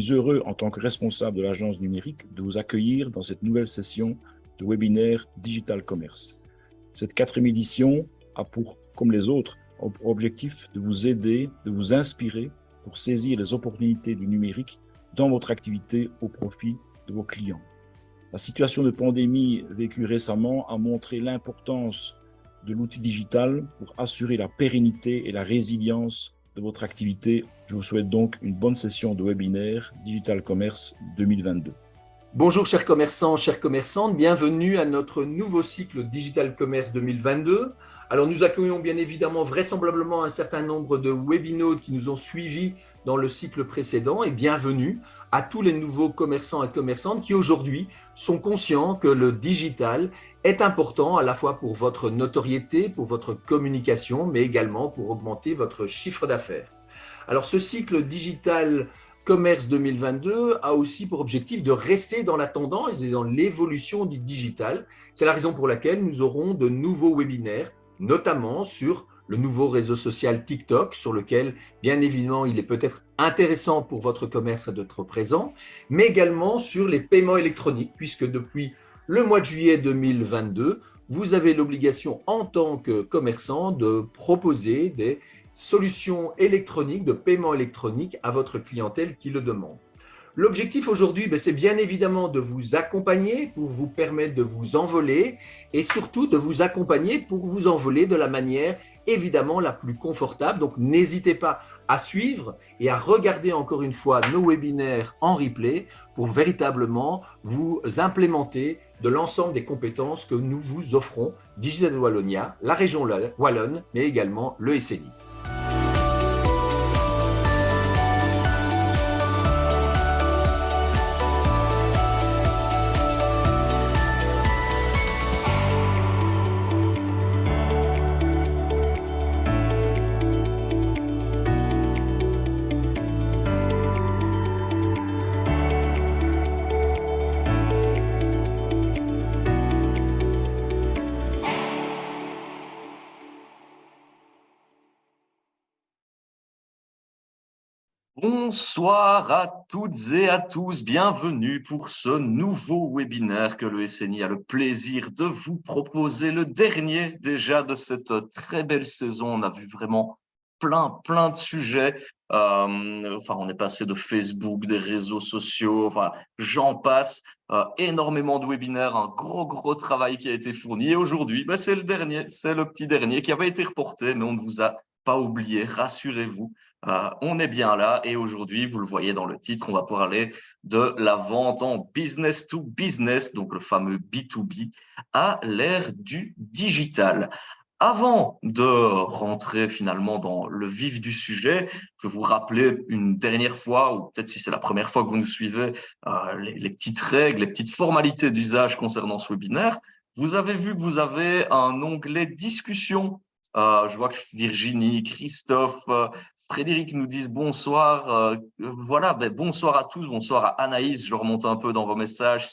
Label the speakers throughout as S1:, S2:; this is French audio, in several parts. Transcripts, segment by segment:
S1: suis heureux, en tant que responsable de l'agence numérique, de vous accueillir dans cette nouvelle session de webinaire Digital Commerce. Cette 4e édition a comme les autres, pour objectif de vous aider, de vous inspirer pour saisir les opportunités du numérique dans votre activité au profit de vos clients. La situation de pandémie vécue récemment a montré l'importance de l'outil digital pour assurer la pérennité et la résilience de votre activité. Je vous souhaite donc une bonne session de webinaire Digital Commerce 2022.
S2: Bonjour chers commerçants, chères commerçantes, bienvenue à notre nouveau cycle Digital Commerce 2022. Alors nous accueillons bien évidemment vraisemblablement un certain nombre de webinautes qui nous ont suivis dans le cycle précédent et bienvenue à tous les nouveaux commerçants et commerçantes qui aujourd'hui sont conscients que le digital est important à la fois pour votre notoriété, pour votre communication, mais également pour augmenter votre chiffre d'affaires. Alors ce cycle Digital Commerce 2022 a aussi pour objectif de rester dans la tendance et dans l'évolution du digital. C'est la raison pour laquelle nous aurons de nouveaux webinaires, notamment sur le nouveau réseau social TikTok, sur lequel, bien évidemment, il est peut-être intéressant pour votre commerce d'être présent, mais également sur les paiements électroniques, puisque depuis le mois de juillet 2022, vous avez l'obligation en tant que commerçant de proposer des solutions électroniques, de paiement électronique à votre clientèle qui le demande. L'objectif aujourd'hui, c'est bien évidemment de vous accompagner pour vous permettre de vous envoler et surtout de vous accompagner pour vous envoler de la manière évidemment la plus confortable. Donc n'hésitez pas à suivre et à regarder encore une fois nos webinaires en replay pour véritablement vous implémenter de l'ensemble des compétences que nous vous offrons, Digital Wallonia, la région Wallonne, mais également le SNI.
S3: Bonsoir à toutes et à tous, bienvenue pour ce nouveau webinaire que le SNI a le plaisir de vous proposer, le dernier déjà de cette très belle saison. On a vu vraiment plein de sujets, on est passé de Facebook, des réseaux sociaux, j'en passe, énormément de webinaires, un gros travail qui a été fourni et aujourd'hui, c'est le dernier, c'est le petit dernier qui avait été reporté, mais on ne vous a pas oublié, rassurez-vous. On est bien là et aujourd'hui, vous le voyez dans le titre, on va parler de la vente en business to business, donc le fameux B2B, à l'ère du digital. Avant de rentrer finalement dans le vif du sujet, je vais vous rappeler une dernière fois, ou peut-être si c'est la première fois que vous nous suivez, les petites règles, les petites formalités d'usage concernant ce webinaire. Vous avez vu que vous avez un onglet discussion. Je vois que Virginie, Christophe, Frédéric nous disent bonsoir. Bonsoir à tous, bonsoir à Anaïs. Je remonte un peu dans vos messages.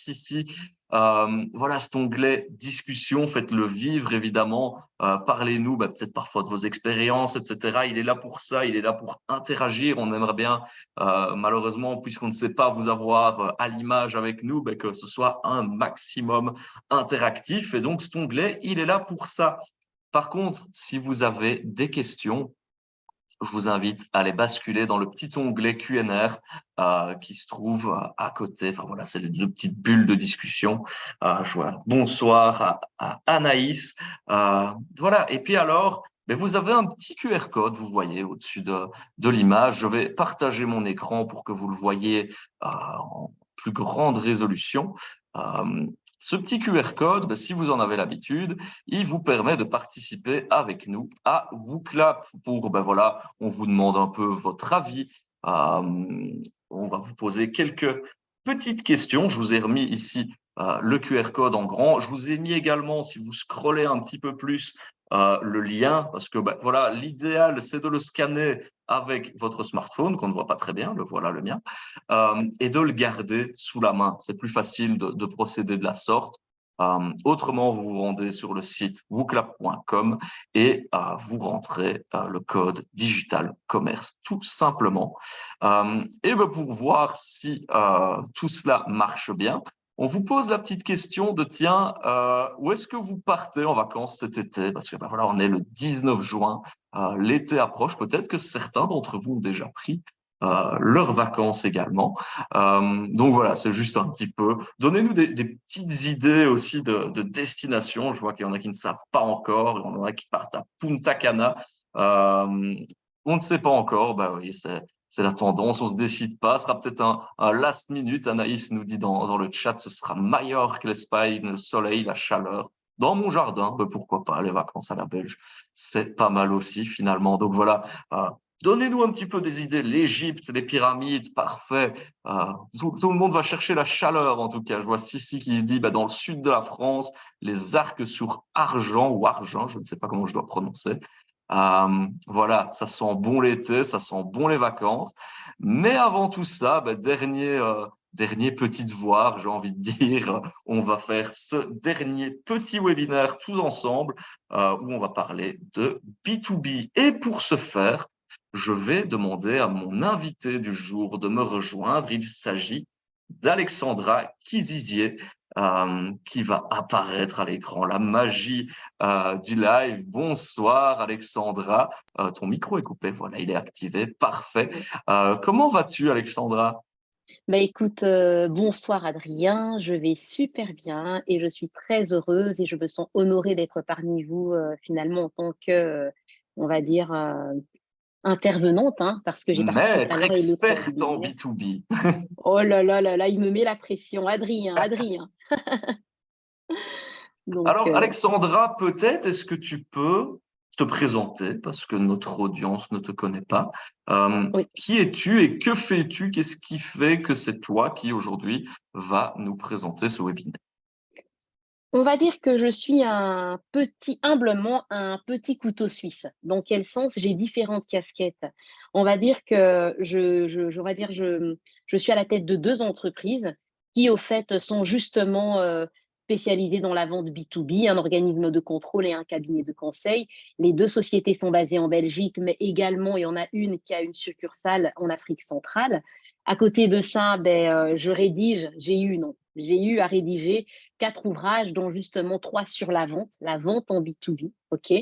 S3: Voilà cet onglet discussion, faites-le vivre évidemment. Parlez-nous peut-être parfois de vos expériences, etc. Il est là pour ça, il est là pour interagir. On aimerait bien, malheureusement, puisqu'on ne sait pas vous avoir à l'image avec nous, que ce soit un maximum interactif. Et donc cet onglet, il est là pour ça. Par contre, si vous avez des questions, je vous invite à les basculer dans le petit onglet Q&R qui se trouve à côté. C'est les deux petites bulles de discussion. Je vois bonsoir à Anaïs. Et puis alors, vous avez un petit QR code, vous voyez, au-dessus de l'image. Je vais partager mon écran pour que vous le voyez en plus grande résolution. Ce petit QR code, si vous en avez l'habitude, il vous permet de participer avec nous à WooClap pour, on vous demande un peu votre avis. On va vous poser quelques petites questions. Je vous ai remis ici le QR code en grand. Je vous ai mis également, si vous scrollez un petit peu plus, le lien, parce que l'idéal, c'est de le scanner avec votre smartphone, qu'on ne voit pas très bien, le voilà le mien, et de le garder sous la main. C'est plus facile de procéder de la sorte. Autrement, vous vous rendez sur le site wooklab.com et vous rentrez le code Digital Commerce, tout simplement. Et pour voir si tout cela marche bien, on vous pose la petite question de tiens, où est-ce que vous partez en vacances cet été? Parce que voilà, on est le 19 juin, l'été approche. Peut-être que certains d'entre vous ont déjà pris leurs vacances également. Donc voilà, c'est juste un petit peu. Donnez-nous des petites idées aussi de destination. Je vois qu'il y en a qui ne savent pas encore. Il y en a qui partent à Punta Cana. On ne sait pas encore. Bah oui, c'est la tendance. On se décide pas. Ce sera peut-être un last minute. Anaïs nous dit dans le chat, ce sera Majorque, l'Espagne, le soleil, la chaleur. Dans mon jardin, pourquoi pas, les vacances à la Belge, c'est pas mal aussi finalement. Donc voilà, donnez-nous un petit peu des idées. L'Égypte, les pyramides, parfait. Tout le monde va chercher la chaleur, en tout cas. Je vois Sissi qui dit dans le sud de la France, les arcs sur argent ou argent, je ne sais pas comment je dois prononcer. Voilà, ça sent bon l'été, ça sent bon les vacances. Mais avant tout ça, dernier petit devoir, j'ai envie de dire, on va faire ce dernier petit webinaire tous ensemble où on va parler de B2B. Et pour ce faire, je vais demander à mon invité du jour de me rejoindre. Il s'agit d'Alexandra Kizizier qui va apparaître à l'écran. La magie du live. Bonsoir Alexandra. Ton micro est coupé, voilà, il est activé, parfait. Comment vas-tu Alexandra?
S4: Écoute, bonsoir Adrien, je vais super bien et je suis très heureuse et je me sens honorée d'être parmi vous finalement en tant que, on va dire, intervenante, parce que j'ai participé
S3: Maître
S4: à l'heure et l'autre
S3: experte en
S4: webinaire.
S3: B2B.
S4: Oh là là là là, il me met la pression, Adrien. Donc,
S3: Alors, Alexandra, peut-être, est-ce que tu peux te présenter, parce que notre audience ne te connaît pas.
S4: oui.
S3: Qui es-tu et que fais-tu? Qu'est-ce qui fait que c'est toi qui, aujourd'hui, va nous présenter ce webinaire?
S4: On va dire que je suis humblement, un petit couteau suisse. Dans quel sens? J'ai différentes casquettes. On va dire que je suis à la tête de 2 entreprises qui, au fait, sont justement spécialisées dans la vente B2B, un organisme de contrôle et un cabinet de conseil. Les 2 sociétés sont basées en Belgique, mais également, il y en a une qui a une succursale en Afrique centrale. À côté de ça, j'ai eu à rédiger 4 ouvrages, dont justement 3 sur la vente en B2B, ok.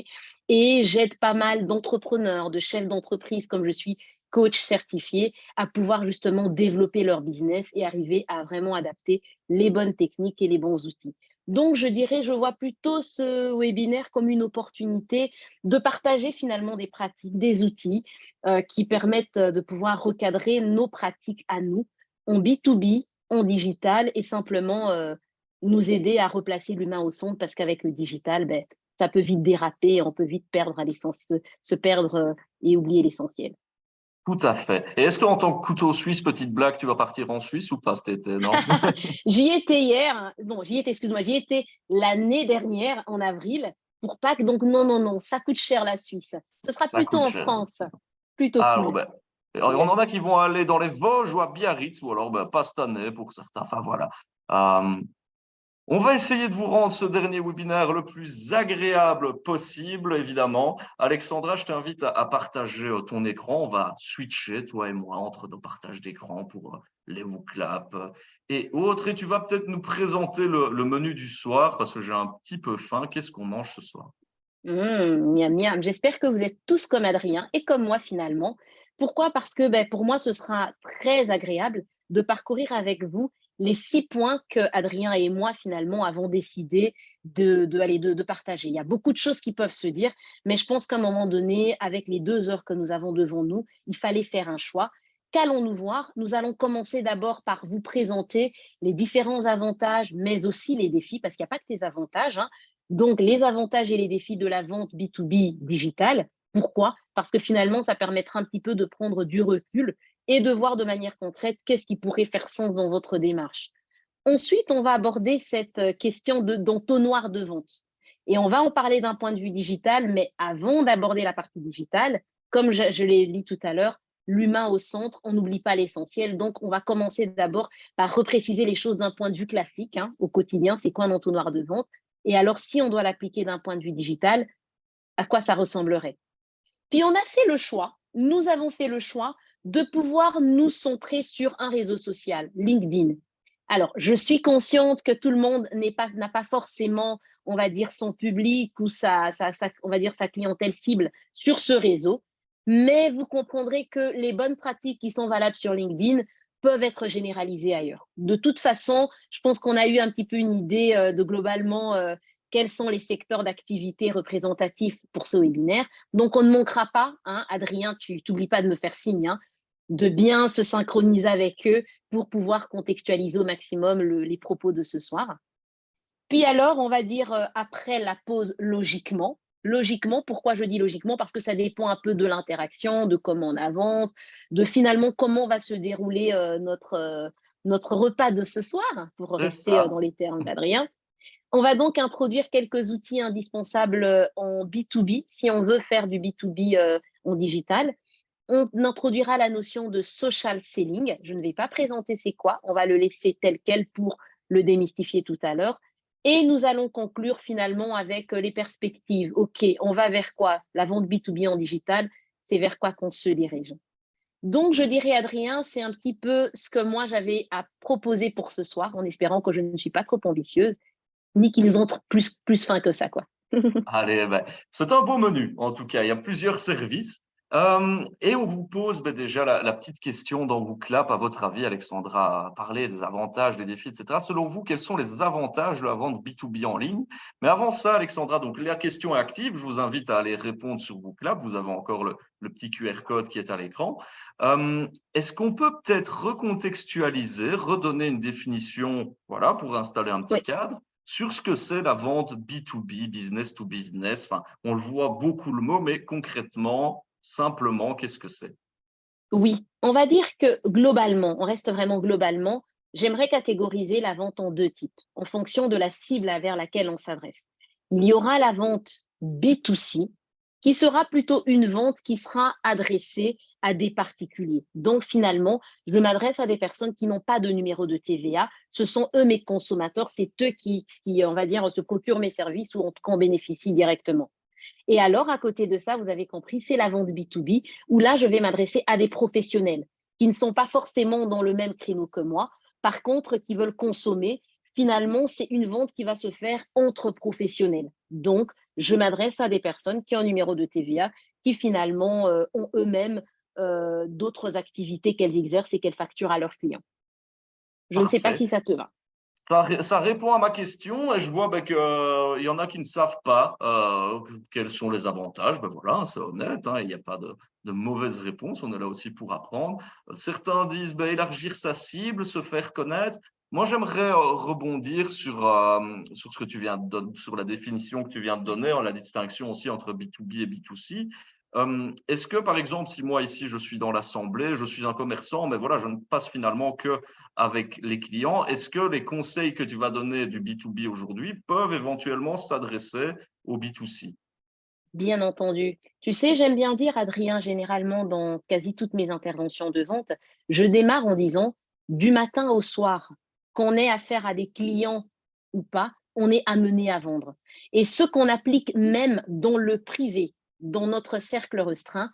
S4: Et j'aide pas mal d'entrepreneurs, de chefs d'entreprise, comme je suis coach certifié, à pouvoir justement développer leur business et arriver à vraiment adapter les bonnes techniques et les bons outils. Donc, je vois plutôt ce webinaire comme une opportunité de partager finalement des pratiques, des outils qui permettent de pouvoir recadrer nos pratiques à nous en B2B, en digital et simplement nous aider à replacer l'humain au centre parce qu'avec le digital, ça peut vite déraper, on peut vite perdre à se perdre et oublier l'essentiel.
S3: Tout à fait. Et est-ce qu'en tant que couteau suisse, petite blague, tu vas partir en Suisse ou pas cet été, non?
S4: J'y étais hier, j'y étais l'année dernière en avril pour Pâques, donc non, ça coûte cher la Suisse. Ce sera
S3: Ça
S4: plutôt
S3: coûte
S4: en
S3: cher.
S4: France, plutôt
S3: Alors,
S4: cool.
S3: on en a qui vont aller dans les Vosges ou à Biarritz, ou alors pas cette année pour certains. Enfin, voilà. On va essayer de vous rendre ce dernier webinaire le plus agréable possible, évidemment. Alexandra, je t'invite à partager ton écran. On va switcher, toi et moi, entre nos partages d'écran pour les WooClap et autres. Et tu vas peut-être nous présenter le menu du soir, parce que j'ai un petit peu faim. Qu'est-ce qu'on mange ce soir?
S4: Miam, miam. J'espère que vous êtes tous comme Adrien et comme moi finalement. Pourquoi? Parce que pour moi, ce sera très agréable de parcourir avec vous les 6 points que Adrien et moi finalement avons décidé de partager. Il y a beaucoup de choses qui peuvent se dire, mais je pense qu'à un moment donné, avec les 2 heures que nous avons devant nous, il fallait faire un choix. Qu'allons-nous voir? Nous allons commencer d'abord par vous présenter les différents avantages, mais aussi les défis, parce qu'il n'y a pas que des avantages, Donc, les avantages et les défis de la vente B2B digitale. Pourquoi? Parce que finalement, ça permettra un petit peu de prendre du recul et de voir de manière concrète qu'est-ce qui pourrait faire sens dans votre démarche. Ensuite, on va aborder cette question d'entonnoir de vente. Et on va en parler d'un point de vue digital, mais avant d'aborder la partie digitale, comme je l'ai dit tout à l'heure, l'humain au centre, on n'oublie pas l'essentiel. Donc, on va commencer d'abord par repréciser les choses d'un point de vue classique, hein, au quotidien, c'est quoi un entonnoir de vente? Et alors, si on doit l'appliquer d'un point de vue digital, à quoi ça ressemblerait? Puis, on a fait le choix, nous avons fait le choix de pouvoir nous centrer sur un réseau social, LinkedIn. Alors, je suis consciente que tout le monde n'a pas forcément, on va dire, son public ou on va dire sa clientèle cible sur ce réseau, mais vous comprendrez que les bonnes pratiques qui sont valables sur LinkedIn peuvent être généralisées ailleurs. De toute façon, je pense qu'on a eu un petit peu une idée de globalement quels sont les secteurs d'activité représentatifs pour ce webinaire. Donc, on ne manquera pas, hein, Adrien, tu n'oublies pas de me faire signe, hein, de bien se synchroniser avec eux pour pouvoir contextualiser au maximum les propos de ce soir. Puis alors, on va dire après la pause logiquement. Logiquement, pourquoi je dis logiquement? Parce que ça dépend un peu de l'interaction, de comment on avance, de finalement comment va se dérouler notre repas de ce soir, pour rester dans les termes d'Adrien. On va donc introduire quelques outils indispensables en B2B, si on veut faire du B2B en digital. On introduira la notion de social selling. Je ne vais pas présenter c'est quoi, on va le laisser tel quel pour le démystifier tout à l'heure. Et nous allons conclure finalement avec les perspectives. OK, on va vers quoi? La vente B2B en digital, c'est vers quoi qu'on se dirige? Donc, je dirais, Adrien, c'est un petit peu ce que moi j'avais à proposer pour ce soir, en espérant que je ne suis pas trop ambitieuse, ni qu'ils ont plus faim que ça, quoi.
S3: Allez, c'est un beau menu, en tout cas. Il y a plusieurs services. Et on vous pose déjà la petite question dans vos claps. À votre avis, Alexandra a parlé des avantages, des défis, etc. Selon vous, quels sont les avantages de la vente B2B en ligne? Mais avant ça, Alexandra, donc la question est active. Je vous invite à aller répondre sur vos claps. Vous avez encore le petit QR code qui est à l'écran. Est-ce qu'on peut peut-être recontextualiser, redonner une définition, voilà, pour installer un petit cadre sur ce que c'est la vente B2B, business to business? Enfin, on le voit beaucoup le mot, mais concrètement, simplement, qu'est-ce que c'est?
S4: Oui, on va dire que globalement, on reste vraiment globalement, j'aimerais catégoriser la vente en deux types, en fonction de la cible vers laquelle on s'adresse. Il y aura la vente B2C, qui sera plutôt une vente qui sera adressée à des particuliers. Donc finalement, je m'adresse à des personnes qui n'ont pas de numéro de TVA. Ce sont eux mes consommateurs, c'est eux qui, on va dire, se procurent mes services ou en bénéficient directement. Et alors, à côté de ça, vous avez compris, c'est la vente B2B, où là, je vais m'adresser à des professionnels qui ne sont pas forcément dans le même créneau que moi, par contre, qui veulent consommer. Finalement, c'est une vente qui va se faire entre professionnels. Donc, je m'adresse à des personnes qui ont un numéro de TVA, qui finalement ont eux-mêmes d'autres activités qu'elles exercent et qu'elles facturent à leurs clients. Je ne sais pas si ça te va.
S3: Ça répond à ma question et je vois qu'il y en a qui ne savent pas quels sont les avantages. Voilà, c'est honnête, hein, il n'y a pas de mauvaise réponse, on est là aussi pour apprendre. Certains disent élargir sa cible, se faire connaître. Moi, j'aimerais rebondir sur ce que tu viens de donner, sur la définition que tu viens de donner, la distinction aussi entre B2B et B2C. Est-ce que, par exemple, si moi ici je suis dans l'assemblée, je suis un commerçant, mais voilà, je ne passe finalement que avec les clients, est-ce que les conseils que tu vas donner du B2B aujourd'hui peuvent éventuellement s'adresser au B2C?
S4: Bien entendu. Tu sais, j'aime bien dire, Adrien, généralement dans quasi toutes mes interventions de vente, je démarre en disant du matin au soir, qu'on ait affaire à des clients ou pas, on est amené à vendre. Et ce qu'on applique même dans le privé, dans notre cercle restreint,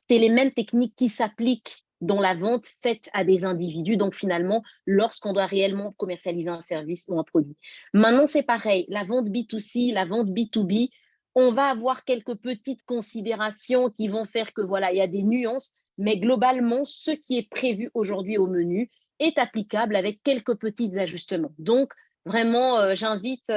S4: c'est les mêmes techniques qui s'appliquent dans la vente faite à des individus, donc finalement, lorsqu'on doit réellement commercialiser un service ou un produit. Maintenant, c'est pareil, la vente B2C, la vente B2B, on va avoir quelques petites considérations qui vont faire que voilà, il y a des nuances, mais globalement, ce qui est prévu aujourd'hui au menu est applicable avec quelques petits ajustements. Donc, vraiment, j'invite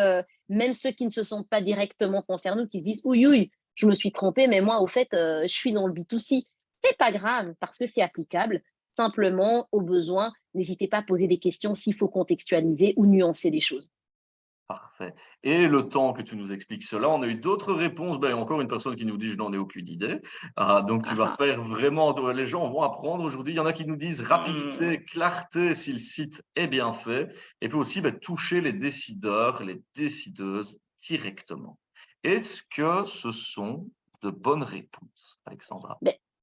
S4: même ceux qui ne se sentent pas directement concernés, qui se disent oui, oui, je me suis trompée, mais moi, au fait, je suis dans le B2C. C'est pas grave parce que c'est applicable. Simplement, au besoin, n'hésitez pas à poser des questions s'il faut contextualiser ou nuancer des choses.
S3: Parfait. Et le temps que tu nous expliques cela, on a eu d'autres réponses. Encore une personne qui nous dit « je n'en ai aucune idée ». Donc, tu vas faire vraiment… Les gens vont apprendre aujourd'hui. Il y en a qui nous disent rapidité, clarté si le site est bien fait. Et puis aussi toucher les décideurs, les décideuses directement. Est-ce que ce sont de bonnes réponses, Alexandra?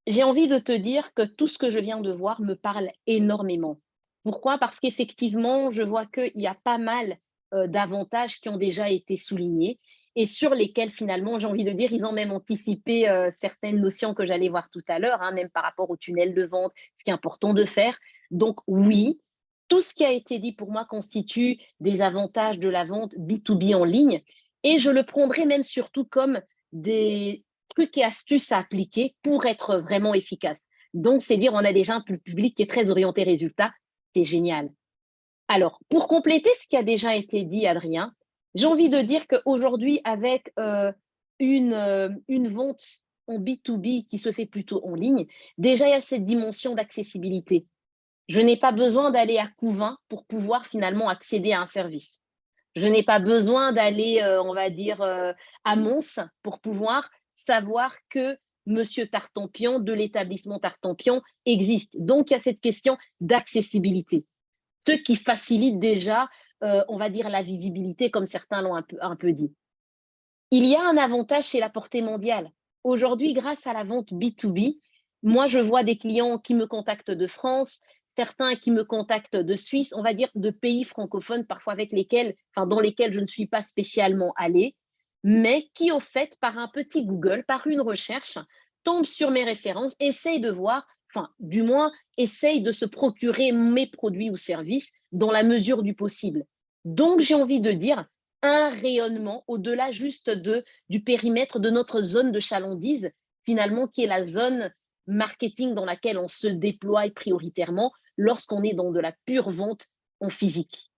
S4: J'ai envie de te dire que tout ce que je viens de voir me parle énormément. Pourquoi? Parce qu'effectivement, je vois qu'il y a pas mal d'avantages qui ont déjà été soulignés et sur lesquels finalement, j'ai envie de dire, ils ont même anticipé certaines notions que j'allais voir tout à l'heure, hein, même par rapport au tunnel de vente, ce qui est important de faire. Donc oui, tout ce qui a été dit pour moi constitue des avantages de la vente B2B en ligne et je le prendrai même surtout comme des trucs et astuces à appliquer pour être vraiment efficace. Donc, c'est dire, on a déjà un public qui est très orienté résultat. C'est génial. Alors, pour compléter ce qui a déjà été dit, Adrien, j'ai envie de dire qu'aujourd'hui, avec une vente en B2B qui se fait plutôt en ligne, déjà, il y a cette dimension d'accessibilité. Je n'ai pas besoin d'aller à Couvin pour pouvoir finalement accéder à un service. Je n'ai pas besoin d'aller, on va dire, à Mons pour pouvoir savoir que Monsieur Tartampion de l'établissement Tartampion existe. Donc, il y a cette question d'accessibilité, ce qui facilite déjà, on va dire, la visibilité, comme certains l'ont un peu dit. Il y a un avantage, c'est la portée mondiale. Aujourd'hui, grâce à la vente B2B, moi, je vois des clients qui me contactent de France, certains qui me contactent de Suisse, on va dire de pays francophones, parfois avec lesquels, enfin, dans lesquels je ne suis pas spécialement allée, mais qui, au fait, par un petit Google, par une recherche, tombent sur mes références, essayent de voir, enfin, du moins, essayent de se procurer mes produits ou services dans la mesure du possible. Donc, j'ai envie de dire, un rayonnement au-delà juste du périmètre de notre zone de chalandise, finalement, qui est la zone marketing dans laquelle on se déploie prioritairement lorsqu'on est dans de la pure vente en physique.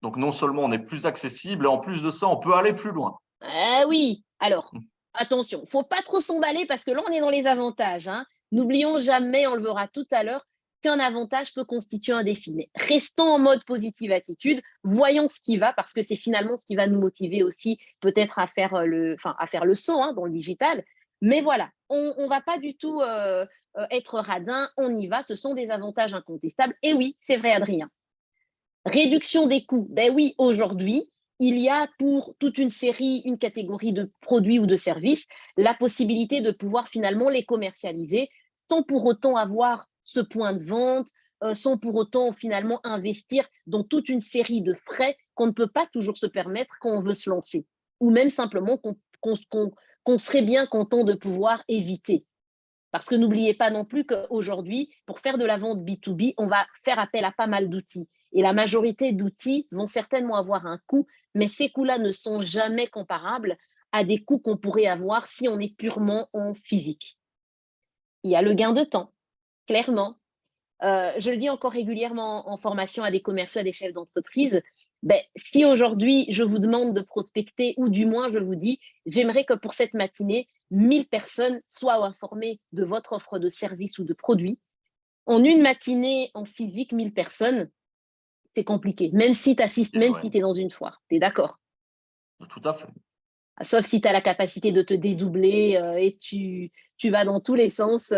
S3: Donc, non seulement on est plus accessible, et en plus de ça, on peut aller plus loin.
S4: Ah oui, alors, attention, il ne faut pas trop s'emballer parce que là, on est dans les avantages. Hein. N'oublions jamais, on le verra tout à l'heure, qu'un avantage peut constituer un défi. Mais restons en mode positive attitude, voyons ce qui va, parce que c'est finalement ce qui va nous motiver aussi peut-être à faire le saut hein, dans le digital. Mais voilà, on ne va pas du tout être radin, on y va, ce sont des avantages incontestables. Et oui, c'est vrai, Adrien. Réduction des coûts, ben oui, aujourd'hui, il y a pour toute une série, une catégorie de produits ou de services, la possibilité de pouvoir finalement les commercialiser sans pour autant avoir ce point de vente, sans pour autant finalement investir dans toute une série de frais qu'on ne peut pas toujours se permettre quand on veut se lancer, ou même simplement qu'on serait bien content de pouvoir éviter. Parce que n'oubliez pas non plus qu'aujourd'hui, pour faire de la vente B2B, on va faire appel à pas mal d'outils. Et la majorité d'outils vont certainement avoir un coût, mais ces coûts-là ne sont jamais comparables à des coûts qu'on pourrait avoir si on est purement en physique. Il y a le gain de temps, clairement. Je le dis encore régulièrement en formation à des commerciaux, à des chefs d'entreprise. Ben, si aujourd'hui, je vous demande de prospecter, ou du moins, je vous dis, j'aimerais que pour cette matinée, 1000 personnes soient informées de votre offre de service ou de produit. En une matinée en physique, 1000 personnes, c'est compliqué, même si tu assistes, même si tu es dans une foire. Tu es d'accord?
S3: Tout à fait.
S4: Sauf si tu as la capacité de te dédoubler et tu vas dans tous les sens.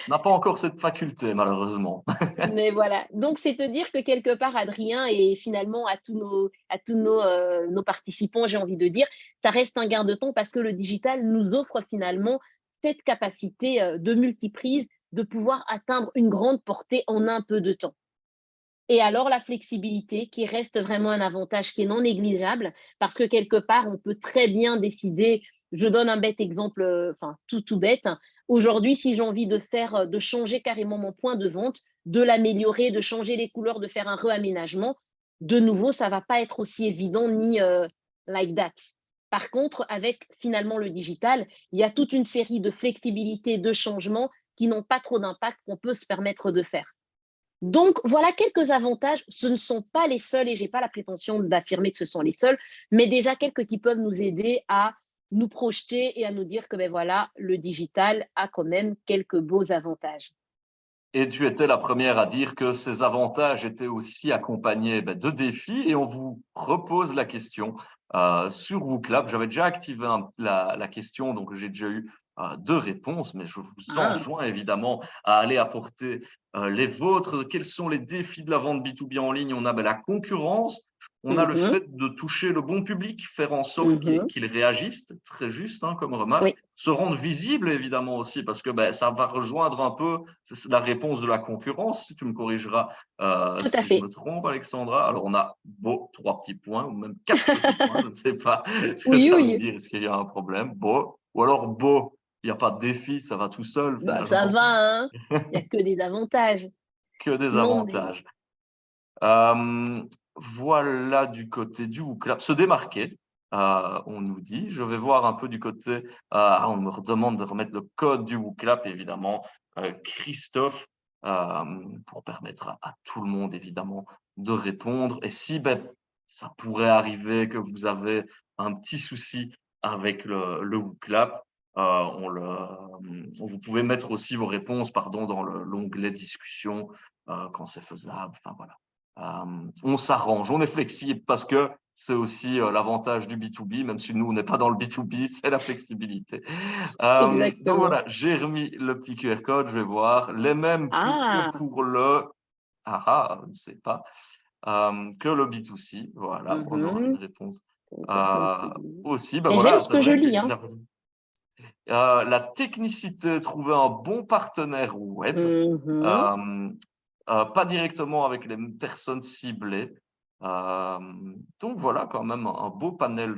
S3: On n'a pas encore cette faculté, malheureusement.
S4: Mais voilà, donc c'est te dire que quelque part, Adrien, et finalement à tous nos participants, j'ai envie de dire, ça reste un gain de temps parce que le digital nous offre finalement cette capacité de multiprise, de pouvoir atteindre une grande portée en un peu de temps. Et alors la flexibilité qui reste vraiment un avantage qui est non négligeable parce que quelque part, on peut très bien décider, je donne un bête exemple, enfin tout bête, aujourd'hui, si j'ai envie de changer carrément mon point de vente, de l'améliorer, de changer les couleurs, de faire un réaménagement, de nouveau, ça ne va pas être aussi évident ni like that. Par contre, avec finalement le digital, il y a toute une série de flexibilités, de changements qui n'ont pas trop d'impact qu'on peut se permettre de faire. Donc, voilà quelques avantages. Ce ne sont pas les seuls et je n'ai pas la prétention d'affirmer que ce sont les seuls, mais déjà quelques qui peuvent nous aider à nous projeter et à nous dire que ben voilà, le digital a quand même quelques beaux avantages.
S3: Et tu étais la première à dire que ces avantages étaient aussi accompagnés de défis. Et on vous repose la question sur WooClub. J'avais déjà activé la question, donc j'ai déjà eu de réponses, mais je vous enjoins évidemment à aller apporter les vôtres. Quels sont les défis de la vente B2B en ligne? On a la concurrence, on a le fait de toucher le bon public, faire en sorte qu'il réagisse, très juste comme remarque,
S4: Oui.
S3: se rendre visible évidemment aussi, parce que ça va rejoindre un peu la réponse de la concurrence, si tu me corrigeras
S4: Tout à
S3: si je
S4: fait.
S3: me trompe, Alexandra. Alors on a 3 petits points, ou même 4 petits points, je ne sais pas ce que
S4: Oui,
S3: ça veut
S4: oui.
S3: dire, est-ce qu'il y a un problème? Ou alors il n'y a pas de défi, ça va tout seul
S4: Bah, ça
S3: finalement.
S4: va, hein. Il n'y a que des avantages.
S3: Que des
S4: Non, mais
S3: avantages. Voilà du côté du WooClap. Se démarquer, on nous dit. Je vais voir un peu du côté, on me demande de remettre le code du WooClap, évidemment, Christophe, pour permettre à tout le monde, évidemment, de répondre. Et si ça pourrait arriver que vous avez un petit souci avec le WooClap, vous pouvez mettre aussi vos réponses dans l'onglet discussion quand c'est faisable. Enfin, voilà. On s'arrange, on est flexible parce que c'est aussi l'avantage du B2B, même si nous, on n'est pas dans le B2B, c'est la flexibilité. Donc
S4: exactement.
S3: voilà, j'ai remis le petit QR code, je vais voir. Les mêmes que pour le… je ne sais pas. Que le B2C. Voilà, on aura une réponse aussi.
S4: Mais
S3: Voilà,
S4: j'aime ce
S3: c'est
S4: que je
S3: vrai
S4: lis.
S3: la technicité, trouver un bon partenaire web, pas directement avec les personnes ciblées. Donc voilà, quand même un beau panel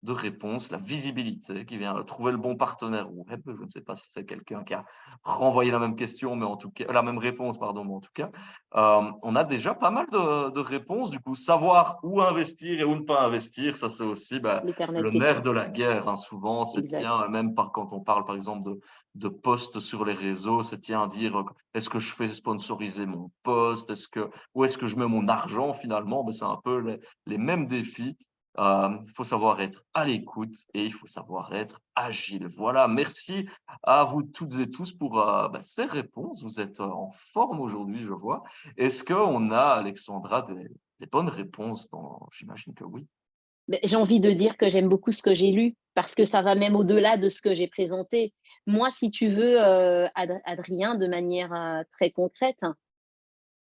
S3: de réponses, la visibilité qui vient trouver le bon partenaire web. Je ne sais pas si c'est quelqu'un qui a renvoyé la même question, mais en tout cas, la même réponse, pardon, mais en tout cas, on a déjà pas mal de réponses. Du coup, savoir où investir et où ne pas investir, ça c'est aussi le nerf de la guerre. Souvent, c'est même quand on parle par exemple de posts sur les réseaux, c'est à dire est-ce que je fais sponsoriser mon post, où est-ce que je mets mon argent finalement? C'est un peu les mêmes défis. Il faut savoir être à l'écoute et il faut savoir être agile. Voilà, merci à vous toutes et tous pour ces réponses. Vous êtes en forme aujourd'hui, je vois. Est-ce qu'on a, Alexandra, des bonnes réponses? J'imagine que oui.
S4: J'ai envie de dire que j'aime beaucoup ce que j'ai lu parce que ça va même au-delà de ce que j'ai présenté. Moi, si tu veux, Adrien, de manière très concrète,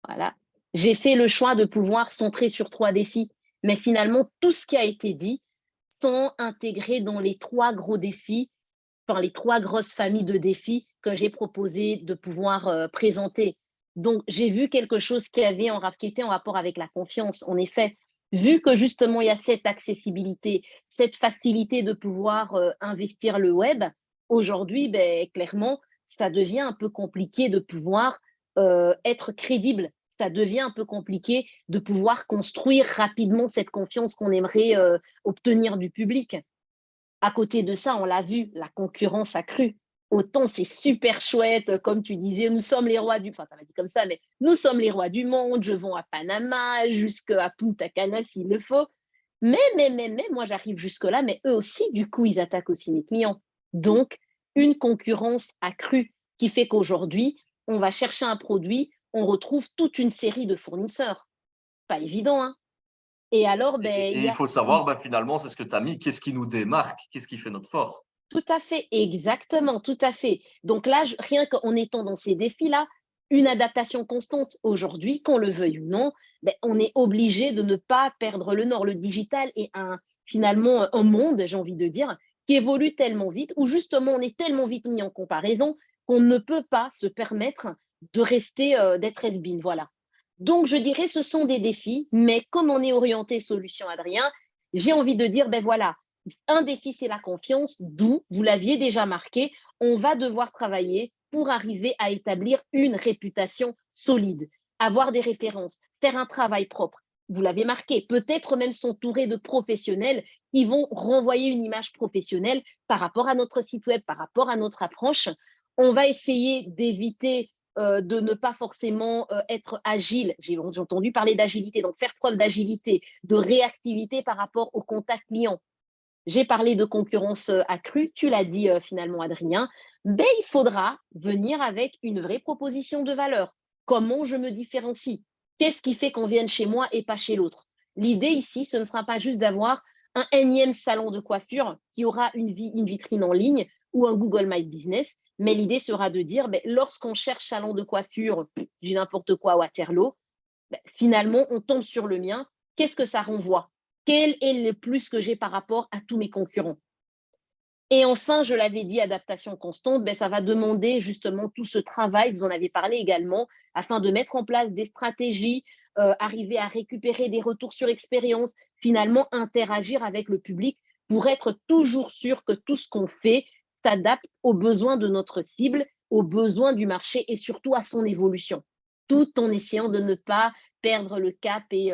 S4: voilà, j'ai fait le choix de pouvoir centrer sur 3 défis. Mais finalement, tout ce qui a été dit sont intégrés dans les 3 gros défis, enfin les 3 grosses familles de défis que j'ai proposé de pouvoir présenter. Donc, j'ai vu quelque chose qui était en rapport avec la confiance. En effet, vu que justement, il y a cette accessibilité, cette facilité de pouvoir investir le web, aujourd'hui, clairement, ça devient un peu compliqué de pouvoir être crédible. Ça devient un peu compliqué de pouvoir construire rapidement cette confiance qu'on aimerait obtenir du public. À côté de ça, on l'a vu, la concurrence a cru. Autant c'est super chouette, comme tu disais, nous sommes les rois du… Enfin, tu m'as dit comme ça, mais nous sommes les rois du monde, je vends à Panama, jusqu'à Punta Cana s'il le faut. Mais, moi j'arrive jusque-là, mais eux aussi, du coup, ils attaquent aussi mes clients. Donc, une concurrence accrue qui fait qu'aujourd'hui, on va chercher un produit, on retrouve toute une série de fournisseurs. Pas évident, hein. Et alors,
S3: Et il faut savoir, finalement, c'est ce que tu as mis, qu'est-ce qui nous démarque, qu'est-ce qui fait notre force?
S4: Tout à fait, exactement, tout à fait. Donc là, rien qu'en étant dans ces défis-là, une adaptation constante aujourd'hui, qu'on le veuille ou non, on est obligé de ne pas perdre le nord. Le digital est finalement un monde, j'ai envie de dire, qui évolue tellement vite, où justement on est tellement vite mis en comparaison qu'on ne peut pas se permettre de rester, d'être has-been, voilà. Donc je dirais ce sont des défis, mais comme on est orienté solution, Adrien, j'ai envie de dire, voilà, un défi, c'est la confiance, d'où, vous l'aviez déjà marqué, on va devoir travailler pour arriver à établir une réputation solide, avoir des références, faire un travail propre. Vous l'avez marqué, peut-être même s'entourer de professionnels qui vont renvoyer une image professionnelle par rapport à notre site web, par rapport à notre approche. On va essayer d'éviter de ne pas forcément être agile. J'ai entendu parler d'agilité, donc faire preuve d'agilité, de réactivité par rapport au contact client. J'ai parlé de concurrence accrue, tu l'as dit finalement, Adrien. Il faudra venir avec une vraie proposition de valeur. Comment je me différencie? Qu'est-ce qui fait qu'on vienne chez moi et pas chez l'autre? L'idée ici, ce ne sera pas juste d'avoir un énième salon de coiffure qui aura une vitrine en ligne ou un Google My Business. Mais l'idée sera de dire, lorsqu'on cherche salon de coiffure, j'ai n'importe quoi à Waterloo, finalement, on tombe sur le mien. Qu'est-ce que ça renvoie? Quel est le plus que j'ai par rapport à tous mes concurrents? Et enfin, je l'avais dit, adaptation constante, ça va demander justement tout ce travail, vous en avez parlé également, afin de mettre en place des stratégies, arriver à récupérer des retours sur expérience, finalement interagir avec le public pour être toujours sûr que tout ce qu'on fait s'adapte aux besoins de notre cible, aux besoins du marché et surtout à son évolution, tout en essayant de ne pas perdre le cap et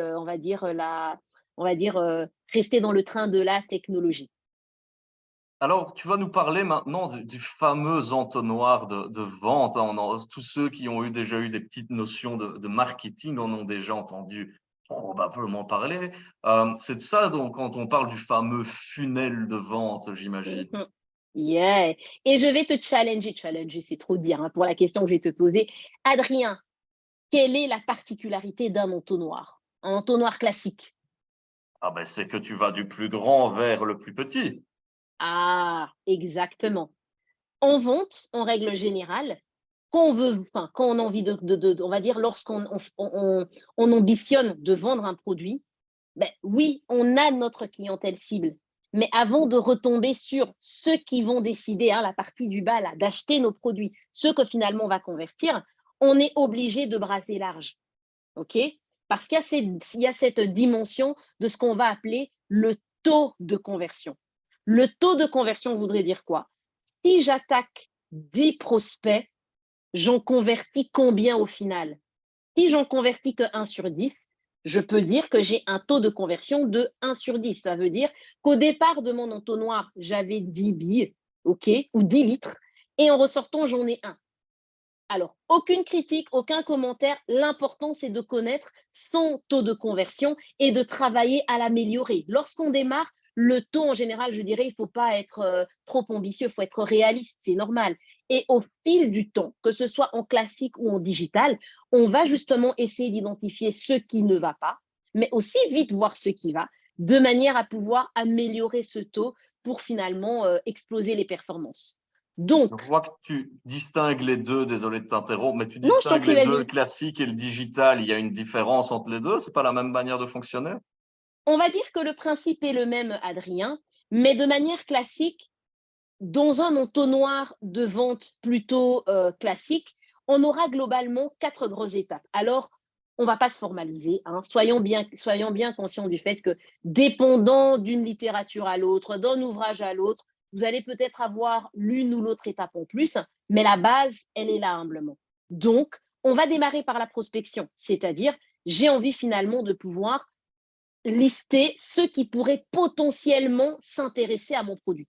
S4: rester dans le train de la technologie.
S3: Alors, tu vas nous parler maintenant du fameux entonnoir de vente, hein. Tous ceux qui ont déjà eu des petites notions de marketing en ont déjà entendu probablement parler. C'est de ça donc quand on parle du fameux funnel de vente, j'imagine?
S4: Mhm. Yeah. Et je vais te challenger, c'est trop dire, hein, pour la question que je vais te poser. Adrien, quelle est la particularité d'un entonnoir? Un entonnoir classique.
S3: Ah ben, c'est que tu vas du plus grand vers le plus petit.
S4: Ah, exactement. En vente, en règle générale, quand on a envie on va dire, lorsqu'on on ambitionne de vendre un produit, oui, on a notre clientèle cible. Mais avant de retomber sur ceux qui vont décider, hein, la partie du bas, là, d'acheter nos produits, ceux que finalement on va convertir, on est obligé de brasser large. OK? Parce qu'il y a cette dimension de ce qu'on va appeler le taux de conversion. Le taux de conversion voudrait dire quoi? Si j'attaque 10 prospects, j'en convertis combien au final? Si j'en convertis que 1 sur 10, je peux dire que j'ai un taux de conversion de 1 sur 10. Ça veut dire qu'au départ de mon entonnoir, j'avais 10 billes, OK, ou 10 litres, et en ressortant, j'en ai un. Alors, aucune critique, aucun commentaire. L'important, c'est de connaître son taux de conversion et de travailler à l'améliorer. Lorsqu'on démarre, le taux, en général, je dirais, il ne faut pas être trop ambitieux, il faut être réaliste, c'est normal. Et au fil du temps, que ce soit en classique ou en digital, on va justement essayer d'identifier ce qui ne va pas, mais aussi vite voir ce qui va, de manière à pouvoir améliorer ce taux pour finalement exploser les performances.
S3: Je
S4: Donc,
S3: vois que tu distingues les 2, désolé de t'interrompre, mais tu
S4: non, je t'en
S3: distingues
S4: prie,
S3: les 2, le
S4: vas-y.
S3: classique et le digital. Il y a une différence entre les 2. C'est pas la même manière de fonctionner?
S4: On va dire que le principe est le même, Adrien, mais de manière classique, dans un entonnoir de vente plutôt classique, on aura globalement 4 grosses étapes. Alors, on ne va pas se formaliser, hein. Soyons bien conscients du fait que dépendant d'une littérature à l'autre, d'un ouvrage à l'autre, vous allez peut-être avoir l'une ou l'autre étape en plus, mais la base, elle est là humblement. Donc, on va démarrer par la prospection, c'est-à-dire j'ai envie finalement de pouvoir lister ceux qui pourraient potentiellement s'intéresser à mon produit.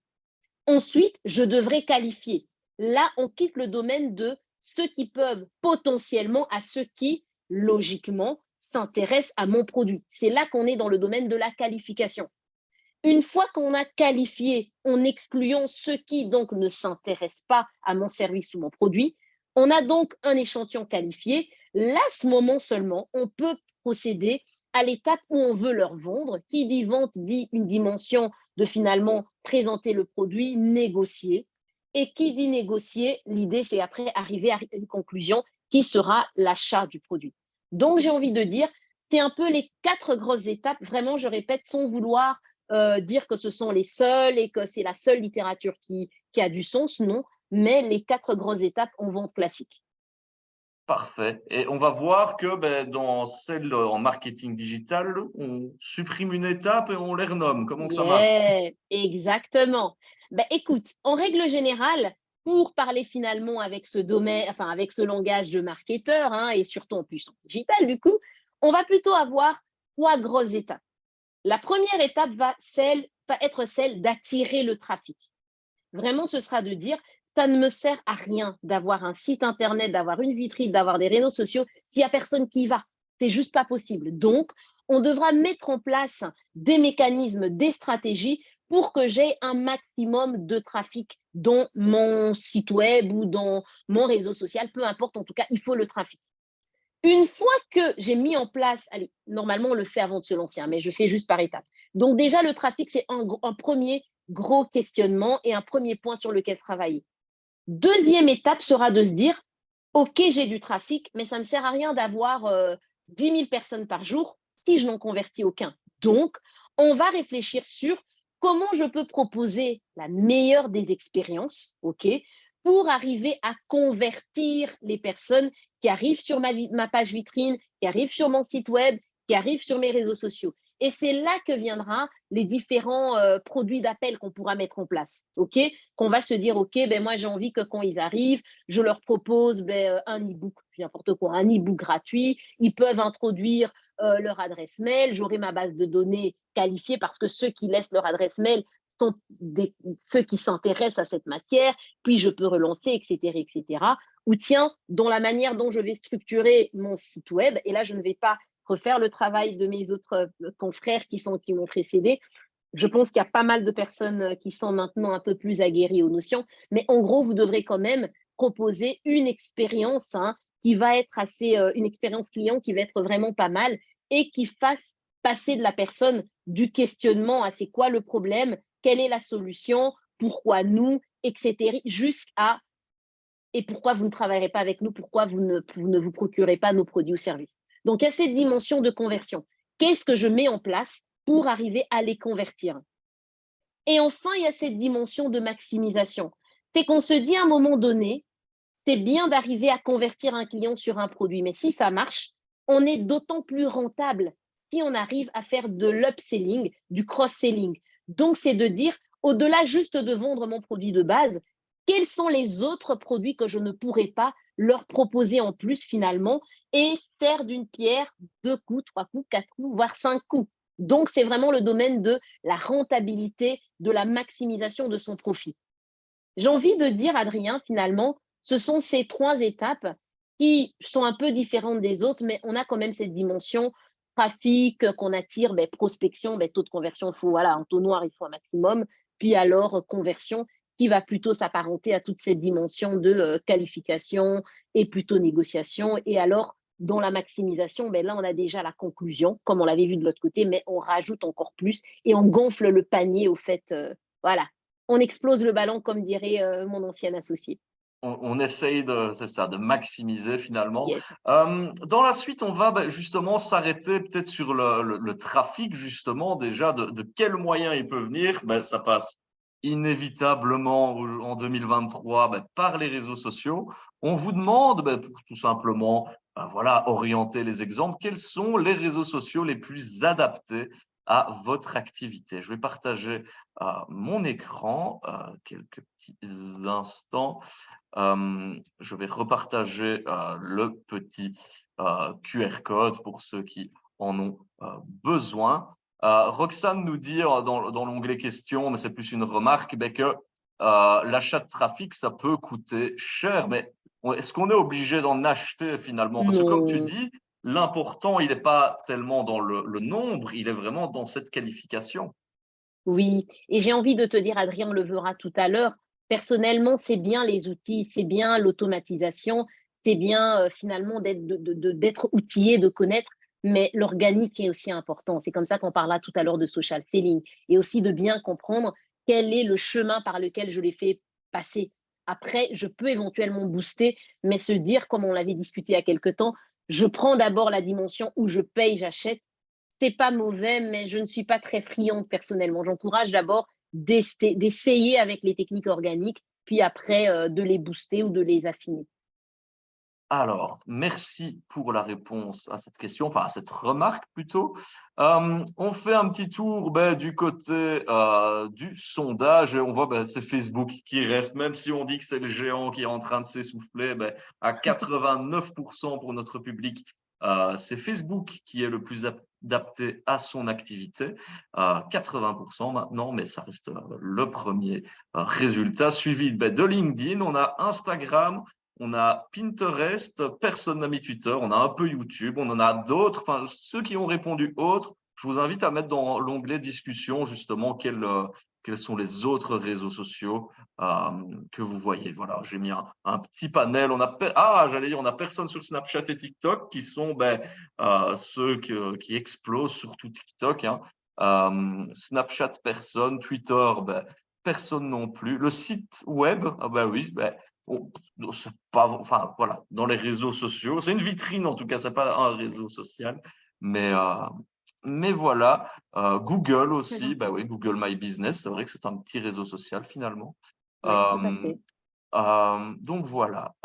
S4: Ensuite, je devrais qualifier. Là, on quitte le domaine de ceux qui peuvent potentiellement à ceux qui, logiquement, s'intéressent à mon produit. C'est là qu'on est dans le domaine de la qualification. Une fois qu'on a qualifié en excluant ceux qui donc ne s'intéressent pas à mon service ou mon produit, on a donc un échantillon qualifié. Là, à ce moment seulement, on peut procéder à l'étape où on veut leur vendre. Qui dit vente dit une dimension de finalement présenter le produit, négocier. Et qui dit négocier, l'idée c'est après arriver à une conclusion qui sera l'achat du produit. Donc j'ai envie de dire, c'est un peu les 4 grosses étapes, vraiment je répète, sans vouloir dire que ce sont les seuls et que c'est la seule littérature qui a du sens, non, mais les 4 grosses étapes en vente classique.
S3: Parfait, et on va voir que, dans celle en marketing digital, on supprime une étape et on les renomme. Comment que ça marche?
S4: Yeah, exactement. Écoute, en règle générale, pour parler finalement avec ce domaine, enfin avec ce langage de marketeur, hein, et surtout en plus en digital, du coup, on va plutôt avoir 3 grosses étapes. La première étape va être celle d'attirer le trafic. Vraiment, ce sera de dire, ça ne me sert à rien d'avoir un site internet, d'avoir une vitrine, d'avoir des réseaux sociaux s'il n'y a personne qui y va. C'est juste pas possible. Donc, on devra mettre en place des mécanismes, des stratégies pour que j'ai un maximum de trafic dans mon site web ou dans mon réseau social, peu importe, en tout cas, il faut le trafic. Une fois que j'ai mis en place, allez, normalement on le fait avant de se lancer, hein, mais je fais juste par étapes. Donc déjà, le trafic, c'est un premier gros questionnement et un premier point sur lequel travailler. Deuxième étape sera de se dire, OK, j'ai du trafic, mais ça ne sert à rien d'avoir 10 000 personnes par jour si je n'en convertis aucun. Donc, on va réfléchir sur comment je peux proposer la meilleure des expériences, OK, pour arriver à convertir les personnes qui arrivent sur ma page vitrine, qui arrivent sur mon site web, qui arrivent sur mes réseaux sociaux. Et c'est là que viendront les différents produits d'appel qu'on pourra mettre en place, OK? Qu'on va se dire, OK, ben moi j'ai envie que quand ils arrivent, je leur propose un e-book, n'importe quoi, un e-book gratuit. Ils peuvent introduire leur adresse mail. J'aurai ma base de données qualifiée parce que ceux qui laissent leur adresse mail sont ceux qui s'intéressent à cette matière. Puis je peux relancer, etc., etc. Ou tiens, dans la manière dont je vais structurer mon site web, et là je ne vais pas refaire le travail de mes autres confrères qui m'ont précédé. Je pense qu'il y a pas mal de personnes qui sont maintenant un peu plus aguerries aux notions, mais en gros, vous devrez quand même proposer une expérience qui va être une expérience client qui va être vraiment pas mal et qui fasse passer de la personne du questionnement à c'est quoi le problème, quelle est la solution, pourquoi nous, etc., jusqu'à et pourquoi vous ne travaillerez pas avec nous, pourquoi vous ne vous procurez pas nos produits ou services. Donc, il y a cette dimension de conversion. Qu'est-ce que je mets en place pour arriver à les convertir? Et enfin, il y a cette dimension de maximisation. C'est qu'on se dit à un moment donné, c'est bien d'arriver à convertir un client sur un produit, mais si ça marche, on est d'autant plus rentable si on arrive à faire de l'upselling, du cross-selling. Donc, c'est de dire, au-delà juste de vendre mon produit de base, quels sont les autres produits que je ne pourrais pas leur proposer en plus finalement et faire d'une pierre 2 coups, 3 coups, 4 coups, voire 5 coups. Donc, c'est vraiment le domaine de la rentabilité, de la maximisation de son profit. J'ai envie de dire, Adrien, finalement, ce sont ces 3 étapes qui sont un peu différentes des autres, mais on a quand même cette dimension trafic qu'on attire, prospection, taux de conversion, il faut, voilà, entonnoir, il faut un maximum, puis alors conversion, qui va plutôt s'apparenter à toute cette dimension de qualification et plutôt négociation. Et alors, dans la maximisation, là, on a déjà la conclusion, comme on l'avait vu de l'autre côté, mais on rajoute encore plus et on gonfle le panier au fait, voilà. On explose le ballon, comme dirait mon ancien associé.
S3: On essaye c'est ça, de maximiser finalement.
S4: Yes.
S3: Dans la suite, on va justement s'arrêter peut-être sur le trafic, justement, déjà, de quels moyens il peut venir. Ça passe inévitablement en 2023 par les réseaux sociaux. On vous demande, pour tout simplement voilà, orienter les exemples, quels sont les réseaux sociaux les plus adaptés à votre activité. Je vais partager mon écran quelques petits instants. Je vais repartager le petit QR code pour ceux qui en ont besoin. Roxane nous dit dans l'onglet questions, mais c'est plus une remarque, que l'achat de trafic, ça peut coûter cher. Mais est-ce qu'on est obligé d'en acheter finalement? Parce que comme tu dis, l'important, il n'est pas tellement dans le nombre, il est vraiment dans cette qualification.
S4: Oui, et j'ai envie de te dire, Adrien, on le verra tout à l'heure, personnellement, c'est bien les outils, c'est bien l'automatisation, c'est bien finalement d'être outillé, de connaître, mais l'organique est aussi important. C'est comme ça qu'on parlera tout à l'heure de social selling et aussi de bien comprendre quel est le chemin par lequel je les fais passer. Après, je peux éventuellement booster, mais se dire, comme on l'avait discuté il y a quelque temps, je prends d'abord la dimension où je paye, j'achète. C'est pas mauvais, mais je ne suis pas très friande personnellement. J'encourage d'abord d'essayer avec les techniques organiques, puis après de les booster ou de les affiner.
S3: Alors, merci pour la réponse à cette question, enfin à cette remarque plutôt. On fait un petit tour du côté du sondage. On voit c'est Facebook qui reste, même si on dit que c'est le géant qui est en train de s'essouffler, à 89% pour notre public. C'est Facebook qui est le plus adapté à son activité, 80% maintenant, mais ça reste le premier résultat, suivi de LinkedIn. On a Instagram, on a Pinterest, personne n'a mis Twitter, on a un peu YouTube, on en a d'autres. Enfin, ceux qui ont répondu autres, je vous invite à mettre dans l'onglet discussion justement quels sont les autres réseaux sociaux que vous voyez. Voilà, j'ai mis un petit panel. On a personne sur Snapchat et TikTok qui sont ceux qui explosent, surtout TikTok. Snapchat, personne. Twitter, ben, personne non plus. Le site web, ah ben oui, ben, c'est pas, enfin, voilà, dans les réseaux sociaux. C'est une vitrine, en tout cas, c'est pas un réseau social. Mais voilà. Google aussi, ben oui, Google My Business, c'est vrai que c'est un petit réseau social finalement.
S4: Oui, tout à fait.
S3: Donc voilà.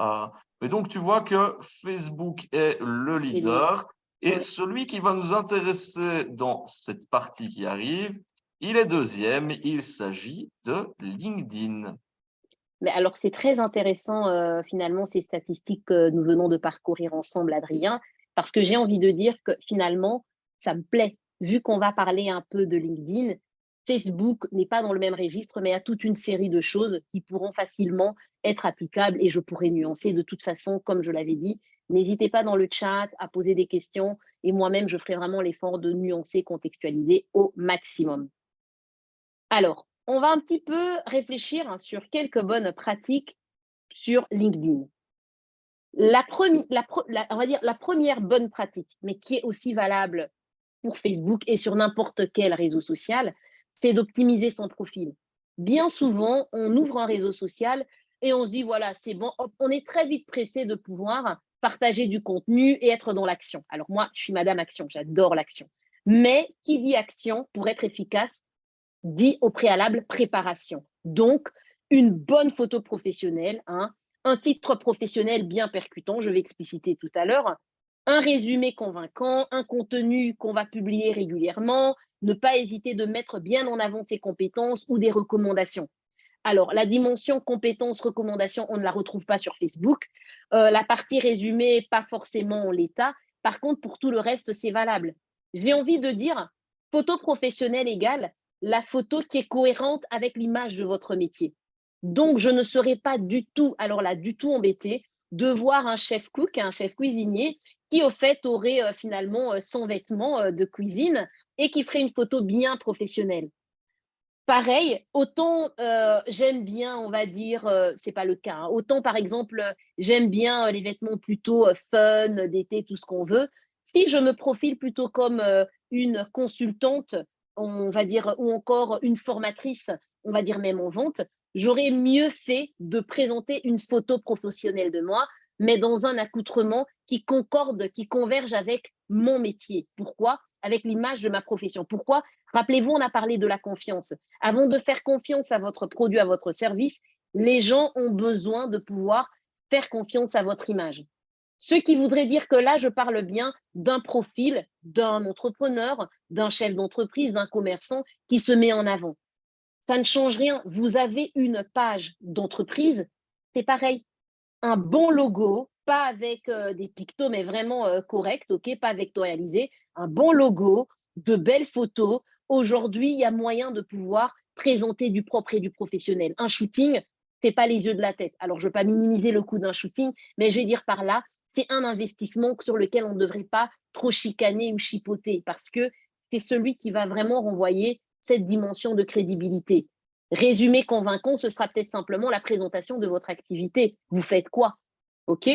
S3: Mais donc tu vois que Facebook est le
S4: Les leaders.
S3: leader et
S4: Ouais.
S3: celui qui va nous intéresser dans cette partie qui arrive, il est deuxième. Il s'agit de LinkedIn.
S4: Mais alors, c'est très intéressant, finalement, ces statistiques que nous venons de parcourir ensemble, Adrien, parce que j'ai envie de dire que finalement, ça me plaît. Vu qu'on va parler un peu de LinkedIn, Facebook n'est pas dans le même registre, mais a toute une série de choses qui pourront facilement être applicables et je pourrais nuancer de toute façon, comme je l'avais dit. N'hésitez pas dans le chat à poser des questions et moi-même, je ferai vraiment l'effort de nuancer, contextualiser au maximum. Alors, on va un petit peu réfléchir sur quelques bonnes pratiques sur LinkedIn. On va dire la première bonne pratique, mais qui est aussi valable pour Facebook et sur n'importe quel réseau social, c'est d'optimiser son profil. Bien souvent, on ouvre un réseau social et on se dit, voilà, c'est bon, on est très vite pressé de pouvoir partager du contenu et être dans l'action. Alors moi, je suis Madame Action, j'adore l'action. Mais qui dit action, pour être efficace, dit au préalable préparation. Donc, une bonne photo professionnelle, un titre professionnel bien percutant, je vais expliciter tout à l'heure, un résumé convaincant, un contenu qu'on va publier régulièrement, ne pas hésiter de mettre bien en avant ses compétences ou des recommandations. Alors, la dimension compétences, recommandations, on ne la retrouve pas sur Facebook. La partie résumé, pas forcément en l'état. Par contre, pour tout le reste, c'est valable. J'ai envie de dire, photo professionnelle égale la photo qui est cohérente avec l'image de votre métier. Donc, je ne serais pas du tout, alors là, du tout embêtée de voir un chef cook, un chef cuisinier, qui au fait aurait finalement son vêtement de cuisine et qui ferait une photo bien professionnelle. Pareil, autant j'aime bien, on va dire, c'est pas le cas, autant par exemple, j'aime bien les vêtements plutôt fun, d'été, tout ce qu'on veut. Si je me profile plutôt comme une consultante, on va dire, ou encore une formatrice, on va dire même en vente, j'aurais mieux fait de présenter une photo professionnelle de moi, mais dans un accoutrement qui concorde, qui converge avec mon métier. Pourquoi? Avec l'image de ma profession. Pourquoi? Rappelez-vous, on a parlé de la confiance. Avant de faire confiance à votre produit, à votre service, les gens ont besoin de pouvoir faire confiance à votre image. Ce qui voudrait dire que là, je parle bien d'un profil, d'un entrepreneur, d'un chef d'entreprise, d'un commerçant qui se met en avant. Ça ne change rien. Vous avez une page d'entreprise, c'est pareil. Un bon logo, pas avec des pictos, mais vraiment correct, ok, pas vectorialisé. Un bon logo, de belles photos. Aujourd'hui, il y a moyen de pouvoir présenter du propre et du professionnel. Un shooting, c'est pas les yeux de la tête. Alors, je ne veux pas minimiser le coût d'un shooting, mais je vais dire par là, c'est un investissement sur lequel on ne devrait pas trop chicaner ou chipoter parce que c'est celui qui va vraiment renvoyer cette dimension de crédibilité. Résumé convaincant, ce sera peut-être simplement la présentation de votre activité. Vous faites quoi? OK?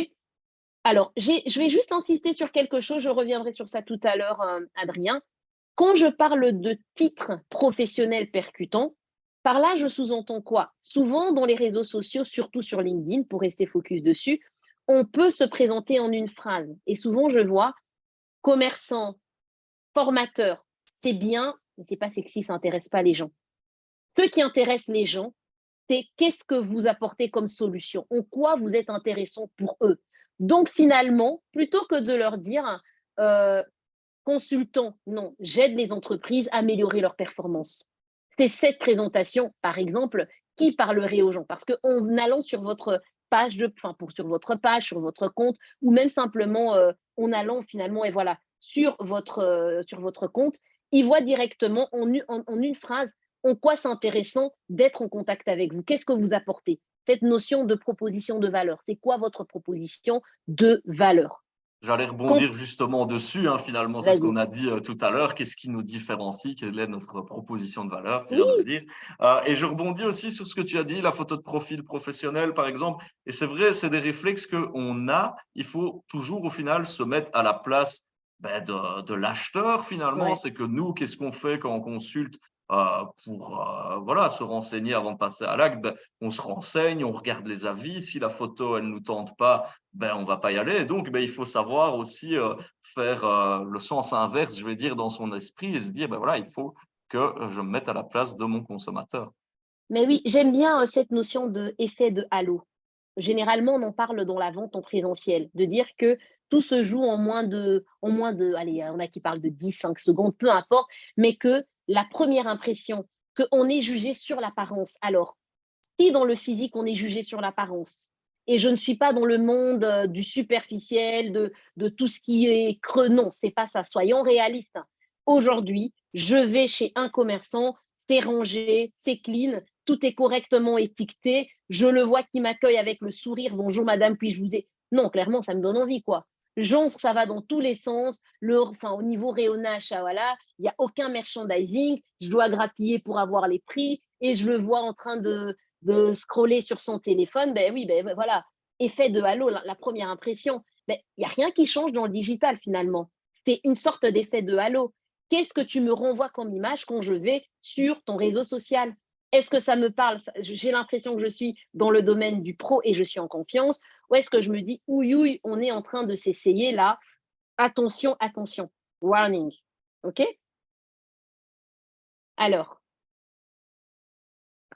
S4: Alors, je vais juste insister sur quelque chose, je reviendrai sur ça tout à l'heure, Adrien. Quand je parle de titres professionnels percutants, par là, je sous-entends quoi? Souvent, dans les réseaux sociaux, surtout sur LinkedIn, pour rester focus dessus, on peut se présenter en une phrase. Et souvent, je vois commerçant, formateur, c'est bien, mais c'est pas sexy, ça n'intéresse pas les gens. Ce qui intéresse les gens, c'est qu'est-ce que vous apportez comme solution, en quoi vous êtes intéressant pour eux. Donc finalement, plutôt que de leur dire consultant, non, j'aide les entreprises à améliorer leur performance. C'est cette présentation, par exemple, qui parlerait aux gens. Parce qu'en allant sur votre page, sur votre page, sur votre compte, ou même simplement en allant finalement, et voilà, sur votre compte, ils voient directement en une phrase en quoi c'est intéressant d'être en contact avec vous. Qu'est-ce que vous apportez? Cette notion de proposition de valeur. C'est quoi votre proposition de valeur?
S3: J'allais rebondir justement dessus, finalement, c'est ce qu'on
S4: Vas-y.
S3: a dit tout à l'heure. Qu'est-ce qui nous différencie? Quelle est notre proposition de valeur? Tu
S4: Oui,
S3: viens de le dire. Et je rebondis aussi sur ce que tu as dit, la photo de profil professionnel, par exemple. Et c'est vrai, c'est des réflexes qu'on a. Il faut toujours, au final, se mettre à la place de l'acheteur finalement.
S4: Ouais.
S3: C'est que nous, qu'est-ce qu'on fait quand on consulte pour se renseigner avant de passer à l'acte? On se renseigne, on regarde les avis. Si la photo, elle ne nous tente pas, on ne va pas y aller. Et donc, il faut savoir aussi faire le sens inverse, je vais dire, dans son esprit et se dire, il faut que je me mette à la place de mon consommateur.
S4: Mais oui, j'aime bien cette notion d'effet de halo. Généralement, on en parle dans la vente en présentiel, de dire que tout se joue allez, il y en a qui parlent de 10, 5 secondes, peu importe, mais que la première impression, qu'on est jugé sur l'apparence. Alors, si dans le physique, on est jugé sur l'apparence, et je ne suis pas dans le monde du superficiel, de tout ce qui est creux, non, c'est pas ça. Soyons réalistes. Aujourd'hui, je vais chez un commerçant, c'est rangé, c'est clean, tout est correctement étiqueté, je le vois qui m'accueille avec le sourire, bonjour madame, puis-je vous ai. Non, clairement, ça me donne envie, quoi. Genre, ça va dans tous les sens. Au niveau rayonnage, ça, voilà, il n'y a aucun merchandising. Je dois grappiller pour avoir les prix et je le vois en train de scroller sur son téléphone. Ben oui, voilà, effet de halo, la première impression. Il n'y a rien qui change dans le digital finalement. C'est une sorte d'effet de halo. Qu'est-ce que tu me renvoies comme image quand je vais sur ton réseau social? Est-ce que ça me parle? J'ai l'impression que je suis dans le domaine du pro et je suis en confiance. Ou est-ce que je me dis, ouïe, on est en train de s'essayer là? Attention, attention. Warning. OK? Alors,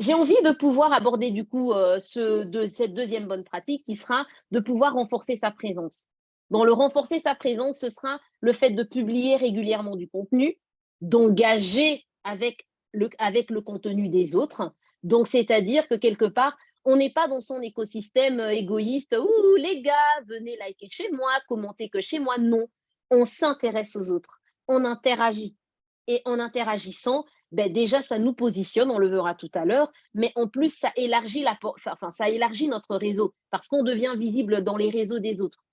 S4: j'ai envie de pouvoir aborder du coup cette deuxième bonne pratique qui sera de pouvoir renforcer sa présence. Dans le renforcer sa présence, ce sera le fait de publier régulièrement du contenu, d'engager avec le contenu des autres. Donc, c'est-à-dire que quelque part, on n'est pas dans son écosystème égoïste. Ouh, les gars, venez liker chez moi, commenter que chez moi. Non, on s'intéresse aux autres, on interagit. Et en interagissant, déjà, ça nous positionne, on le verra tout à l'heure, mais en plus, ça élargit, ça élargit notre réseau parce qu'on devient visible dans les réseaux des autres.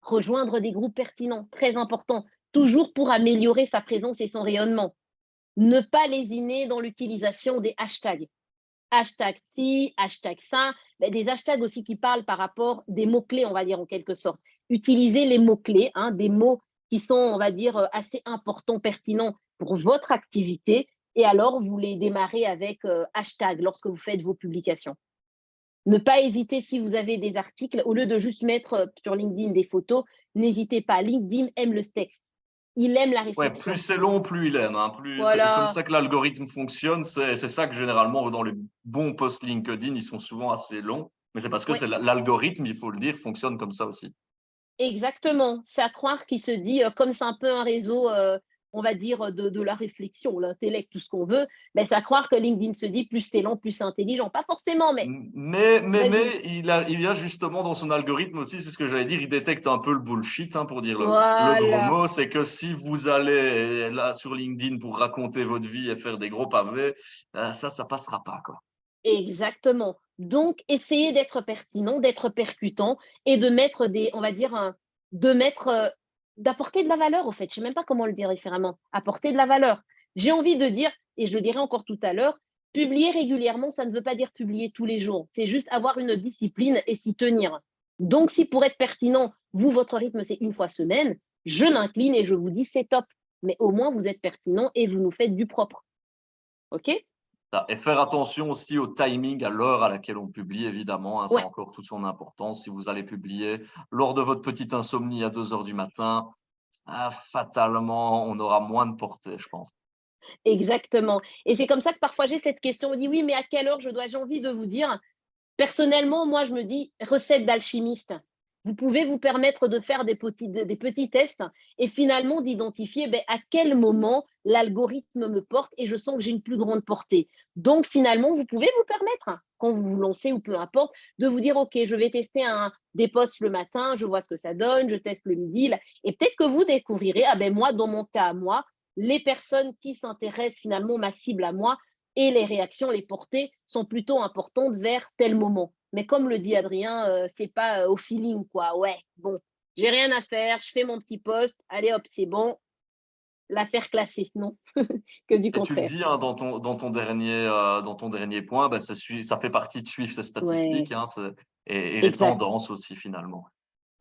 S4: Rejoindre des groupes pertinents, très important, toujours pour améliorer sa présence et son rayonnement. Ne pas lésiner dans l'utilisation des hashtags. Hashtag ci, hashtag ça, des hashtags aussi qui parlent par rapport des mots-clés, on va dire en quelque sorte. Utilisez les mots-clés, des mots qui sont, on va dire, assez importants, pertinents pour votre activité, et alors vous les démarrez avec hashtag lorsque vous faites vos publications. Ne pas hésiter si vous avez des articles, au lieu de juste mettre sur LinkedIn des photos, n'hésitez pas. LinkedIn aime le texte. Il aime la
S3: Ouais,
S4: réflexion.
S3: plus c'est long, plus il aime. C'est comme
S4: Voilà.
S3: ça que l'algorithme fonctionne. C'est ça que généralement, dans les bons posts LinkedIn, ils sont souvent assez longs. Mais c'est parce que
S4: Ouais.
S3: c'est l'algorithme, il faut le dire, fonctionne comme ça aussi.
S4: Exactement. C'est à croire qu'il se dit, comme c'est un peu un réseau, on va dire, de la réflexion, l'intellect, tout ce qu'on veut, c'est à croire que LinkedIn se dit plus c'est lent, plus c'est intelligent. Pas forcément, mais
S3: Mais
S4: vas-y.
S3: il y a justement dans son algorithme aussi, c'est ce que j'allais dire, il détecte un peu le bullshit, pour dire le gros
S4: Voilà.
S3: mot. C'est que si vous allez là sur LinkedIn pour raconter votre vie et faire des gros pavés, ça passera pas, quoi.
S4: Exactement. Donc, essayez d'être pertinent, d'être percutant et de mettre on va dire, d'apporter de la valeur, au fait. Je sais même pas comment le dire différemment. Apporter de la valeur. J'ai envie de dire, et je le dirai encore tout à l'heure, publier régulièrement, ça ne veut pas dire publier tous les jours. C'est juste avoir une discipline et s'y tenir. Donc, si pour être pertinent, vous, votre rythme, c'est une fois semaine, je m'incline et je vous dis, c'est top. Mais au moins, vous êtes pertinent et vous nous faites du propre. OK?
S3: Et faire attention aussi au timing, à l'heure à laquelle on publie, évidemment, ça a
S4: Ouais.
S3: encore toute son importance. Si vous allez publier lors de votre petite insomnie à 2 heures du matin, fatalement, on aura moins de portée, je pense.
S4: Exactement. Et c'est comme ça que parfois j'ai cette question, on me dit: «Oui, mais à quelle heure j'ai envie de vous dire, personnellement, moi, je me dis: «Recette d'alchimiste». Vous pouvez vous permettre de faire des petits tests et finalement d'identifier, à quel moment l'algorithme me porte et je sens que j'ai une plus grande portée. Donc finalement, vous pouvez vous permettre, quand vous vous lancez ou peu importe, de vous dire: «OK, je vais tester des posts le matin, je vois ce que ça donne, je teste le midi» et peut-être que vous découvrirez: «Ah moi, dans mon cas à moi, les personnes qui s'intéressent finalement, ma cible à moi, et les réactions, les portées sont plutôt importantes vers tel moment. Mais comme le dit Adrien, c'est pas au feeling, quoi. Ouais, bon, j'ai rien à faire, je fais mon petit post, allez hop, c'est bon, l'affaire classée. Non, que du
S3: Et tu le
S4: contraire.
S3: dis dans ton dernier point, ça fait partie de suivre ces
S4: Ouais,
S3: statistiques, et les
S4: exact,
S3: tendances aussi finalement.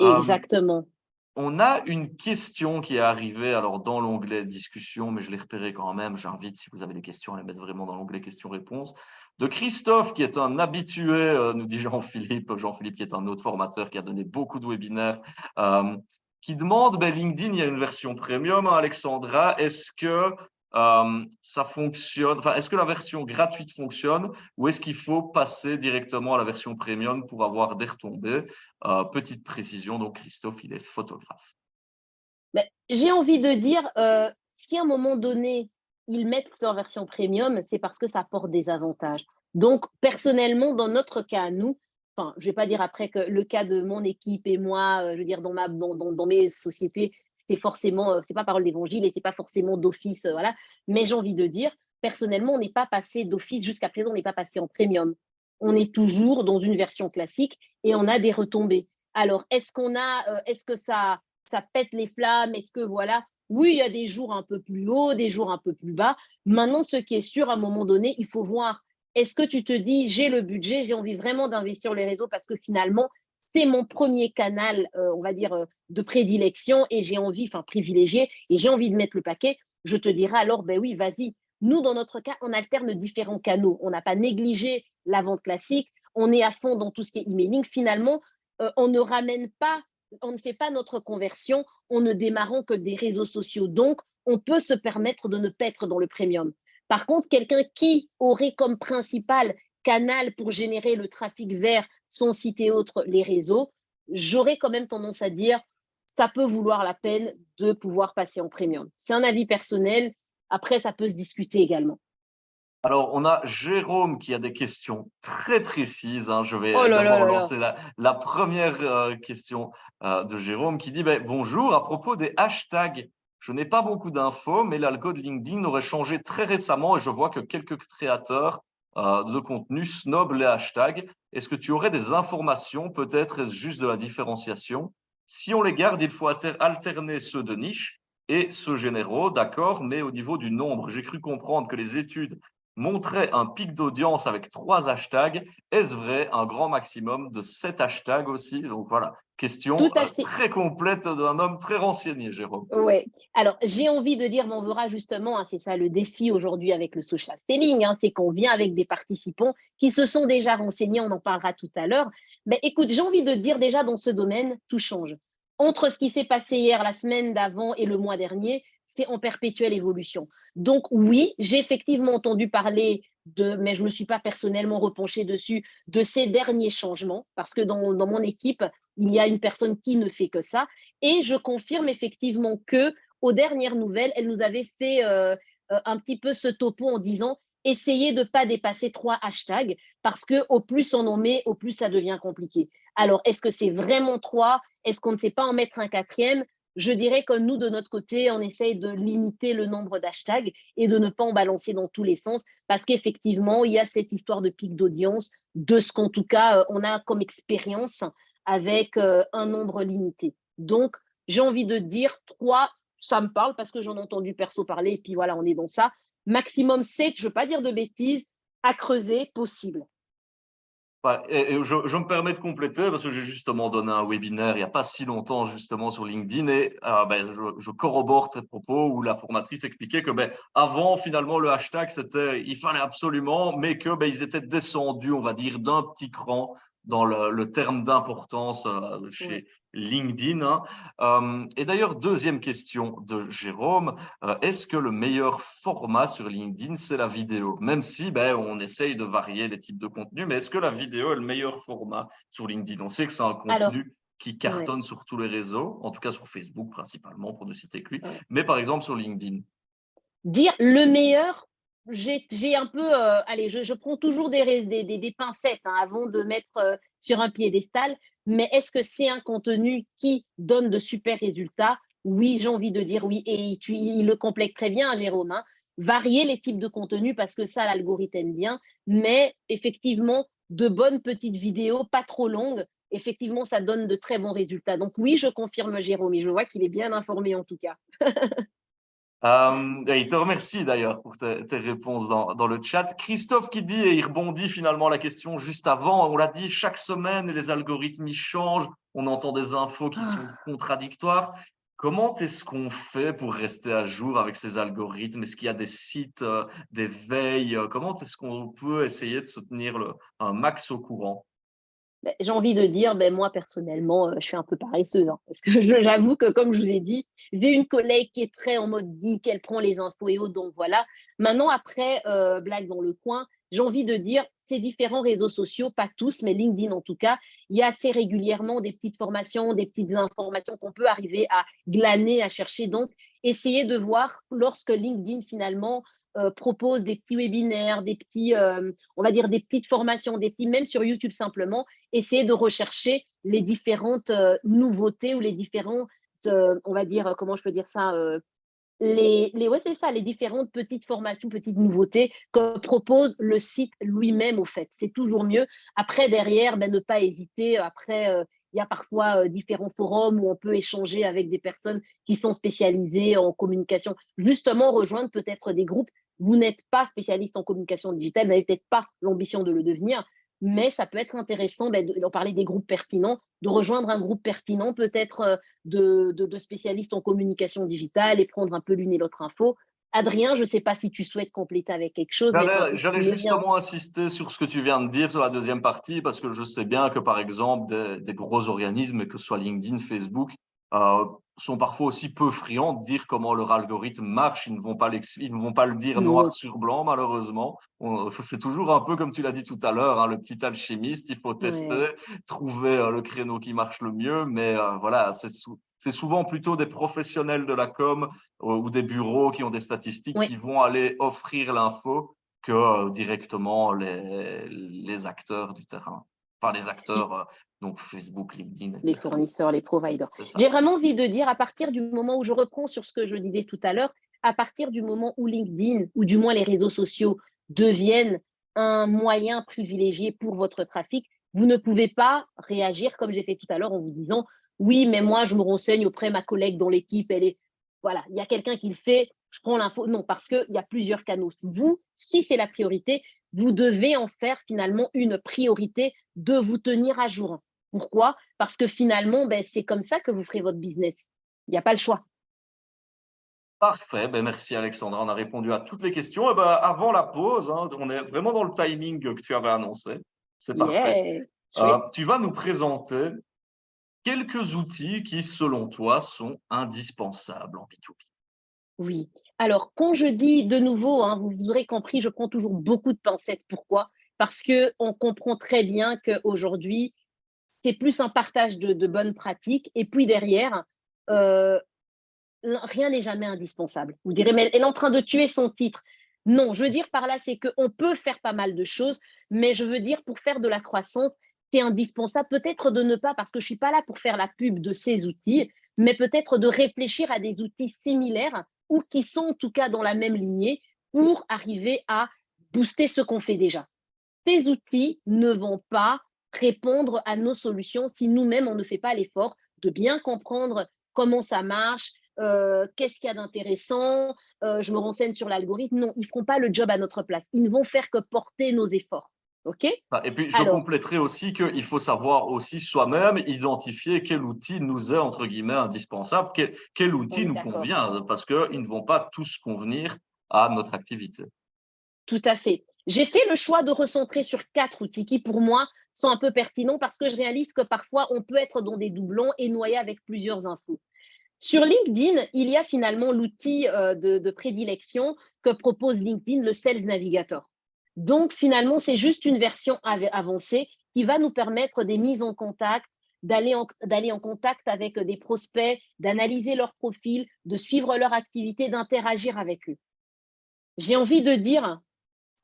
S3: Euh,
S4: exactement.
S3: On a une question qui est arrivée alors dans l'onglet discussion, mais je l'ai repérée quand même. J'invite, si vous avez des questions, à les mettre vraiment dans l'onglet questions-réponses. De Christophe, qui est un habitué, nous dit Jean-Philippe. Jean-Philippe, qui est un autre formateur qui a donné beaucoup de webinaires, qui demande, LinkedIn, il y a une version premium, hein, Alexandra. Est-ce que ça fonctionne, enfin, est-ce que la version gratuite fonctionne ou est-ce qu'il faut passer directement à la version premium pour avoir des retombées? Petite précision, donc Christophe, il est photographe.
S4: J'ai envie de dire, si à un moment donné, ils mettent ça en version premium, c'est parce que ça apporte des avantages. Donc, personnellement, dans notre cas, à nous, enfin, je ne vais pas dire après que le cas de mon équipe et moi, je veux dire, dans mes sociétés, c'est forcément, c'est pas parole d'évangile et c'est pas forcément d'office, voilà. Mais j'ai envie de dire, personnellement, on n'est pas passé d'office jusqu'à présent, on n'est pas passé en premium. On est toujours dans une version classique et on a des retombées. Alors, est-ce que ça pète les flammes? Est-ce que voilà? Oui, il y a des jours un peu plus hauts, des jours un peu plus bas. Maintenant, ce qui est sûr, à un moment donné, il faut voir. Est-ce que tu te dis, j'ai le budget, j'ai envie vraiment d'investir les réseaux parce que finalement, c'est mon premier canal, on va dire, de prédilection et j'ai envie, enfin privilégié, et j'ai envie de mettre le paquet. Je te dirais alors, ben oui, vas-y. Nous, dans notre cas, on alterne différents canaux. On n'a pas négligé la vente classique. On est à fond dans tout ce qui est emailing. Finalement, on ne ramène pas, on ne fait pas notre conversion, on ne démarrons que des réseaux sociaux. Donc, on peut se permettre de ne pas être dans le premium. Par contre, quelqu'un qui aurait comme principal canal pour générer le trafic vers son site et autres, les réseaux, j'aurais quand même tendance à dire, ça peut vouloir la peine de pouvoir passer en premium. C'est un avis personnel. Après, ça peut se discuter également.
S3: Alors, on a Jérôme qui a des questions très précises, hein. Je vais
S4: Oh là là
S3: d'abord
S4: là là.
S3: lancer la première question de Jérôme qui dit bonjour, à propos des hashtags, je n'ai pas beaucoup d'infos, mais l'algo de LinkedIn aurait changé très récemment et je vois que quelques créateurs de contenu snobent les hashtags. Est-ce que tu aurais des informations? Peut-être est-ce juste de la différenciation? Si on les garde, il faut alterner ceux de niche et ceux généraux, d'accord, mais au niveau du nombre, j'ai cru comprendre que les études montrait un pic d'audience avec 3 hashtags. Est-ce vrai? Un grand maximum de 7 hashtags aussi. Donc voilà, question
S4: Tout à fait.
S3: très complète d'un homme très renseigné, Jérôme.
S4: Ouais. Alors, j'ai envie de dire, mais on verra justement, hein, c'est ça le défi aujourd'hui avec le social selling, hein, c'est qu'on vient avec des participants qui se sont déjà renseignés, on en parlera tout à l'heure. Mais écoute, j'ai envie de dire déjà dans ce domaine, tout change. Entre ce qui s'est passé hier, la semaine d'avant et le mois dernier, c'est en perpétuelle évolution. Donc oui, j'ai effectivement entendu parler mais je ne me suis pas personnellement repenchée dessus, de ces derniers changements, parce que dans mon équipe, il y a une personne qui ne fait que ça. Et je confirme effectivement que, aux dernières nouvelles, elle nous avait fait un petit peu ce topo en disant essayez de ne pas dépasser 3 hashtags parce que au plus on en met, au plus ça devient compliqué. Alors, est-ce que c'est vraiment 3? Est-ce qu'on ne sait pas en mettre un quatrième? Je dirais que nous, de notre côté, on essaye de limiter le nombre d'hashtags et de ne pas en balancer dans tous les sens parce qu'effectivement, il y a cette histoire de pic d'audience, de ce qu'en tout cas, on a comme expérience avec un nombre limité. Donc, j'ai envie de dire 3, ça me parle parce que j'en ai entendu perso parler, et puis voilà, on est dans ça. Maximum 7, je ne veux pas dire de bêtises, à creuser, possible.
S3: Ouais, et je me permets de compléter parce que j'ai justement donné un webinaire il n'y a pas si longtemps justement sur LinkedIn et je corrobore tes propos où la formatrice expliquait que avant finalement le hashtag c'était il fallait absolument mais que ils étaient descendus on va dire d'un petit cran dans le terme d'importance chez LinkedIn, hein. Et d'ailleurs, deuxième question de Jérôme, est-ce que le meilleur format sur LinkedIn, c'est la vidéo? Même si on essaye de varier les types de contenus, mais est-ce que la vidéo est le meilleur format sur LinkedIn? On sait que c'est un
S4: Alors,
S3: contenu qui
S4: ouais,
S3: cartonne sur tous les réseaux, en tout cas sur Facebook principalement, pour ne citer que lui,
S4: ouais.
S3: mais par exemple sur LinkedIn.
S4: Dire le meilleur, j'ai un peu, allez, je prends toujours des pincettes hein, avant de mettre sur un piédestal, mais est-ce que c'est un contenu qui donne de super résultats? Oui, j'ai envie de dire oui, et il le complète très bien, Jérôme. Hein. Varier les types de contenus parce que ça, l'algorithme aime bien, mais effectivement, de bonnes petites vidéos, pas trop longues, effectivement, ça donne de très bons résultats. Donc oui, je confirme Jérôme, et je vois qu'il est bien informé en tout cas.
S3: Il te remercie d'ailleurs pour tes réponses dans le chat. Christophe qui dit, et il rebondit finalement à la question juste avant, on l'a dit, chaque semaine, les algorithmes ils changent. on entend des infos qui sont contradictoires. Comment est-ce qu'on fait pour rester à jour avec ces algorithmes? Est-ce qu'il y a des sites, des veilles? Comment est-ce qu'on peut essayer de se tenir un max au courant?
S4: J'ai envie de dire, moi personnellement, je suis un peu paresseuse, hein, parce que j'avoue que comme je vous ai dit, j'ai une collègue qui est très en mode geek, elle prend les infos et autres, donc voilà. Maintenant après, blague dans le coin, j'ai envie de dire, ces différents réseaux sociaux, pas tous, mais LinkedIn en tout cas, il y a assez régulièrement des petites formations, des petites informations qu'on peut arriver à glaner, à chercher. Donc, essayez de voir lorsque LinkedIn finalement propose des petits webinaires, des petits, on va dire des petites formations, des petits, même sur YouTube simplement, essayer de rechercher les différentes nouveautés ou les différentes, on va dire, comment je peux dire ça, ouais, c'est ça, les différentes petites formations, petites nouveautés que propose le site lui-même, au fait. C'est toujours mieux. Après, derrière, ne pas hésiter. Après, il y a parfois différents forums où on peut échanger avec des personnes qui sont spécialisées en communication. Justement, rejoindre peut-être des groupes. Vous n'êtes pas spécialiste en communication digitale, vous n'avez peut-être pas l'ambition de le devenir, mais ça peut être intéressant d'en parler des groupes pertinents, de rejoindre un groupe pertinent, peut-être de spécialistes en communication digitale et prendre un peu l'une et l'autre info. Adrien, je ne sais pas si tu souhaites compléter avec quelque chose, mais c'est un peu ce
S3: J'allais
S4: qui me vient.
S3: justement insister sur ce que tu viens de dire sur la deuxième partie, parce que je sais bien que, par exemple, des gros organismes, que ce soit LinkedIn, Facebook, sont parfois aussi peu friands de dire comment leur algorithme marche. Ils ne vont pas le dire noir
S4: Non,
S3: sur blanc, malheureusement. C'est toujours un peu comme tu l'as dit tout à l'heure, hein, le petit alchimiste, il faut tester,
S4: ouais.
S3: trouver le créneau qui marche le mieux, mais voilà, c'est souvent plutôt des professionnels de la com ou des bureaux qui ont des statistiques
S4: Oui,
S3: qui vont aller offrir l'info que directement les acteurs du terrain. Enfin, les acteurs, donc Facebook, LinkedIn,
S4: les
S3: etc.
S4: fournisseurs, les providers.
S3: C'est ça.
S4: J'ai vraiment envie de dire, à partir du moment où je reprends sur ce que je disais tout à l'heure, à partir du moment où LinkedIn, ou du moins les réseaux sociaux, deviennent un moyen privilégié pour votre trafic, vous ne pouvez pas réagir comme j'ai fait tout à l'heure en vous disant, oui, mais moi, je me renseigne auprès de ma collègue dans l'équipe, elle est, voilà, il y a quelqu'un qui le fait, je prends l'info. Non, parce qu'il y a plusieurs canaux. Vous, si c'est la priorité, vous devez en faire finalement une priorité de vous tenir à jour. Pourquoi? Parce que finalement, c'est comme ça que vous ferez votre business. Il n'y a pas le choix.
S3: Parfait, merci Alexandra, on a répondu à toutes les questions. Et avant la pause, hein, on est vraiment dans le timing que tu avais annoncé. C'est parfait.
S4: Yeah, chouette.
S3: Tu vas nous présenter quelques outils qui, selon toi, sont indispensables en B2B.
S4: Oui. Alors, quand je dis de nouveau, hein, vous aurez compris, je prends toujours beaucoup de pincettes. Pourquoi? Parce qu'on comprend très bien qu'aujourd'hui, c'est plus un partage de bonnes pratiques. Et puis derrière, euh, rien n'est jamais indispensable. Vous direz, mais elle est en train de tuer son titre. Non, je veux dire par là, c'est qu'on peut faire pas mal de choses, mais je veux dire, pour faire de la croissance, c'est indispensable peut-être de ne pas, parce que je ne suis pas là pour faire la pub de ces outils, mais peut-être de réfléchir à des outils similaires ou qui sont en tout cas dans la même lignée pour arriver à booster ce qu'on fait déjà. Ces outils ne vont pas répondre à nos solutions si nous-mêmes, on ne fait pas l'effort de bien comprendre comment ça marche, qu'est-ce qu'il y a d'intéressant, je me renseigne sur l'algorithme. Non, ils ne feront pas le job à notre place. Ils ne vont faire que porter nos efforts. OK?
S3: Et puis, je
S4: Alors,
S3: compléterai aussi qu'il faut savoir aussi soi-même identifier quel outil nous est, entre guillemets, indispensable, quel
S4: on
S3: outil
S4: est
S3: nous
S4: d'accord.
S3: convient, parce qu'ils ne vont pas tous convenir à notre activité.
S4: Tout à fait. J'ai fait le choix de recentrer sur 4 outils qui, pour moi, sont un peu pertinents parce que je réalise que parfois, on peut être dans des doublons et noyer avec plusieurs infos. Sur LinkedIn, il y a finalement l'outil de prédilection que propose LinkedIn, le Sales Navigator. Donc, finalement, c'est juste une version avancée qui va nous permettre des mises en contact, d'aller en contact avec des prospects, d'analyser leur profil, de suivre leur activité, d'interagir avec eux. J'ai envie de dire,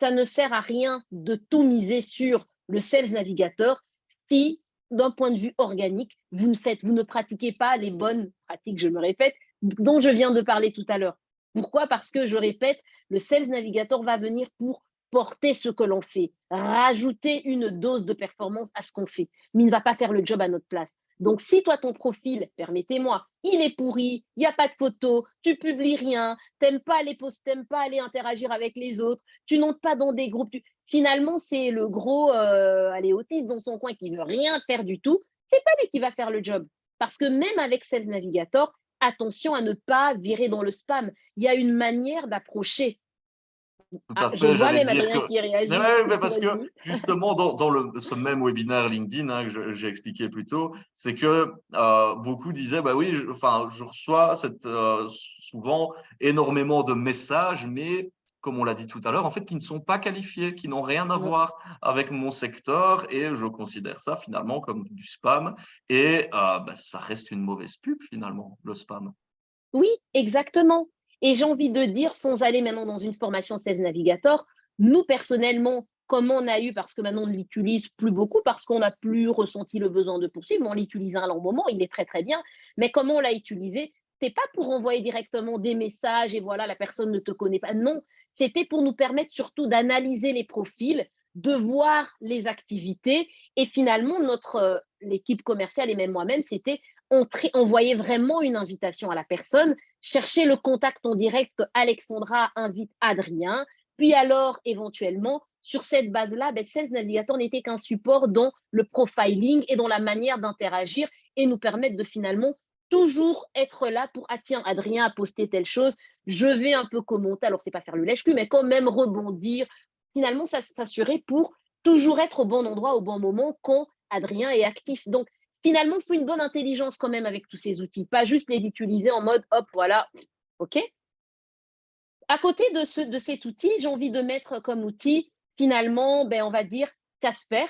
S4: ça ne sert à rien de tout miser sur le Sales Navigator si, d'un point de vue organique, vous ne pratiquez pas les bonnes pratiques, je me répète, dont je viens de parler tout à l'heure. Pourquoi? Parce que, je répète, le Sales Navigator va venir pour porter ce que l'on fait, rajouter une dose de performance à ce qu'on fait, mais il ne va pas faire le job à notre place. Donc, si toi, ton profil, permettez-moi, il est pourri, il n'y a pas de photos, tu publies rien, t'aimes pas les posts, t'aimes pas aller interagir avec les autres, tu n'entres pas dans des groupes. Finalement, c'est le gros autiste dans son coin qui veut rien faire du tout. c'est pas lui qui va faire le job. Parce que même avec Sales Navigator, attention à ne pas virer dans le spam. Il y a une manière d'approcher.
S3: Tout à
S4: Je
S3: fait,
S4: vois
S3: j'allais
S4: même
S3: dire
S4: Adrien
S3: que.
S4: qui réagit.
S3: Ouais, mais parce que justement, dans ce même webinaire LinkedIn que j'ai expliqué plus tôt, c'est que beaucoup disaient, bah oui, je reçois souvent énormément de messages, mais comme on l'a dit tout à l'heure, en fait, qui ne sont pas qualifiés, qui n'ont rien à voir avec mon secteur, et je considère ça finalement comme du spam, et ça reste une mauvaise pub finalement, le spam.
S4: Oui, exactement. Et j'ai envie de dire, sans aller maintenant dans une formation Sales Navigator, nous personnellement, comme on a eu, parce que maintenant on ne l'utilise plus beaucoup, parce qu'on n'a plus ressenti le besoin de poursuivre, mais on l'utilise à un long moment, il est très très bien, mais comment on l'a utilisé, c'est pas pour envoyer directement des messages et voilà, la personne ne te connaît pas. Non, c'était pour nous permettre surtout d'analyser les profils, de voir les activités et finalement l'équipe commerciale et même moi-même, c'était on voyait vraiment une invitation à la personne, chercher le contact en direct, Alexandra invite Adrien, puis alors éventuellement, sur cette base-là, Sales Navigator n'était qu'un support dans le profiling et dans la manière d'interagir et nous permettre de finalement toujours être là pour, ah tiens, Adrien a posté telle chose, je vais un peu commenter, alors c'est pas faire le lèche-cul, mais quand même rebondir, finalement s'assurer pour toujours être au bon endroit, au bon moment quand Adrien est actif. Donc, finalement, il faut une bonne intelligence quand même avec tous ces outils, pas juste les utiliser en mode hop, voilà, OK? À côté de cet outil, j'ai envie de mettre comme outil, finalement, on va dire Casper,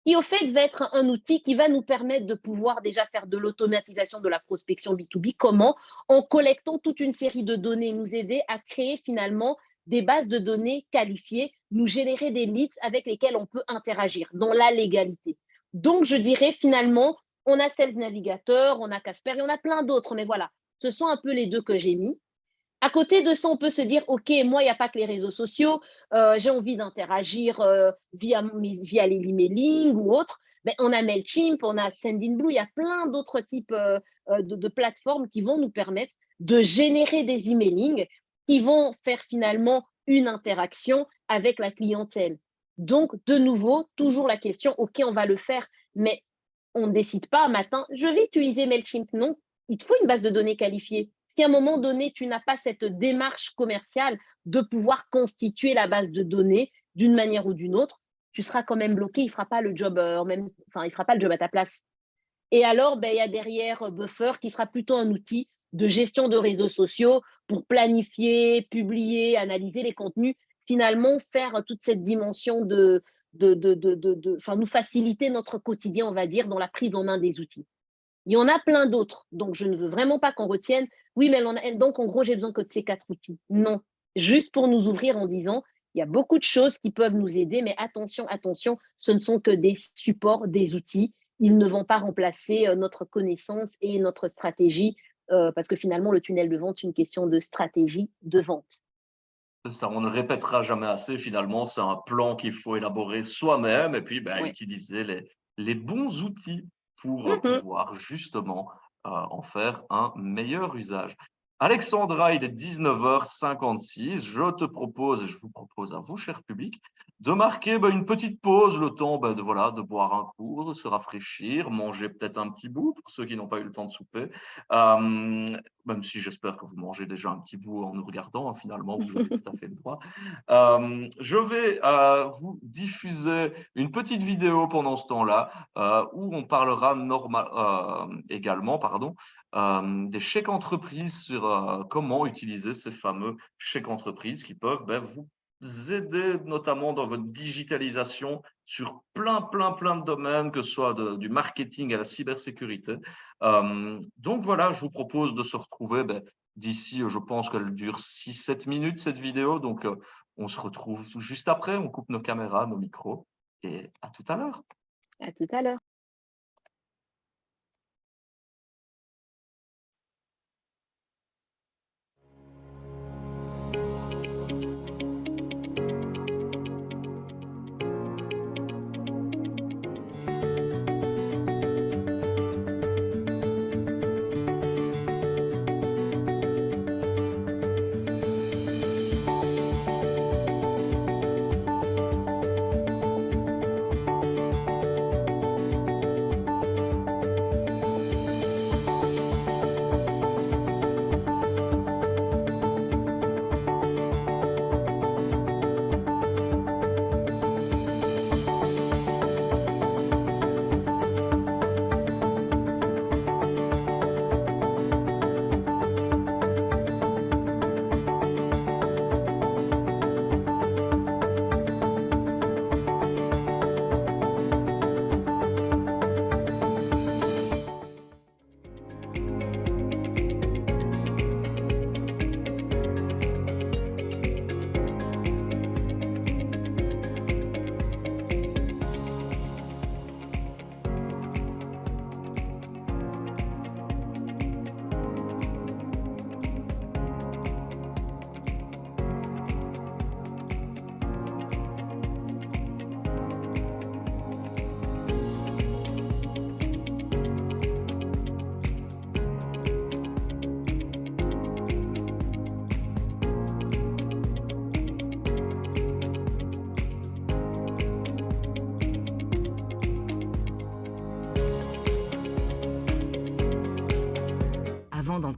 S4: qui au fait va être un outil qui va nous permettre de pouvoir déjà faire de l'automatisation de la prospection B2B. Comment? En collectant toute une série de données, nous aider à créer finalement des bases de données qualifiées, nous générer des leads avec lesquels on peut interagir dans la légalité. Donc, je dirais finalement, on a Sales Navigator, on a Casper et on a plein d'autres, mais voilà, ce sont un peu les deux que j'ai mis. À côté de ça, on peut se dire, OK, moi, il n'y a pas que les réseaux sociaux, j'ai envie d'interagir via l'emailing ou autre. On a Mailchimp, on a Sendinblue, il y a plein d'autres types de plateformes qui vont nous permettre de générer des emailings qui vont faire finalement une interaction avec la clientèle. Donc, de nouveau, toujours la question, OK, on va le faire, mais on ne décide pas un matin, je vais utiliser Mailchimp. Non, il te faut une base de données qualifiée. Si à un moment donné, tu n'as pas cette démarche commerciale de pouvoir constituer la base de données d'une manière ou d'une autre, tu seras quand même bloqué, il ne fera pas le job il fera pas le job à ta place. Et alors, il y a derrière Buffer qui sera plutôt un outil de gestion de réseaux sociaux pour planifier, publier, analyser les contenus, finalement faire toute cette dimension nous faciliter notre quotidien, on va dire, dans la prise en main des outils. Il y en a plein d'autres, donc je ne veux vraiment pas qu'on retienne, oui, mais donc en gros, j'ai besoin que de ces 4 outils. Non, juste pour nous ouvrir en disant, il y a beaucoup de choses qui peuvent nous aider, mais attention, attention, ce ne sont que des supports, des outils. Ils ne vont pas remplacer notre connaissance et notre stratégie, parce que finalement, le tunnel de vente, c'est une question de stratégie de vente.
S3: C'est ça, on ne répétera jamais assez finalement, c'est un plan qu'il faut élaborer soi-même et puis utiliser les bons outils pour pouvoir justement en faire un meilleur usage. Alexandra, il est 19h56. Je vous propose à vous, cher public, de marquer une petite pause, le temps de boire un coup, de se rafraîchir, manger peut-être un petit bout pour ceux qui n'ont pas eu le temps de souper. Même si j'espère que vous mangez déjà un petit bout en nous regardant, finalement, vous avez tout à fait le droit. Je vais vous diffuser une petite vidéo pendant ce temps-là où on parlera également des chèques entreprises sur comment utiliser ces fameux chèques entreprises qui peuvent vous aider notamment dans votre digitalisation sur plein de domaines, que ce soit du marketing à la cybersécurité. Donc voilà, je vous propose de se retrouver d'ici, je pense qu'elle dure 6-7 minutes cette vidéo, donc on se retrouve juste après, on coupe nos caméras, nos micros et à tout à l'heure.
S4: À tout à l'heure.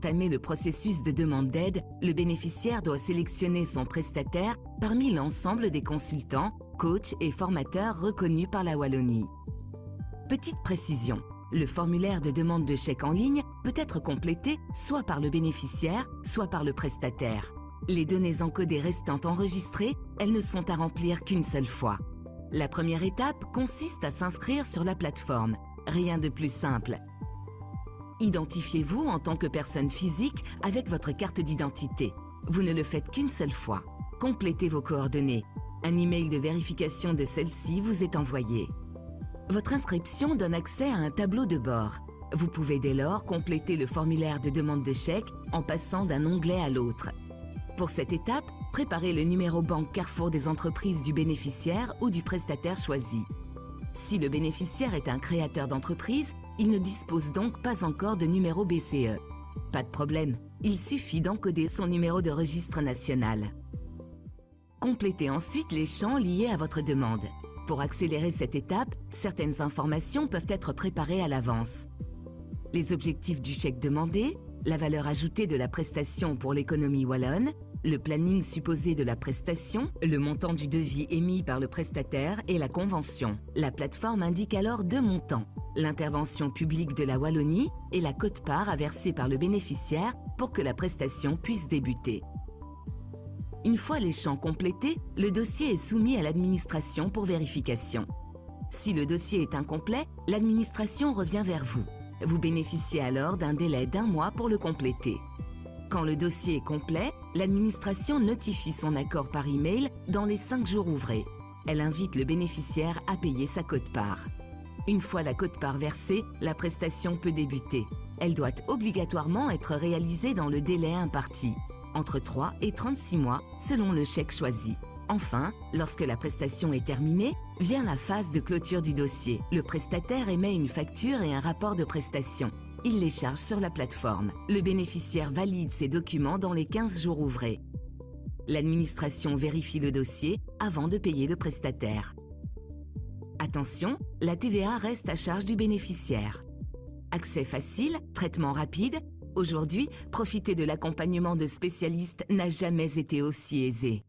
S5: entamer le processus de demande d'aide, le bénéficiaire doit sélectionner son prestataire parmi l'ensemble des consultants, coachs et formateurs reconnus par la Wallonie. Petite précision, le formulaire de demande de chèque en ligne peut être complété soit par le bénéficiaire, soit par le prestataire. Les données encodées restantes enregistrées, elles ne sont à remplir qu'une seule fois. La première étape consiste à s'inscrire sur la plateforme. Rien de plus simple. Identifiez-vous en tant que personne physique avec votre carte d'identité. Vous ne le faites qu'une seule fois. Complétez vos coordonnées. Un email de vérification de celle-ci vous est envoyé. Votre inscription donne accès à un tableau de bord. Vous pouvez dès lors compléter le formulaire de demande de chèque en passant d'un onglet à l'autre. Pour cette étape, préparez le numéro banque Carrefour des entreprises du bénéficiaire ou du prestataire choisi. Si le bénéficiaire est un créateur d'entreprise, il ne dispose donc pas encore de numéro BCE. Pas de problème, il suffit d'encoder son numéro de registre national. Complétez ensuite les champs liés à votre demande. Pour accélérer cette étape, certaines informations peuvent être préparées à l'avance. Les objectifs du chèque demandé, la valeur ajoutée de la prestation pour l'économie wallonne, le planning supposé de la prestation, le montant du devis émis par le prestataire et la convention. La plateforme indique alors deux montants, l'intervention publique de la Wallonie et la quote-part à verser par le bénéficiaire pour que la prestation puisse débuter. Une fois les champs complétés, le dossier est soumis à l'administration pour vérification. Si le dossier est incomplet, l'administration revient vers vous. Vous bénéficiez alors d'un délai d'1 mois pour le compléter. Quand le dossier est complet, l'administration notifie son accord par email dans les 5 jours ouvrés. Elle invite le bénéficiaire à payer sa quote-part. Une fois la quote-part versée, la prestation peut débuter. Elle doit obligatoirement être réalisée dans le délai imparti, entre 3 et 36 mois selon le chèque choisi. Enfin, lorsque la prestation est terminée, vient la phase de clôture du dossier. Le prestataire émet une facture et un rapport de prestation. Il les charge sur la plateforme. Le bénéficiaire valide ces documents dans les 15 jours ouvrés. L'administration vérifie le dossier avant de payer le prestataire. Attention, la TVA reste à charge du bénéficiaire. Accès facile, traitement rapide. Aujourd'hui, profiter de l'accompagnement de spécialistes n'a jamais été aussi aisé.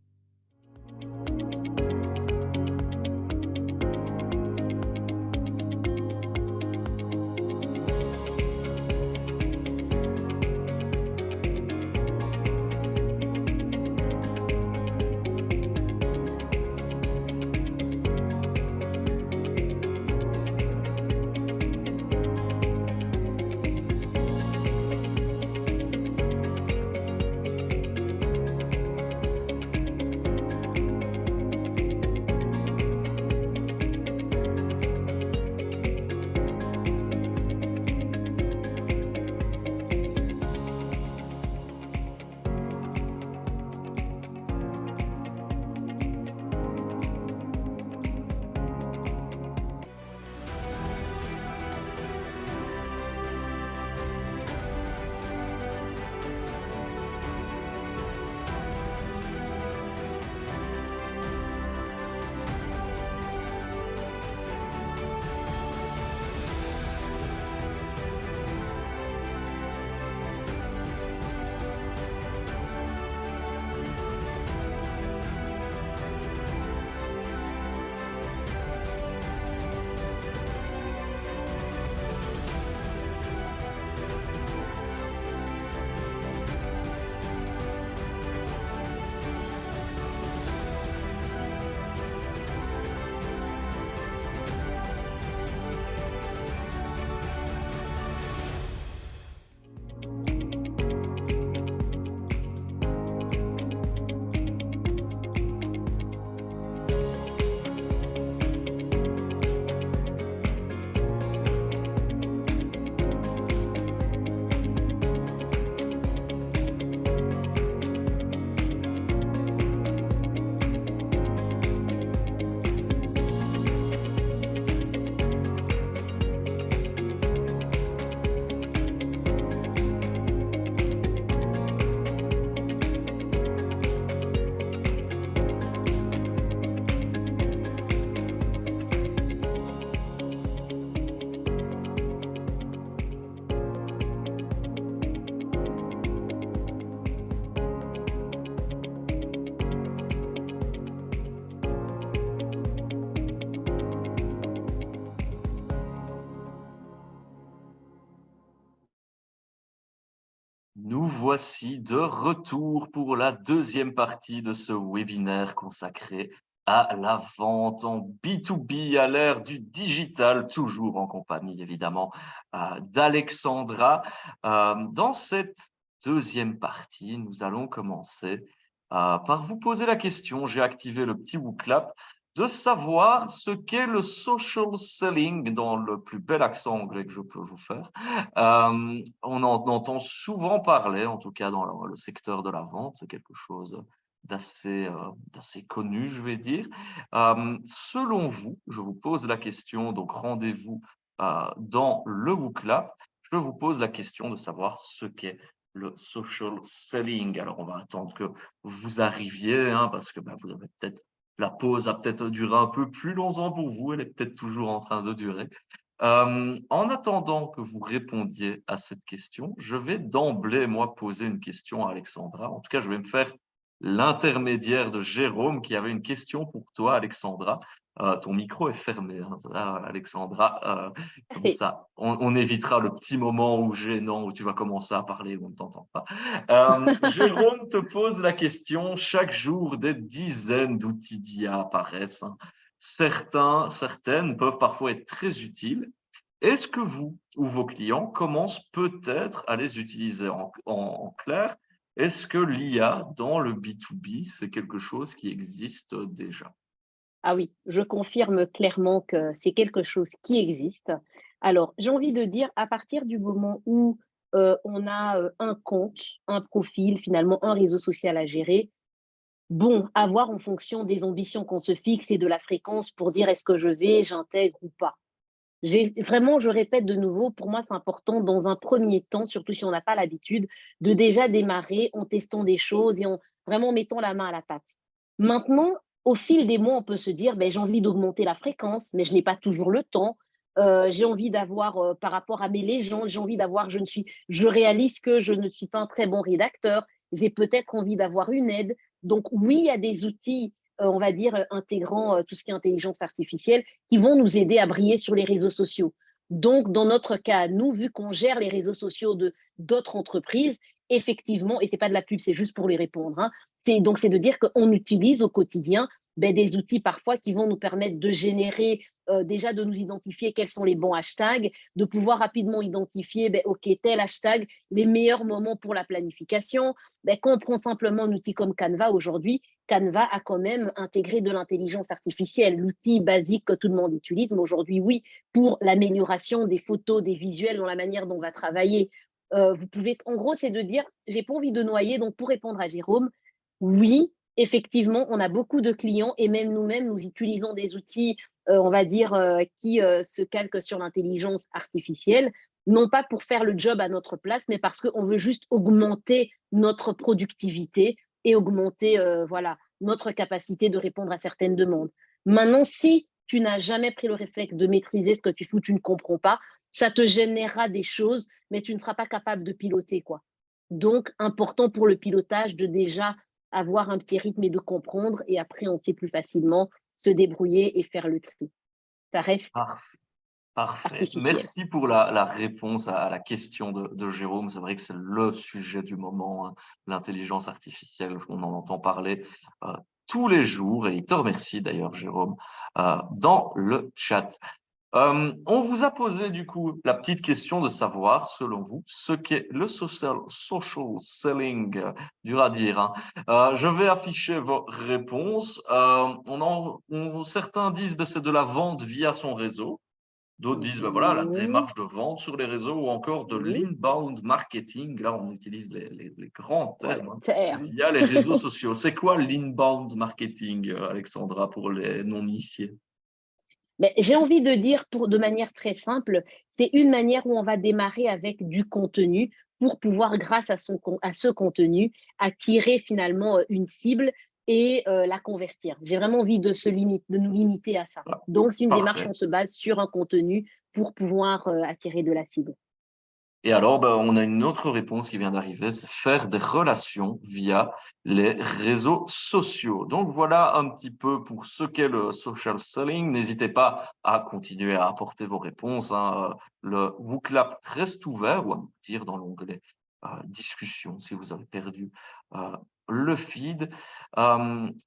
S3: voici de retour pour la deuxième partie de ce webinaire consacré à la vente en B2B à l'ère du digital, toujours en compagnie évidemment d'Alexandra. Dans cette deuxième partie, nous allons commencer par vous poser la question. J'ai activé le petit WooClap de savoir ce qu'est le social selling dans le plus bel accent anglais que je peux vous faire. On en entend souvent parler, en tout cas dans le secteur de la vente, c'est quelque chose d'assez connu, je vais dire. Selon vous, je vous pose la question, donc rendez-vous dans le WooClap, je vous pose la question de savoir ce qu'est le social selling. Alors, on va attendre que vous arriviez, hein, parce que vous avez peut-être la pause a peut-être duré un peu plus longtemps pour vous, elle est peut-être toujours en train de durer. En attendant que vous répondiez à cette question, je vais d'emblée, moi, poser une question à Alexandra. En tout cas, je vais me faire l'intermédiaire de Jérôme qui avait une question pour toi, Alexandra. Ton micro est fermé, hein, Alexandra. Comme ça, on évitera le petit moment gênant où tu vas commencer à parler où on ne t'entend pas. Jérôme te pose la question. Chaque jour, des dizaines d'outils d'IA apparaissent. Certaines peuvent parfois être très utiles. Est-ce que vous ou vos clients commencent peut-être à les utiliser en clair? Est-ce que l'IA dans le B2B, c'est quelque chose qui existe déjà?
S4: Ah oui, je confirme clairement que c'est quelque chose qui existe. Alors, j'ai envie de dire, à partir du moment où on a un compte, un profil, finalement un réseau social à gérer, bon, à voir en fonction des ambitions qu'on se fixe et de la fréquence pour dire est-ce que j'intègre ou pas. Vraiment, je répète de nouveau, pour moi, c'est important dans un premier temps, surtout si on n'a pas l'habitude, de déjà démarrer en testant des choses et en vraiment mettant la main à la pâte. Maintenant, au fil des mois, on peut se dire, ben, j'ai envie d'augmenter la fréquence, mais je n'ai pas toujours le temps. J'ai envie d'avoir, par rapport à mes légendes, j'ai envie d'avoir, je réalise que je ne suis pas un très bon rédacteur, j'ai peut-être envie d'avoir une aide. Donc oui, il y a des outils, on va dire, intégrant tout ce qui est intelligence artificielle, qui vont nous aider à briller sur les réseaux sociaux. Donc, dans notre cas, nous, vu qu'on gère les réseaux sociaux d'autres entreprises, effectivement, et ce n'est pas de la pub, c'est juste pour les répondre, hein, c'est de dire qu'on utilise au quotidien des outils parfois qui vont nous permettre de générer, déjà de nous identifier quels sont les bons hashtags, de pouvoir rapidement identifier, OK, tel hashtag, les meilleurs moments pour la planification. Quand on prend simplement un outil comme Canva aujourd'hui, Canva a quand même intégré de l'intelligence artificielle, l'outil basique que tout le monde utilise, mais aujourd'hui, oui, pour l'amélioration des photos, des visuels, dans la manière dont on va travailler. Vous pouvez, en gros, c'est de dire, j'ai pas envie de noyer, donc pour répondre à Jérôme, oui, effectivement, on a beaucoup de clients et même nous-mêmes, nous utilisons des outils, on va dire, qui se calquent sur l'intelligence artificielle, non pas pour faire le job à notre place, mais parce qu'on veut juste augmenter notre productivité et augmenter voilà, notre capacité de répondre à certaines demandes. Maintenant, si tu n'as jamais pris le réflexe de maîtriser ce que tu fais, tu ne comprends pas, ça te générera des choses, mais tu ne seras pas capable de piloter, quoi. Donc, important pour le pilotage de déjà avoir un petit rythme et de comprendre, et après, on sait plus facilement se débrouiller et faire le tri. Ça reste
S3: Parfait.
S4: artificiel.
S3: Merci pour la réponse à la question de Jérôme. C'est vrai que c'est le sujet du moment, hein, l'intelligence artificielle. On en entend parler tous les jours et il te remercie d'ailleurs, Jérôme, dans le chat. On vous a posé du coup la petite question de savoir, selon vous, ce qu'est le social selling, dur à dire. Hein. Je vais afficher vos réponses. Certains disent que c'est de la vente via son réseau. D'autres disent, voilà, la démarche de vente sur les réseaux ou encore de l'inbound marketing. Là, on utilise les grands termes via les réseaux sociaux. C'est quoi l'inbound marketing, Alexandra, pour les non-initiés?
S4: J'ai envie de dire, de manière très simple, c'est une manière où on va démarrer avec du contenu pour pouvoir, grâce à ce contenu, attirer finalement une cible et la convertir. J'ai vraiment envie de nous limiter à ça. Donc, c'est une démarche, on se base sur un contenu pour pouvoir attirer de la cible.
S3: Et alors, on a une autre réponse qui vient d'arriver, c'est faire des relations via les réseaux sociaux. Donc, voilà un petit peu pour ce qu'est le social selling. N'hésitez pas à continuer à apporter vos réponses. Hein. Le WooClap reste ouvert, ou à nous dire dans l'onglet discussion, si vous avez perdu le feed.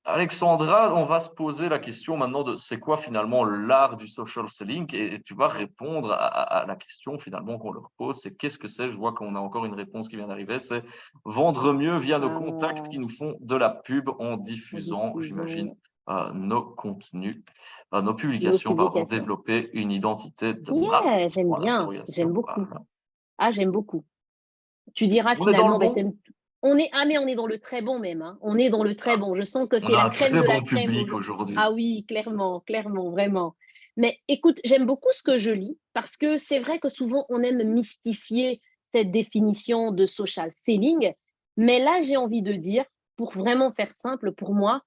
S3: Alexandra, on va se poser la question maintenant de c'est quoi finalement l'art du social selling, et tu vas répondre à la question finalement qu'on leur pose, c'est qu'est-ce que c'est? Je vois qu'on a encore une réponse qui vient d'arriver, c'est vendre mieux via nos contacts qui nous font de la pub en diffusant, j'imagine, nos contenus, nos publications, pardon, développer une identité de marque.
S4: J'aime beaucoup. Ah, j'aime beaucoup. Tu diras
S3: On
S4: finalement,
S3: est dans le bon.
S4: mais on est dans le très bon même. Hein. On est dans le très bon. Je sens que c'est la crème de la crème.
S3: On a un très bon public aujourd'hui.
S4: Ah oui, clairement, vraiment. Mais écoute, j'aime beaucoup ce que je lis parce que c'est vrai que souvent on aime mystifier cette définition de social selling. Mais là, j'ai envie de dire, pour vraiment faire simple, pour moi,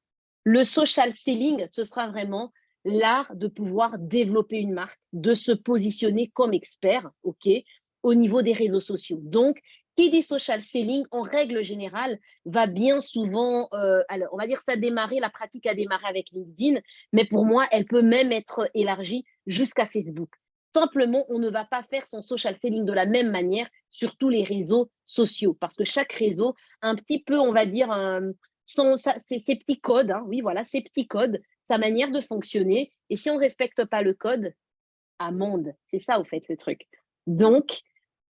S4: le social selling, ce sera vraiment l'art de pouvoir développer une marque, de se positionner comme expert, ok, au niveau des réseaux sociaux. Donc, qui dit social selling, en règle générale, va bien souvent, alors on va dire la pratique a démarré avec LinkedIn, mais pour moi, elle peut même être élargie jusqu'à Facebook. Simplement, on ne va pas faire son social selling de la même manière sur tous les réseaux sociaux, parce que chaque réseau a un petit peu, on va dire, ses petits codes, hein, oui, voilà, ses petits codes, sa manière de fonctionner, et si on ne respecte pas le code, amende. C'est ça, au fait, le truc. Donc,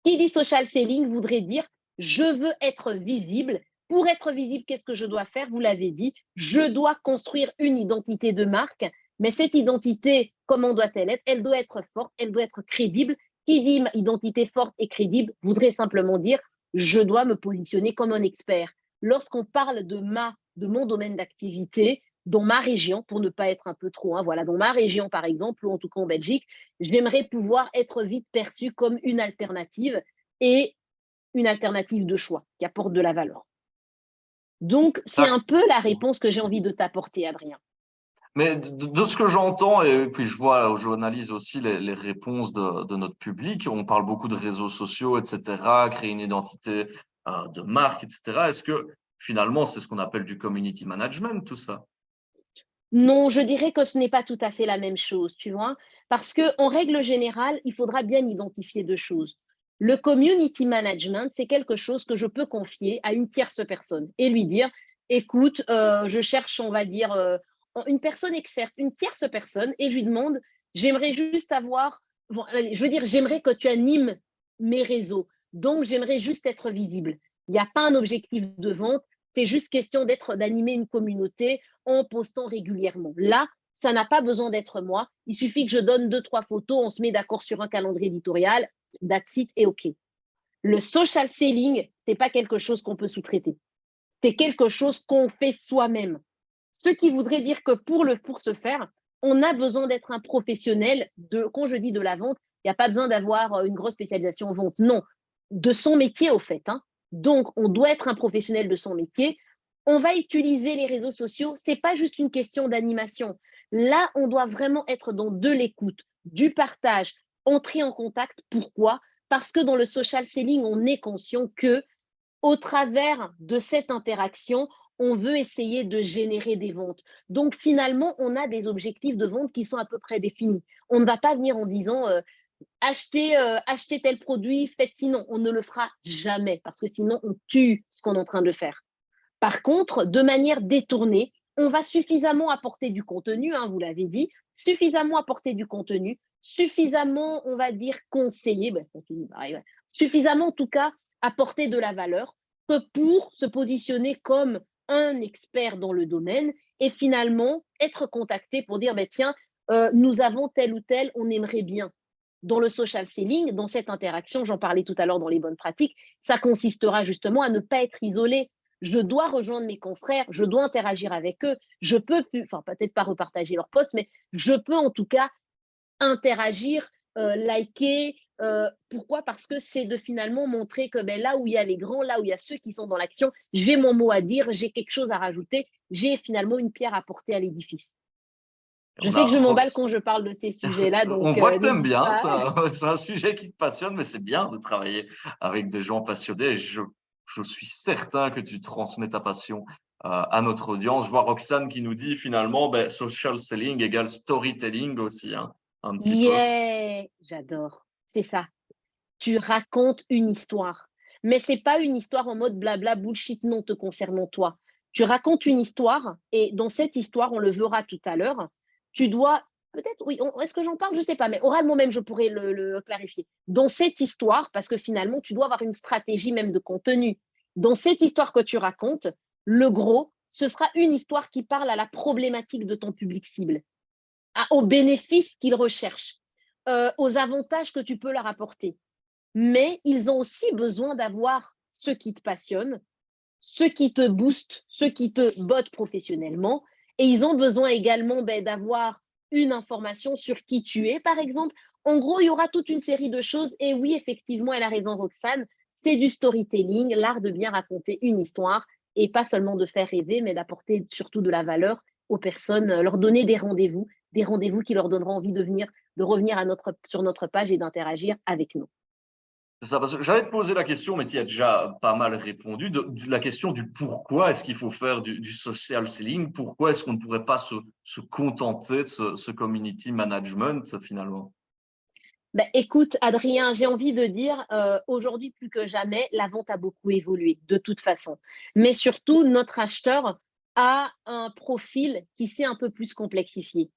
S4: qui dit social selling voudrait dire je veux être visible. Pour être visible, qu'est-ce que je dois faire? Vous l'avez dit, je dois construire une identité de marque. Mais cette identité, comment doit-elle être? Elle doit être forte, elle doit être crédible. Qui dit identité forte et crédible voudrait simplement dire je dois me positionner comme un expert. Lorsqu'on parle de mon domaine d'activité, dans ma région, pour ne pas être un peu trop, hein, voilà, dans ma région par exemple, ou en tout cas en Belgique, j'aimerais pouvoir être vite perçue comme une alternative et une alternative de choix qui apporte de la valeur. Donc, c'est un peu la réponse que j'ai envie de t'apporter, Adrien.
S3: Mais de ce que j'entends, et puis je analyse aussi les réponses de notre public, on parle beaucoup de réseaux sociaux, etc., créer une identité de marque, etc. Est-ce que finalement, c'est ce qu'on appelle du community management, tout ça?
S4: Non, je dirais que ce n'est pas tout à fait la même chose, tu vois, parce qu'en règle générale, il faudra bien identifier deux choses. Le community management, c'est quelque chose que je peux confier à une tierce personne et lui dire, écoute, je cherche, on va dire, une personne experte, une tierce personne, et je lui demande, j'aimerais juste avoir, je veux dire, j'aimerais que tu animes mes réseaux, donc j'aimerais juste être visible. Il n'y a pas un objectif de vente, c'est juste question d'animer une communauté en postant régulièrement. Là, ça n'a pas besoin d'être moi. Il suffit que je donne 2-3 photos, on se met d'accord sur un calendrier éditorial, that's it et OK. Le social selling, ce n'est pas quelque chose qu'on peut sous-traiter. C'est quelque chose qu'on fait soi-même. Ce qui voudrait dire que pour ce faire, on a besoin d'être un professionnel quand je dis de la vente, il n'y a pas besoin d'avoir une grosse spécialisation en vente. Non, de son métier au fait. Hein. Donc, on doit être un professionnel de son métier. On va utiliser les réseaux sociaux. Ce n'est pas juste une question d'animation. Là, on doit vraiment être dans de l'écoute, du partage, entrer en contact. Pourquoi? Parce que dans le social selling, on est conscient que au travers de cette interaction, on veut essayer de générer des ventes. Donc, finalement, on a des objectifs de vente qui sont à peu près définis. On ne va pas venir en disant achetez tel produit, faites sinon. On ne le fera jamais parce que sinon, on tue ce qu'on est en train de faire. Par contre, de manière détournée, on va suffisamment apporter du contenu, hein, vous l'avez dit, suffisamment apporter du contenu, suffisamment, on va dire, conseiller, suffisamment en tout cas apporter de la valeur que pour se positionner comme un expert dans le domaine et finalement être contacté pour dire, tiens, nous avons tel ou tel, on aimerait bien. Dans le social selling, dans cette interaction, j'en parlais tout à l'heure dans les bonnes pratiques, ça consistera justement à ne pas être isolé. Je dois rejoindre mes confrères, je dois interagir avec eux, je peux, peut-être pas repartager leur post, mais je peux en tout cas interagir, liker. Pourquoi? Parce que c'est de finalement montrer que là où il y a les grands, là où il y a ceux qui sont dans l'action, j'ai mon mot à dire, j'ai quelque chose à rajouter, j'ai finalement une pierre à porter à l'édifice. Je sais que je m'emballe quand je parle de ces sujets-là. Donc,
S3: on voit que tu aimes bien, c'est un sujet qui te passionne, mais c'est bien de travailler avec des gens passionnés. Je suis certain que tu transmets ta passion à notre audience. Je vois Roxane qui nous dit finalement, social selling égale storytelling aussi, hein, un petit peu.
S4: J'adore, c'est ça. Tu racontes une histoire. Mais ce n'est pas une histoire en mode blabla, bullshit, non te concernant toi. Tu racontes une histoire et dans cette histoire, on le verra tout à l'heure, tu dois, peut-être, oui, est-ce que j'en parle? Je ne sais pas, mais oralement même, je pourrais le clarifier. Dans cette histoire, parce que finalement, tu dois avoir une stratégie même de contenu. Dans cette histoire que tu racontes, le gros, ce sera une histoire qui parle à la problématique de ton public cible, aux bénéfices qu'ils recherchent, aux avantages que tu peux leur apporter. Mais ils ont aussi besoin d'avoir ce qui te passionne, ce qui te booste, ce qui te botte professionnellement. Et ils ont besoin également d'avoir une information sur qui tu es, par exemple. En gros, il y aura toute une série de choses. Et oui, effectivement, elle a raison, Roxane, c'est du storytelling, l'art de bien raconter une histoire et pas seulement de faire rêver, mais d'apporter surtout de la valeur aux personnes, leur donner des rendez-vous qui leur donneront envie de revenir sur notre page et d'interagir avec nous.
S3: C'est ça, parce que j'allais te poser la question, mais tu y as déjà pas mal répondu, de la question du pourquoi est-ce qu'il faut faire du social selling, pourquoi est-ce qu'on ne pourrait pas se contenter de ce community management finalement?
S4: Écoute, Adrien, j'ai envie de dire, aujourd'hui plus que jamais, la vente a beaucoup évolué, de toute façon. Mais surtout, notre acheteur a un profil qui s'est un peu plus complexifié.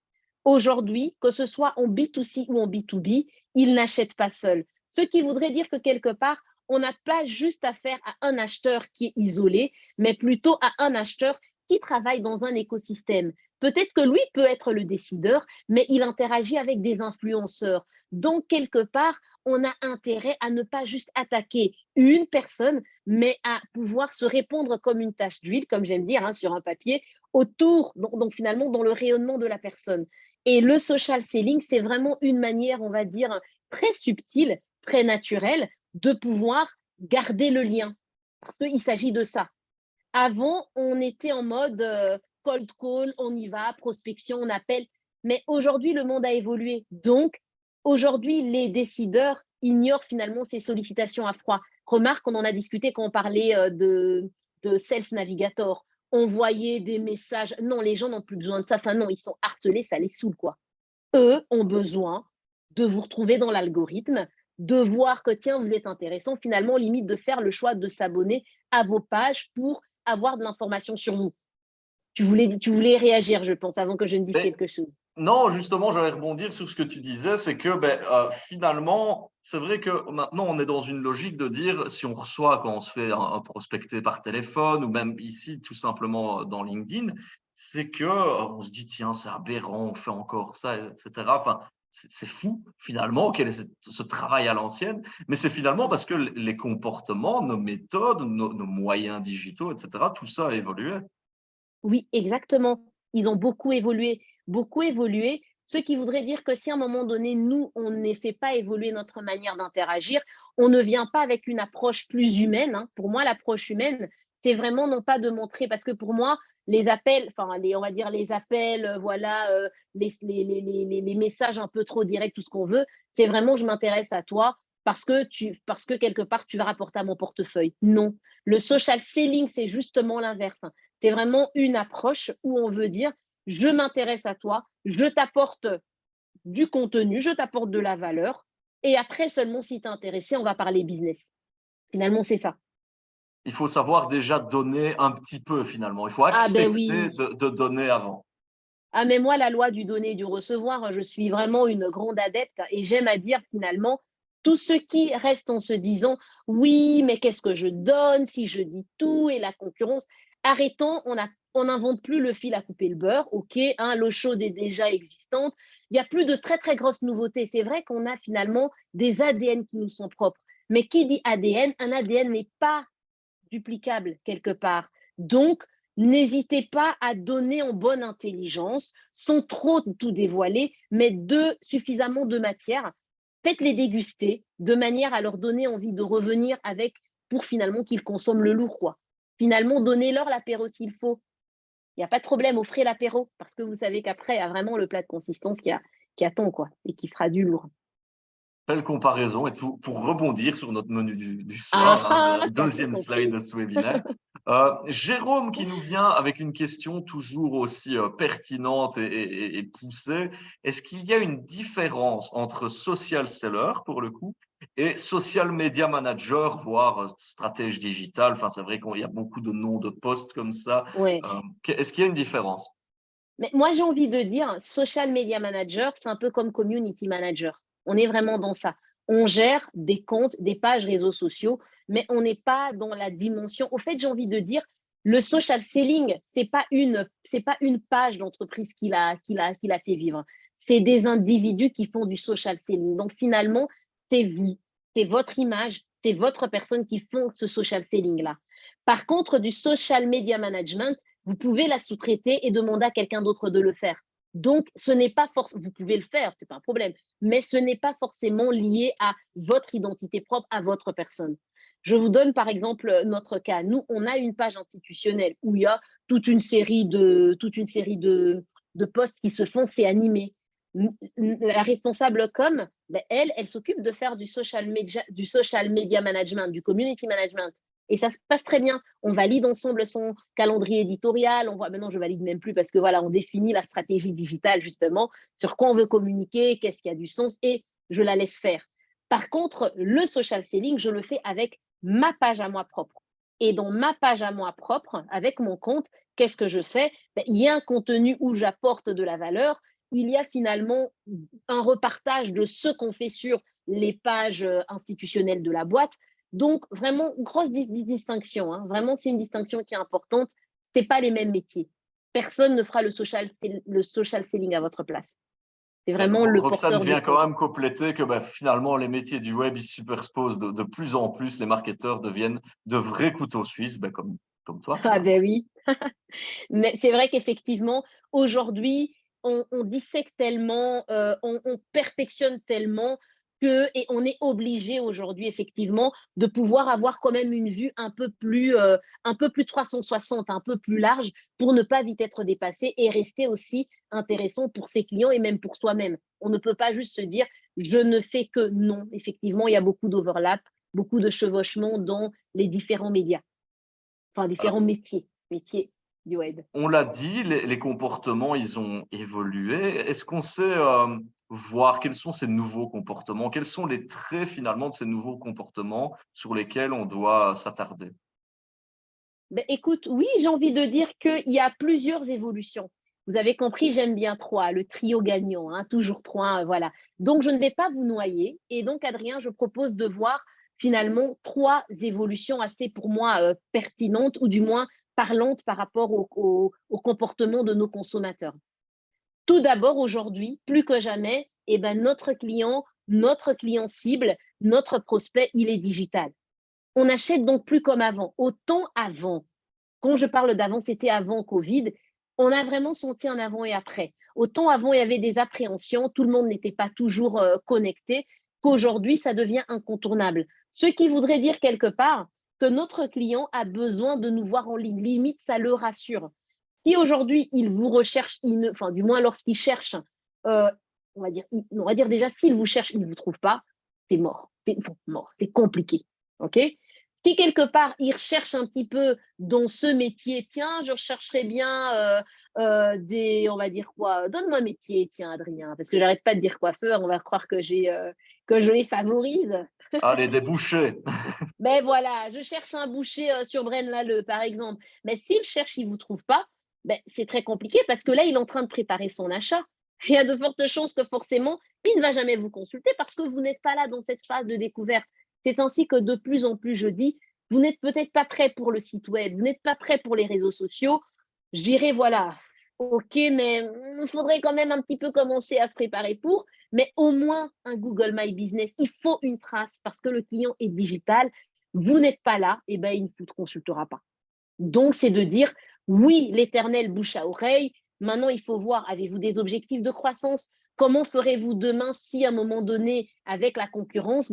S4: Aujourd'hui, que ce soit en B2C ou en B2B, il n'achète pas seul. Ce qui voudrait dire que quelque part, on n'a pas juste affaire à un acheteur qui est isolé, mais plutôt à un acheteur qui travaille dans un écosystème. Peut-être que lui peut être le décideur, mais il interagit avec des influenceurs. Donc, quelque part, on a intérêt à ne pas juste attaquer une personne, mais à pouvoir se répondre comme une tache d'huile, comme j'aime dire, sur un papier, autour, donc finalement, dans le rayonnement de la personne. Et le social selling, c'est vraiment une manière, on va dire, très subtile, très naturelle, de pouvoir garder le lien. Parce qu'il s'agit de ça. Avant, on était en mode cold call, on y va, prospection, on appelle. Mais aujourd'hui, le monde a évolué. Donc, aujourd'hui, les décideurs ignorent finalement ces sollicitations à froid. Remarque, on en a discuté quand on parlait de Sales Navigator. On voyait des messages. Non, les gens n'ont plus besoin de ça. Enfin, non, ils sont harcelés, ça les saoule, quoi. Eux ont besoin de vous retrouver dans l'algorithme, de voir que, tiens, vous êtes intéressant, finalement, limite de faire le choix de s'abonner à vos pages pour avoir de l'information sur vous. Tu voulais réagir, je pense, avant que je ne dise quelque chose.
S3: Non, justement, j'allais rebondir sur ce que tu disais, c'est que finalement, c'est vrai que maintenant, on est dans une logique de dire, si on reçoit quand on se fait un prospecter par téléphone ou même ici, tout simplement dans LinkedIn, c'est que on se dit, tiens, c'est aberrant, on fait encore ça, etc. Enfin, c'est fou, finalement, quel est ce travail à l'ancienne, mais c'est finalement parce que les comportements, nos méthodes, nos moyens digitaux, etc., tout ça a évolué.
S4: Oui, exactement. Ils ont beaucoup évolué, ce qui voudrait dire que si à un moment donné, nous, on ne fait pas évoluer notre manière d'interagir, on ne vient pas avec une approche plus humaine. Pour moi, l'approche humaine, c'est vraiment non pas de montrer, parce que pour moi, les appels, on va dire les appels, les messages un peu trop directs, tout ce qu'on veut, c'est vraiment je m'intéresse à toi parce que quelque part, tu vas rapporter à mon portefeuille. Non. Le social selling, c'est justement l'inverse. C'est vraiment une approche où on veut dire, je m'intéresse à toi, je t'apporte du contenu, je t'apporte de la valeur, et après seulement si tu es intéressé, on va parler business. Finalement, c'est ça.
S3: Il faut savoir déjà donner un petit peu finalement. Il faut
S4: Ah ben
S3: accepter
S4: oui.
S3: de donner avant.
S4: Ah mais moi, la loi du donner et du recevoir, je suis vraiment une grande adepte et j'aime à dire finalement, tout ce qui reste en se disant, oui, mais qu'est-ce que je donne si je dis tout et la concurrence, arrêtons, on n'invente plus le fil à couper le beurre, ok, l'eau chaude est déjà existante, il n'y a plus de très très grosses nouveautés. C'est vrai qu'on a finalement des ADN qui nous sont propres, mais qui dit ADN, un ADN n'est pas duplicable quelque part. Donc, n'hésitez pas à donner en bonne intelligence, sans trop tout dévoiler, mais suffisamment de matière. Faites-les déguster de manière à leur donner envie de revenir avec pour finalement qu'ils consomment le lourd, quoi. Finalement, donnez-leur l'apéro s'il faut. Il n'y a pas de problème, offrez l'apéro parce que vous savez qu'après, il y a vraiment le plat de consistance qui attend, quoi, et qui sera du lourd.
S3: Belle comparaison. Et pour rebondir sur notre menu du soir, deuxième slide de ce webinaire, Jérôme qui nous vient avec une question toujours aussi pertinente et poussée. Est-ce qu'il y a une différence entre social seller, pour le coup, Et social media manager, voire stratège digital. Enfin, c'est vrai qu'il y a beaucoup de noms de postes comme ça.
S4: Ouais.
S3: Est-ce qu'il y a une différence?
S4: Mais moi, j'ai envie de dire, social media manager, c'est un peu comme community manager. On est vraiment dans ça. On gère des comptes, des pages réseaux sociaux, mais on n'est pas dans la dimension. Au fait, j'ai envie de dire, le social selling, c'est pas une page d'entreprise qu'il a fait vivre. C'est des individus qui font du social selling. Donc finalement, c'est vous, c'est votre image, c'est votre personne qui font ce social selling-là. Par contre, du social media management, vous pouvez la sous-traiter et demander à quelqu'un d'autre de le faire. Donc, ce n'est pas forcément, vous pouvez le faire, ce n'est pas un problème, mais ce n'est pas forcément lié à votre identité propre, à votre personne. Je vous donne par exemple notre cas. Nous, on a une page institutionnelle où il y a toute une série de posts qui se font, c'est animé. La responsable com, ben elle s'occupe de faire du social media management, du community management. Et ça se passe très bien. On valide ensemble son calendrier éditorial. Maintenant, je valide même plus parce que voilà, on définit la stratégie digitale justement, sur quoi on veut communiquer, qu'est-ce qui a du sens, et je la laisse faire. Par contre, le social selling, je le fais avec ma page à moi propre. Et dans ma page à moi propre, avec mon compte, qu'est-ce que je fais? Il y a un contenu où j'apporte de la valeur. Il y a finalement un repartage de ce qu'on fait sur les pages institutionnelles de la boîte. Donc, vraiment, grosse distinction. Hein. Vraiment, c'est une distinction qui est importante. Ce n'est pas les mêmes métiers. Personne ne fera le social selling à votre place. C'est vraiment le
S3: Roxane
S4: porteur
S3: vient
S4: du
S3: quand même compléter que finalement, les métiers du web, ils se superposent de plus en plus. Les marketeurs deviennent de vrais couteaux suisses, comme toi.
S4: Ah ben oui. Mais c'est vrai qu'effectivement, aujourd'hui, on dissèque tellement, on perfectionne tellement et on est obligé aujourd'hui, effectivement, de pouvoir avoir quand même une vue un peu plus 360, un peu plus large pour ne pas vite être dépassé et rester aussi intéressant pour ses clients et même pour soi-même. On ne peut pas juste se dire, je ne fais que non. Effectivement, il y a beaucoup d'overlap, beaucoup de chevauchements dans les différents médias, enfin, différents métiers du web.
S3: On l'a dit, les comportements, ils ont évolué. Est-ce qu'on sait voir quels sont ces nouveaux comportements? Quels sont les traits finalement de ces nouveaux comportements sur lesquels on doit s'attarder?
S4: Ben, écoute, oui, j'ai envie de dire qu'il y a plusieurs évolutions. Vous avez compris, j'aime bien 3, le trio gagnant, hein, toujours 3, voilà. Donc, je ne vais pas vous noyer. Et donc, Adrien, je propose de voir finalement 3 évolutions assez, pour moi, pertinentes ou du moins parlantes par rapport au comportement de nos consommateurs. Tout d'abord, aujourd'hui, plus que jamais, notre client cible, notre prospect, il est digital. On n'achète donc plus comme avant. Autant avant, quand je parle d'avant, c'était avant Covid, on a vraiment senti un avant et après. Autant avant, il y avait des appréhensions, tout le monde n'était pas toujours connecté, qu'aujourd'hui, ça devient incontournable. Ce qui voudrait dire quelque part que notre client a besoin de nous voir en ligne. Limite, ça le rassure. Si aujourd'hui, il vous recherche, enfin, du moins lorsqu'il cherche, on va dire déjà, s'il vous cherche, il ne vous trouve pas, c'est mort. C'est mort, c'est compliqué. OK? Si quelque part, il recherche un petit peu dans ce métier, tiens, je rechercherais bien on va dire quoi? Donne-moi un métier, tiens, Adrien, parce que j'arrête pas de dire coiffeur, on va croire que je les favorise.
S3: Allez, des bouchers.
S4: Ben voilà, je cherche un boucher sur Braine-l'Alleud, par exemple. Mais s'il cherche, il ne vous trouve pas, c'est très compliqué parce que là, il est en train de préparer son achat. Il y a de fortes chances que forcément, il ne va jamais vous consulter parce que vous n'êtes pas là dans cette phase de découverte. C'est ainsi que de plus en plus, je dis, vous n'êtes peut-être pas prêt pour le site web, vous n'êtes pas prêt pour les réseaux sociaux. Je dirais, voilà, ok, mais il faudrait quand même un petit peu commencer à se préparer pour, mais au moins un Google My Business. Il faut une trace parce que le client est digital. Vous n'êtes pas là, il ne vous consultera pas. Donc, c'est de dire, oui, l'éternel bouche à oreille. Maintenant, il faut voir, avez-vous des objectifs de croissance? Comment ferez-vous demain si, à un moment donné, avec la concurrence,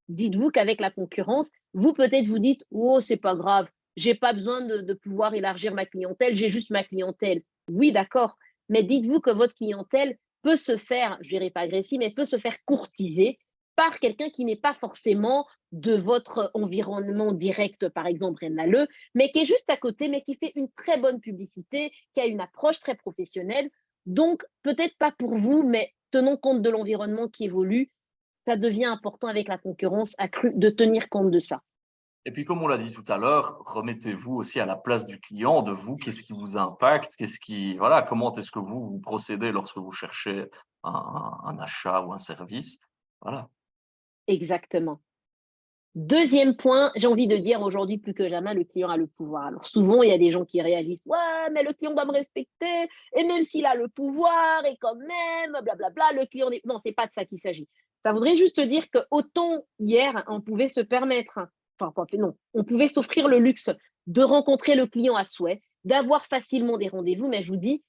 S4: dites-vous qu'avec la concurrence, vous peut-être vous dites, oh, c'est pas grave, j'ai pas besoin de pouvoir élargir ma clientèle, j'ai juste ma clientèle. Oui, d'accord, mais dites-vous que votre clientèle peut se faire, je dirais pas agressive, mais peut se faire courtiser par quelqu'un qui n'est pas forcément de votre environnement direct, par exemple, Braine-l'Alleud, mais qui est juste à côté, mais qui fait une très bonne publicité, qui a une approche très professionnelle. Donc, peut-être pas pour vous, mais tenons compte de l'environnement qui évolue. ça devient important avec la concurrence accrue de tenir compte de ça.
S3: Et puis, comme on l'a dit tout à l'heure, remettez-vous aussi à la place du client, de vous, qu'est-ce qui vous impacte, voilà, comment est-ce que vous procédez lorsque vous cherchez un achat ou un service. Voilà.
S4: Exactement. Deuxième point, j'ai envie de dire aujourd'hui plus que jamais, le client a le pouvoir. Alors souvent, il y a des gens qui réalisent, ouais, mais le client doit me respecter, et même s'il a le pouvoir, et quand même, blablabla, le client n'est... Non, c'est pas de ça qu'il s'agit. Ça voudrait juste dire que autant hier, on pouvait se permettre, non, on pouvait s'offrir le luxe de rencontrer le client à souhait, d'avoir facilement des rendez-vous, mais je vous dis,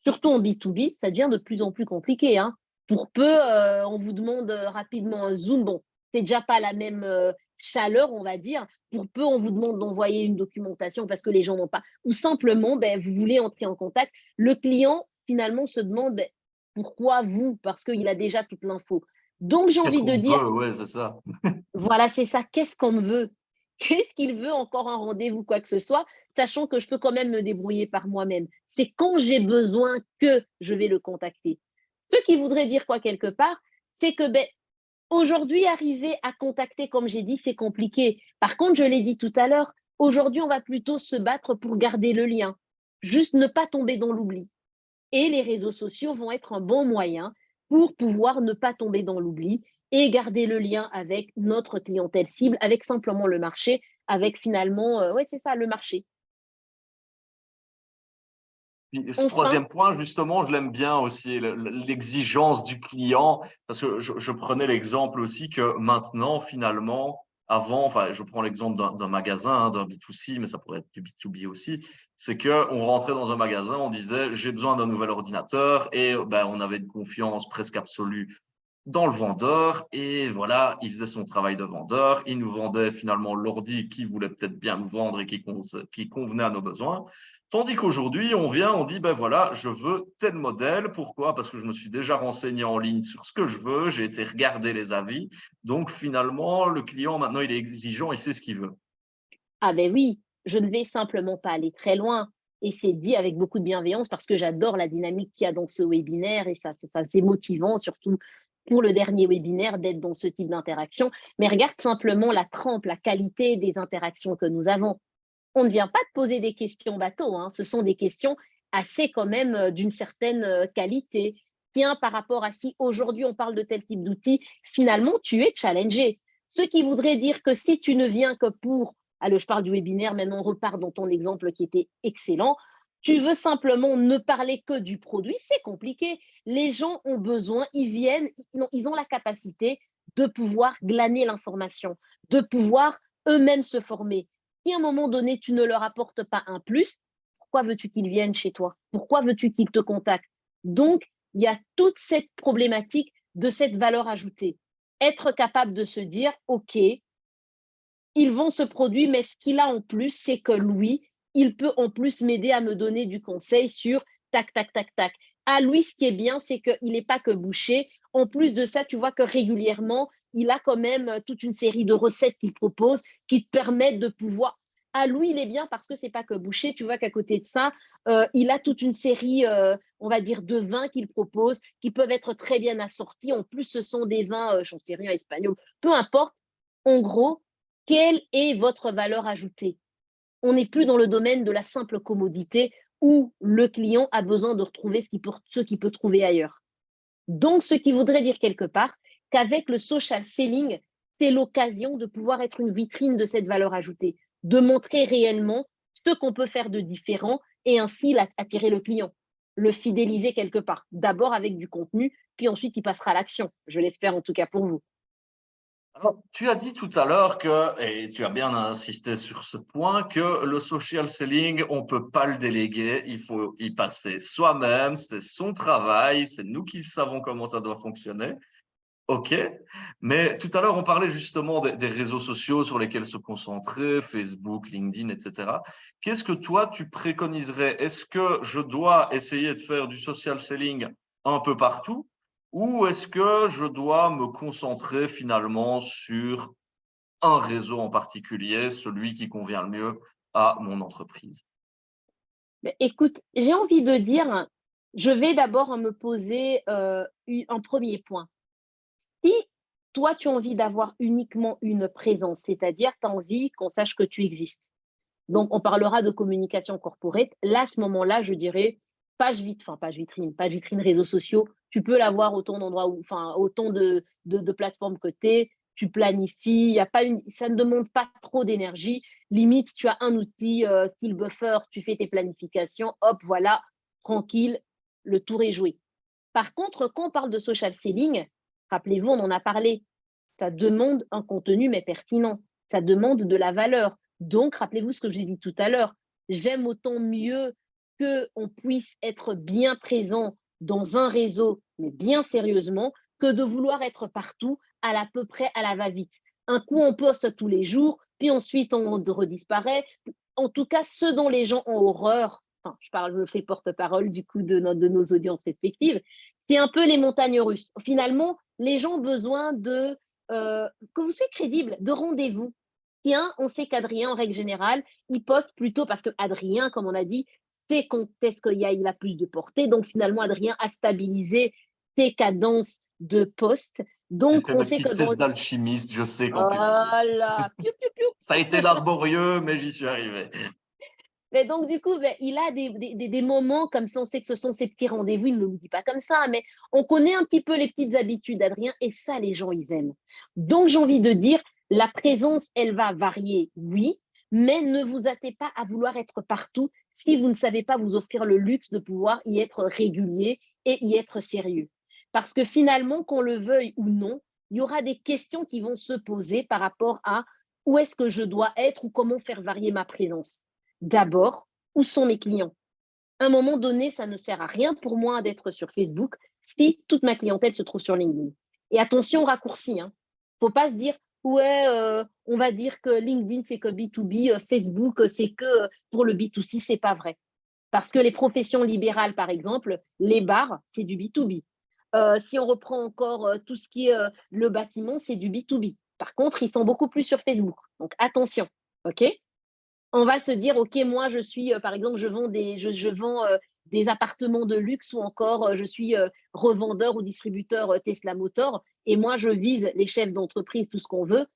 S4: surtout en B2B, ça devient de plus en plus compliqué. Hein. Pour peu, on vous demande rapidement un Zoom, bon, c'est déjà pas la même chaleur, on va dire. Pour peu, on vous demande d'envoyer une documentation parce que les gens n'ont pas. Ou simplement, vous voulez entrer en contact. Le client, finalement, se demande pourquoi vous? Parce qu'il a déjà toute l'info. Donc, j'ai envie de dire,
S3: ouais, c'est ça.
S4: voilà, c'est ça. Qu'est-ce qu'on me veut? Qu'est-ce qu'il veut encore un rendez-vous, quoi que ce soit, sachant que je peux quand même me débrouiller par moi-même. C'est quand j'ai besoin que je vais le contacter. Ce qui voudrait dire quoi quelque part, c'est que aujourd'hui, arriver à contacter, comme j'ai dit, c'est compliqué. Par contre, je l'ai dit tout à l'heure, aujourd'hui, on va plutôt se battre pour garder le lien, juste ne pas tomber dans l'oubli. Et les réseaux sociaux vont être un bon moyen pour pouvoir ne pas tomber dans l'oubli et garder le lien avec notre clientèle cible, avec simplement le marché, avec finalement, ouais, c'est ça, le marché.
S3: Puis ce
S4: Enfin,
S3: troisième point, justement, je l'aime bien aussi, l'exigence du client, parce que je prenais l'exemple aussi que maintenant, finalement, avant, enfin, je prends l'exemple d'un magasin, hein, d'un B2C, mais ça pourrait être du B2B aussi, c'est qu'on rentrait dans un magasin, on disait, j'ai besoin d'un nouvel ordinateur, et on avait une confiance presque absolue dans le vendeur, et voilà, il faisait son travail de vendeur, il nous vendait finalement l'ordi qui voulait peut-être bien nous vendre et qui convenait à nos besoins. Tandis qu'aujourd'hui, on vient, on dit, voilà, je veux tel modèle. Pourquoi? Parce que je me suis déjà renseigné en ligne sur ce que je veux, j'ai été regarder les avis. Donc, finalement, le client, maintenant, il est exigeant, il sait ce qu'il veut.
S4: ah oui, je ne vais simplement pas aller très loin. Et c'est dit avec beaucoup de bienveillance parce que j'adore la dynamique qu'il y a dans ce webinaire et ça c'est motivant, surtout pour le dernier webinaire, d'être dans ce type d'interaction. Mais regarde simplement la trempe, la qualité des interactions que nous avons. On ne vient pas te poser des questions bateau, hein. Ce sont des questions assez quand même d'une certaine qualité. Tiens, par rapport à si aujourd'hui on parle de tel type d'outil, finalement tu es challengé. Ce qui voudrait dire que si tu ne viens que pour, allez, je parle du webinaire, maintenant on repart dans ton exemple qui était excellent, tu veux simplement ne parler que du produit, c'est compliqué. Les gens ont besoin, ils viennent, ils ont la capacité de pouvoir glaner l'information, de pouvoir eux-mêmes se former. Si à un moment donné, tu ne leur apportes pas un plus, pourquoi veux-tu qu'ils viennent chez toi? Pourquoi veux-tu qu'ils te contactent? Donc, il y a toute cette problématique de cette valeur ajoutée. Être capable de se dire, OK, ils vont se produire, mais ce qu'il a en plus, c'est que lui, il peut en plus m'aider à me donner du conseil sur tac, tac, tac, tac. À lui, ce qui est bien, c'est qu'il n'est pas que bouché. En plus de ça, tu vois que régulièrement, il a quand même toute une série de recettes qu'il propose qui te permettent de pouvoir. À lui, il est bien parce que c'est pas que bouché. Tu vois qu'à côté de ça, il a toute une série, on va dire, de vins qu'il propose qui peuvent être très bien assortis. En plus, ce sont des vins, j'en sais rien, espagnols, peu importe. En gros, quelle est votre valeur ajoutée? On n'est plus dans le domaine de la simple commodité où le client a besoin de retrouver ce qu'il peut trouver ailleurs. Donc, ce qui voudrait dire quelque part qu'avec le social selling, c'est l'occasion de pouvoir être une vitrine de cette valeur ajoutée, de montrer réellement ce qu'on peut faire de différent et ainsi attirer le client, le fidéliser quelque part. D'abord avec du contenu, puis ensuite il passera à l'action. Je l'espère en tout cas pour vous.
S3: Alors, tu as dit tout à l'heure et tu as bien insisté sur ce point, que le social selling, on ne peut pas le déléguer, il faut y passer soi-même, c'est son travail, c'est nous qui savons comment ça doit fonctionner. OK, mais tout à l'heure, on parlait justement des réseaux sociaux sur lesquels se concentrer, Facebook, LinkedIn, etc. Qu'est-ce que toi, tu préconiserais? Est-ce que je dois essayer de faire du social selling un peu partout ou est-ce que je dois me concentrer finalement sur un réseau en particulier, celui qui convient le mieux à mon entreprise?
S4: Écoute, j'ai envie de dire, je vais d'abord me poser un premier point. Si toi, tu as envie d'avoir uniquement une présence, c'est-à-dire tu as envie qu'on sache que tu existes. Donc, on parlera de communication corporate. Là, à ce moment-là, je dirais page vitrine, réseaux sociaux. Tu peux l'avoir autant d'endroits, autant de plateformes que tu es. Tu planifies, ça ne demande pas trop d'énergie. Limite, tu as un outil style Buffer, tu fais tes planifications, hop, voilà, tranquille, le tour est joué. Par contre, quand on parle de social selling, rappelez-vous, on en a parlé, ça demande un contenu mais pertinent, ça demande de la valeur. Donc, rappelez-vous ce que j'ai dit tout à l'heure, j'aime autant mieux qu'on puisse être bien présent dans un réseau, mais bien sérieusement, que de vouloir être partout à peu près à la va-vite. Un coup, on poste tous les jours, puis ensuite, on redisparaît. En tout cas, ce dont les gens ont horreur, je fais porte-parole du coup de nos audiences respectives, c'est un peu les montagnes russes. Finalement, les gens ont besoin que vous soyez crédible, de rendez-vous. Tiens, on sait qu'Adrien, en règle générale, il poste plutôt parce qu'Adrien, comme on a dit, sait quand est-ce qu'il a plus de portée. Donc, finalement, Adrien a stabilisé ses cadences de poste. Donc, on sait que
S3: test d'alchimiste, je sais quand
S4: voilà. Piou, piou, piou.
S3: Ça a été laborieux, mais j'y suis arrivé.
S4: Mais donc, du coup, il a des moments comme ça, on sait que ce sont ses petits rendez-vous, il ne nous dit pas comme ça, mais on connaît un petit peu les petites habitudes d'Adrien et ça, les gens, ils aiment. Donc, j'ai envie de dire, la présence, elle va varier, oui, mais ne vous hâtez pas à vouloir être partout si vous ne savez pas vous offrir le luxe de pouvoir y être régulier et y être sérieux. Parce que finalement, qu'on le veuille ou non, il y aura des questions qui vont se poser par rapport à où est-ce que je dois être ou comment faire varier ma présence. D'abord, où sont mes clients? À un moment donné, ça ne sert à rien pour moi d'être sur Facebook si toute ma clientèle se trouve sur LinkedIn. Et attention au raccourci. Il ne faut pas se dire, ouais, on va dire que LinkedIn, c'est que B2B, Facebook, c'est que pour le B2C, ce n'est pas vrai. Parce que les professions libérales, par exemple, les bars, c'est du B2B. Si on reprend encore tout ce qui est le bâtiment, c'est du B2B. Par contre, ils sont beaucoup plus sur Facebook. Donc, attention, OK? On va se dire, OK, moi, je suis, par exemple, je vends des appartements de luxe ou encore je suis revendeur ou distributeur Tesla Motors et moi, je vise les chefs d'entreprise, tout ce qu'on veut.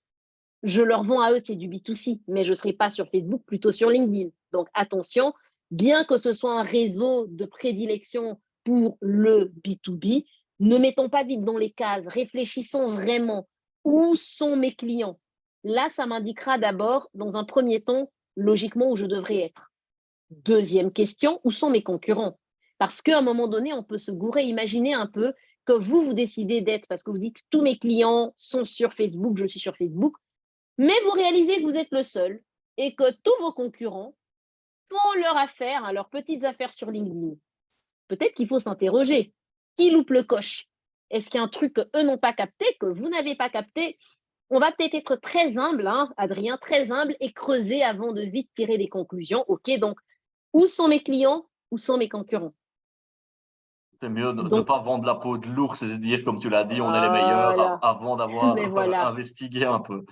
S4: Je leur vends à eux, c'est du B2C, mais je ne serai pas sur Facebook, plutôt sur LinkedIn. Donc, attention, bien que ce soit un réseau de prédilection pour le B2B, ne mettons pas vite dans les cases, réfléchissons vraiment. Où sont mes clients? Là, ça m'indiquera d'abord, dans un premier temps, logiquement où je devrais être. Deuxième question, où sont mes concurrents? Parce qu'à un moment donné, on peut se gourer. Imaginez un peu que vous décidez d'être, parce que vous dites tous mes clients sont sur Facebook, je suis sur Facebook, mais vous réalisez que vous êtes le seul et que tous vos concurrents font leur affaire, leurs petites affaires sur LinkedIn. Peut-être qu'il faut s'interroger. Qui loupe le coche? Est-ce qu'il y a un truc qu'eux n'ont pas capté, que vous n'avez pas capté? On va peut-être être très humble, Adrien, très humble et creuser avant de vite tirer des conclusions. OK, donc, où sont mes clients? Où sont mes concurrents?
S3: C'est mieux de ne pas vendre la peau de l'ours et se dire, comme tu l'as dit, on est les
S4: voilà.
S3: meilleurs avant d'avoir
S4: voilà.
S3: investigué un peu.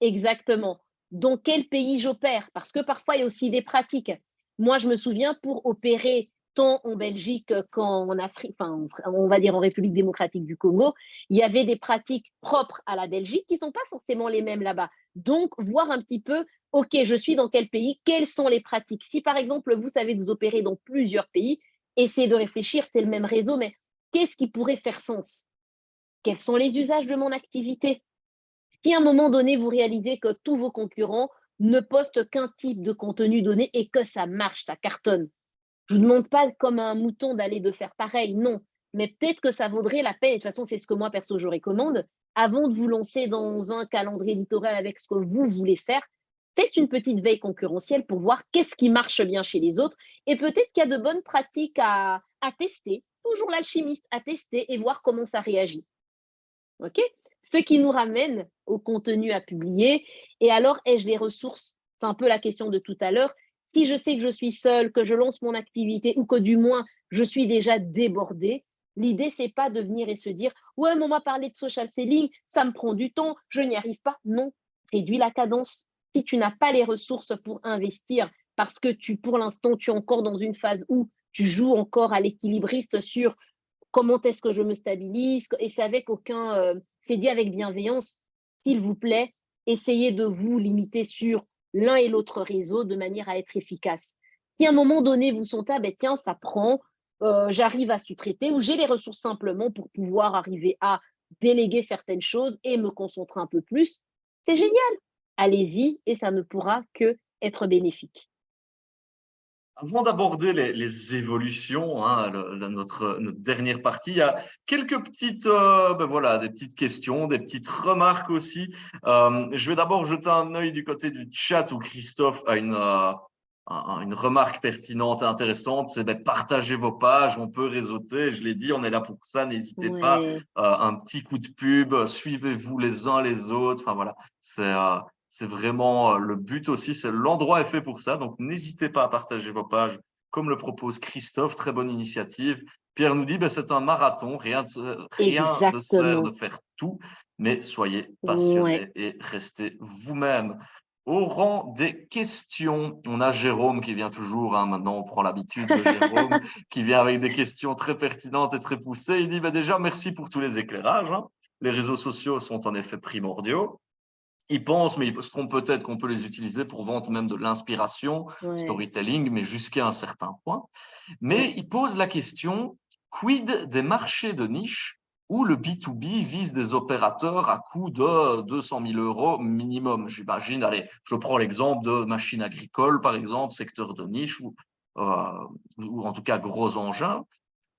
S4: Exactement. Dans quel pays j'opère? Parce que parfois, il y a aussi des pratiques. Moi, je me souviens, pour opérer tant en Belgique qu'en Afrique, on va dire en République démocratique du Congo, il y avait des pratiques propres à la Belgique qui ne sont pas forcément les mêmes là-bas. Donc, voir un petit peu, OK, je suis dans quel pays? Quelles sont les pratiques? Si, par exemple, vous savez que vous opérez dans plusieurs pays, essayez de réfléchir, c'est le même réseau, mais qu'est-ce qui pourrait faire sens? Quels sont les usages de mon activité? Si à un moment donné, vous réalisez que tous vos concurrents ne postent qu'un type de contenu donné et que ça marche, ça cartonne, je ne vous demande pas comme un mouton de faire pareil, non. Mais peut-être que ça vaudrait la peine, et de toute façon, c'est ce que moi, perso, je recommande, avant de vous lancer dans un calendrier éditorial avec ce que vous voulez faire, faites une petite veille concurrentielle pour voir qu'est-ce qui marche bien chez les autres. Et peut-être qu'il y a de bonnes pratiques à tester, toujours l'alchimiste, à tester et voir comment ça réagit. OK? Ce qui nous ramène au contenu à publier. Et alors, ai-je les ressources? C'est un peu la question de tout à l'heure. Si je sais que je suis seule, que je lance mon activité ou que du moins je suis déjà débordée, l'idée, ce n'est pas de venir et se dire « Ouais, mais on m'a parlé de social selling, ça me prend du temps, je n'y arrive pas. » Non, réduis la cadence. Si tu n'as pas les ressources pour investir parce que pour l'instant, tu es encore dans une phase où tu joues encore à l'équilibriste sur comment est-ce que je me stabilise, et c'est avec aucun c'est dit avec bienveillance, s'il vous plaît, essayez de vous limiter sur l'un et l'autre réseau de manière à être efficace. Si à un moment donné, vous sentez, tiens, ça prend, j'arrive à sous-traiter ou j'ai les ressources simplement pour pouvoir arriver à déléguer certaines choses et me concentrer un peu plus, c'est génial. Allez-y et ça ne pourra que être bénéfique.
S3: Avant d'aborder les évolutions, hein, notre dernière partie, il y a quelques petites, voilà, des petites questions, des petites remarques aussi. Je vais d'abord jeter un œil du côté du chat où Christophe a une remarque pertinente et intéressante, c'est partagez vos pages, on peut réseauter, je l'ai dit, on est là pour ça, n'hésitez pas, un petit coup de pub, suivez-vous les uns les autres, enfin voilà, c'est vraiment le but aussi, c'est l'endroit est fait pour ça, donc n'hésitez pas à partager vos pages comme le propose Christophe, très bonne initiative. Pierre nous dit, c'est un marathon, rien ne sert de faire tout, mais soyez passionnés et restez vous-même. Au rang des questions, on a Jérôme qui vient toujours, hein, maintenant on prend l'habitude de Jérôme, qui vient avec des questions très pertinentes et très poussées. Il dit déjà merci pour tous les éclairages. Hein. Les réseaux sociaux sont en effet primordiaux. Il pense, mais il se trompe peut-être qu'on peut les utiliser pour vendre même de l'inspiration, storytelling, mais jusqu'à un certain point. Mais il pose la question, quid des marchés de niche où le B2B vise des opérateurs à coût de 200 000 euros minimum. J'imagine, allez, je prends l'exemple de machines agricoles, par exemple, secteur de niche, ou en tout cas gros engins,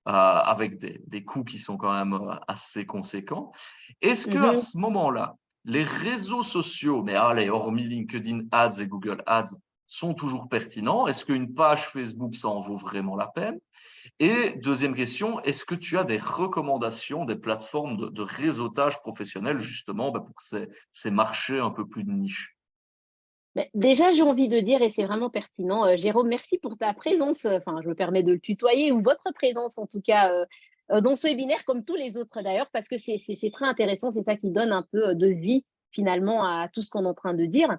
S3: avec des coûts qui sont quand même assez conséquents. Est-ce qu'à ce moment-là, les réseaux sociaux, mais allez, hormis LinkedIn Ads et Google Ads, sont toujours pertinents? Est-ce qu'une page Facebook, ça en vaut vraiment la peine? Et deuxième question, est-ce que tu as des recommandations, des plateformes de réseautage professionnel justement pour ces marchés un peu plus de niche?
S4: Déjà, j'ai envie de dire, et c'est vraiment pertinent, Jérôme, merci pour ta présence, enfin, je me permets de le tutoyer, ou votre présence en tout cas, dans ce webinaire, comme tous les autres d'ailleurs, parce que c'est très intéressant, c'est ça qui donne un peu de vie finalement à tout ce qu'on est en train de dire.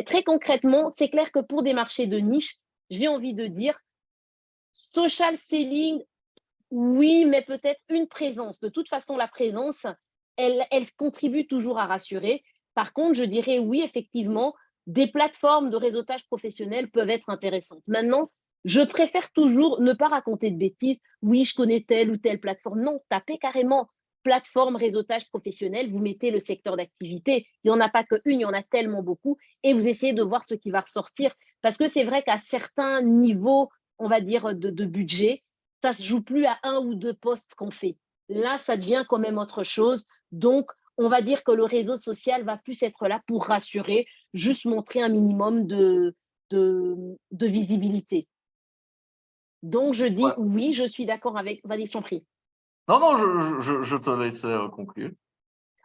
S4: Très concrètement, c'est clair que pour des marchés de niche, j'ai envie de dire, social selling, oui, mais peut-être une présence. De toute façon, la présence, elle contribue toujours à rassurer. Par contre, je dirais oui, effectivement, des plateformes de réseautage professionnel peuvent être intéressantes. Maintenant, je préfère toujours ne pas raconter de bêtises. Oui, je connais telle ou telle plateforme. Non, tapez carrément plateforme réseautage professionnel, vous mettez le secteur d'activité. Il n'y en a pas qu'une, il y en a tellement beaucoup. Et vous essayez de voir ce qui va ressortir. Parce que c'est vrai qu'à certains niveaux, on va dire, de budget, ça ne se joue plus à un ou deux postes qu'on fait. Là, ça devient quand même autre chose. Donc, on va dire que le réseau social va plus être là pour rassurer, juste montrer un minimum de visibilité. Donc, je dis oui, je suis d'accord avec… Vas-y, je t'en prie.
S3: Non, je te laisse conclure.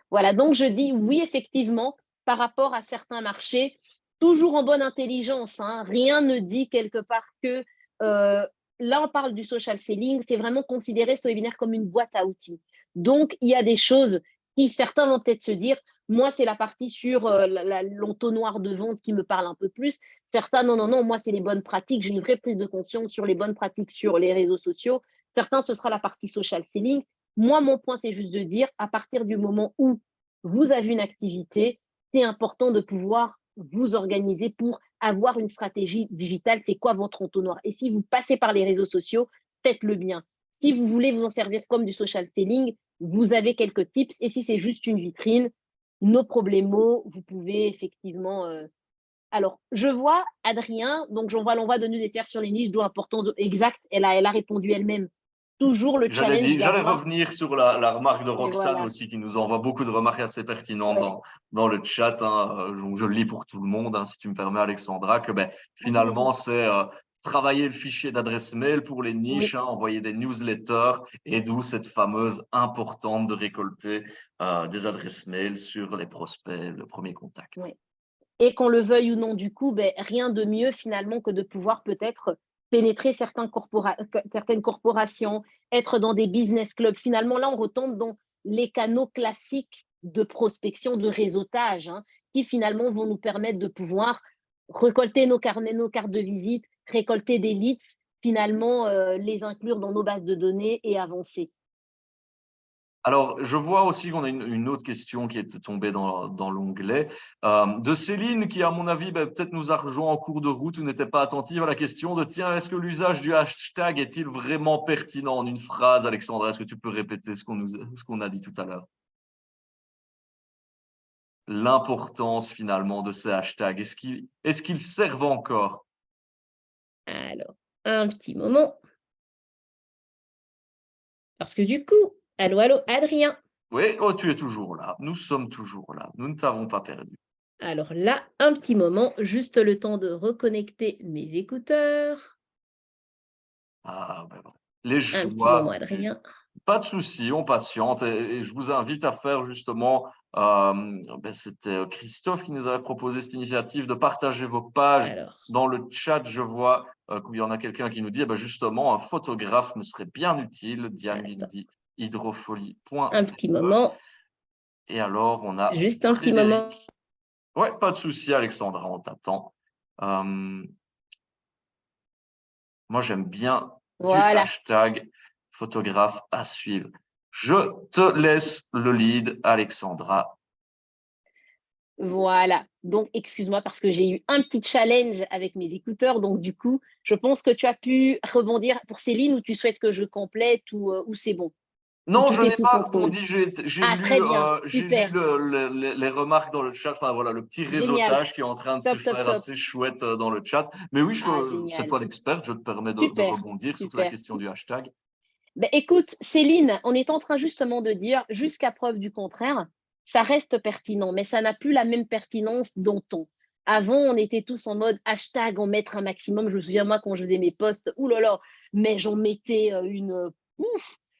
S4: Voilà, donc je dis oui, effectivement, par rapport à certains marchés, toujours en bonne intelligence. Hein, rien ne dit quelque part que… là, on parle du social selling, c'est vraiment considérer ce webinaire comme une boîte à outils. Donc, il y a des choses qui, certains vont peut-être se dire, moi, c'est la partie sur l'entonnoir de vente qui me parle un peu plus. Certains, non, moi, c'est les bonnes pratiques. J'ai une vraie prise de conscience sur les bonnes pratiques sur les réseaux sociaux. Certains, ce sera la partie social selling. Moi, mon point, c'est juste de dire, à partir du moment où vous avez une activité, c'est important de pouvoir vous organiser pour avoir une stratégie digitale. C'est quoi votre entonnoir? Et si vous passez par les réseaux sociaux, faites-le bien. Si vous voulez vous en servir comme du social selling, vous avez quelques tips. Et si c'est juste une vitrine, nos problèmes, vous pouvez effectivement… Alors, je vois Adrien, donc j'envoie l'envoi de newsletter sur les niches, d'où importance exact. Elle a répondu elle-même. Toujours le challenge.
S3: J'allais revenir sur la remarque de Roxane
S4: voilà.
S3: aussi, qui nous envoie beaucoup de remarques assez pertinentes dans le chat. Hein, je le lis pour tout le monde, hein, si tu me permets, Alexandra, que finalement, c'est travailler le fichier d'adresse mail pour les niches, envoyer des newsletters, et d'où cette fameuse importante de récolter des adresses mail sur les prospects, le premier contact.
S4: Oui. Et qu'on le veuille ou non, du coup, rien de mieux finalement que de pouvoir peut-être pénétrer certaines corporations, être dans des business clubs. Finalement, là, on retombe dans les canaux classiques de prospection, de réseautage, qui finalement vont nous permettre de pouvoir récolter nos carnets, nos cartes de visite, récolter des leads, finalement les inclure dans nos bases de données et avancer.
S3: Alors, je vois aussi qu'on a une autre question qui était tombée dans l'onglet de Céline qui, à mon avis, peut-être nous a rejoint en cours de route ou n'était pas attentive à la question de tiens, est-ce que l'usage du hashtag est-il vraiment pertinent en une phrase, Alexandra? Est-ce que tu peux répéter ce qu'on a dit tout à l'heure? L'importance finalement de ces hashtags, est-ce qu'ils servent encore?
S6: Alors, un petit moment. Parce que du coup, allô, allô, Adrien.
S3: Oui, oh, tu es toujours là. Nous sommes toujours là. Nous ne t'avons pas perdu.
S6: Alors là, un petit moment, juste le temps de reconnecter mes écouteurs.
S3: Ah, ben bon. Les
S6: Un petit moment,
S3: joies.
S6: Adrien.
S3: Pas de souci, on patiente et je vous invite à faire justement, c'était Christophe qui nous avait proposé cette initiative de partager vos pages.
S6: Alors,
S3: Dans le chat, je vois qu'il y en a quelqu'un qui nous dit justement un photographe me serait bien utile. Diane qui nous dit hydrofolie.be.
S6: un petit moment.
S3: Et alors, on a
S6: Juste un petit moment.
S3: Frédéric. Ouais, pas de souci, Alexandra, on t'attend. Moi, j'aime bien du
S6: Voilà.
S3: hashtag photographe à suivre. Je te laisse le lead, Alexandra.
S4: Voilà. Donc, excuse-moi parce que j'ai eu un petit challenge avec mes écouteurs. Donc, du coup, je pense que tu as pu rebondir pour Céline ou tu souhaites que je complète ou c'est bon?
S3: Non,
S4: Tout
S3: je
S4: est
S3: n'ai
S4: sous
S3: pas
S4: contrôle.
S3: rebondi. J'ai
S4: Ah,
S3: lu,
S4: très bien.
S3: j'ai lu
S4: Super.
S3: les remarques dans le chat. Enfin, voilà, le petit
S4: Génial.
S3: réseautage qui est en train de se
S4: Top, top,
S3: faire
S4: top.
S3: assez chouette dans le chat. Mais oui,
S4: Ah,
S3: c'est
S4: génial.
S3: toi l'experte. Je te permets de
S4: Super.
S3: rebondir sur la
S4: Super.
S3: question du hashtag.
S4: Ben, écoute, Céline, on est en train justement de dire, jusqu'à preuve du contraire, ça reste pertinent, mais ça n'a plus la même pertinence d'antan. Avant, on était tous en mode hashtag, en mettre un maximum. Je me souviens, moi, quand je faisais mes posts, oulala, mais j'en mettais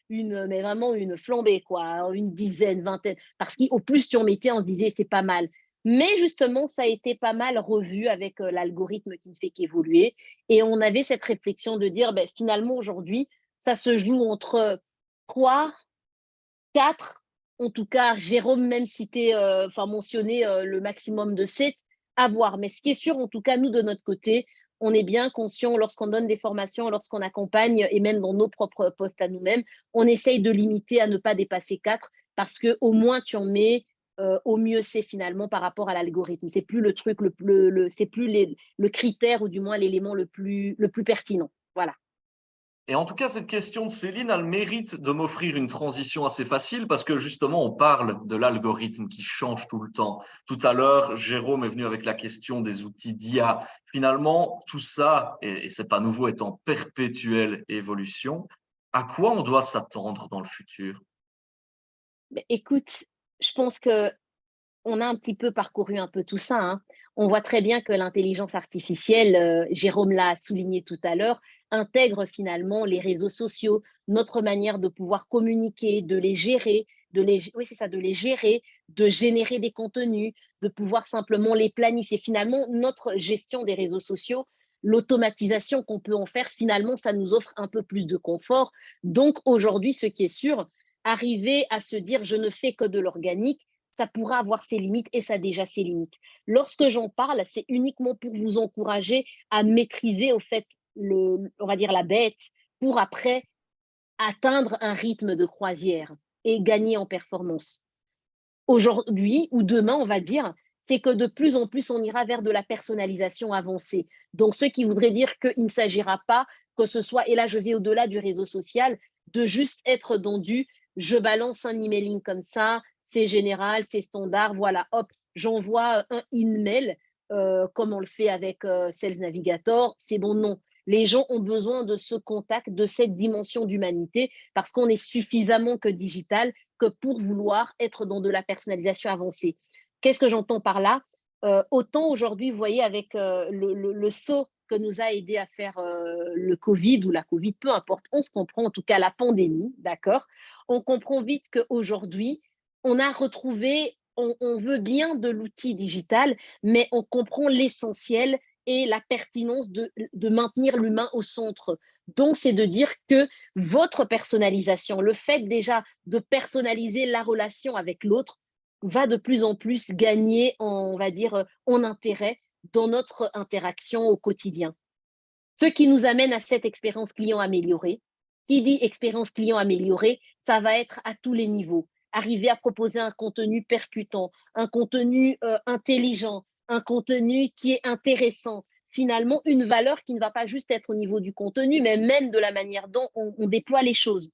S4: mais vraiment une flambée, quoi, une dizaine, vingtaine. Parce qu'au plus tu en mettais, on se disait, c'est pas mal. Mais justement, ça a été pas mal revu avec l'algorithme qui ne fait qu'évoluer. Et on avait cette réflexion de dire, ben, finalement, aujourd'hui, ça se joue entre 3, 4, en tout cas, Jérôme même citait, mentionné le maximum de 7, à voir. Mais ce qui est sûr, en tout cas, nous, de notre côté, on est bien conscient lorsqu'on donne des formations, lorsqu'on accompagne, et même dans nos propres postes à nous-mêmes, on essaye de limiter à ne pas dépasser 4, parce qu'au moins tu en mets, au mieux c'est finalement par rapport à l'algorithme. C'est plus le truc, c'est plus le critère ou du moins l'élément le plus pertinent. Voilà.
S3: Et en tout cas, cette question de Céline a le mérite de m'offrir une transition assez facile parce que justement, on parle de l'algorithme qui change tout le temps. Tout à l'heure, Jérôme est venu avec la question des outils d'IA. Finalement, tout ça, et c'est pas nouveau, est en perpétuelle évolution. À quoi on doit s'attendre dans le futur?
S4: Mais écoute, je pense que on a un petit peu parcouru un peu tout ça, hein. On voit très bien que l'intelligence artificielle, Jérôme l'a souligné tout à l'heure, intègre finalement les réseaux sociaux, notre manière de pouvoir communiquer, de les gérer, oui, c'est ça, de les gérer, de générer des contenus, de pouvoir simplement les planifier. Finalement, notre gestion des réseaux sociaux, l'automatisation qu'on peut en faire, finalement, ça nous offre un peu plus de confort. Donc aujourd'hui, ce qui est sûr, arriver à se dire je ne fais que de l'organique, ça pourra avoir ses limites et ça a déjà ses limites. Lorsque j'en parle, c'est uniquement pour vous encourager à maîtriser au fait on va dire la bête pour après atteindre un rythme de croisière et gagner en performance. Aujourd'hui ou demain, on va dire, c'est que de plus en plus, on ira vers de la personnalisation avancée. Donc, ce qui voudrait dire qu'il ne s'agira pas que ce soit, et là je vais au-delà du réseau social, de juste être dans je balance un emailing comme ça, c'est général, c'est standard, voilà, hop, j'envoie un email comme on le fait avec Sales Navigator, c'est bon, non. Les gens ont besoin de ce contact, de cette dimension d'humanité, parce qu'on est suffisamment que digital que pour vouloir être dans de la personnalisation avancée. Qu'est-ce que j'entends par là? Autant aujourd'hui, vous voyez, avec le saut que nous a aidé à faire le Covid ou la Covid, peu importe, on se comprend, en tout cas la pandémie, d'accord? On comprend vite qu'aujourd'hui, on a retrouvé, on veut bien de l'outil digital, mais on comprend l'essentiel et la pertinence de maintenir l'humain au centre. Donc, c'est de dire que votre personnalisation, le fait déjà de personnaliser la relation avec l'autre, va de plus en plus gagner, on va dire, en intérêt dans notre interaction au quotidien. Ce qui nous amène à cette expérience client améliorée, Qui dit expérience client améliorée, ça va être à tous les niveaux. Arriver à proposer un contenu percutant, un contenu intelligent, un contenu qui est intéressant. Finalement, une valeur qui ne va pas juste être au niveau du contenu, mais même de la manière dont on déploie les choses.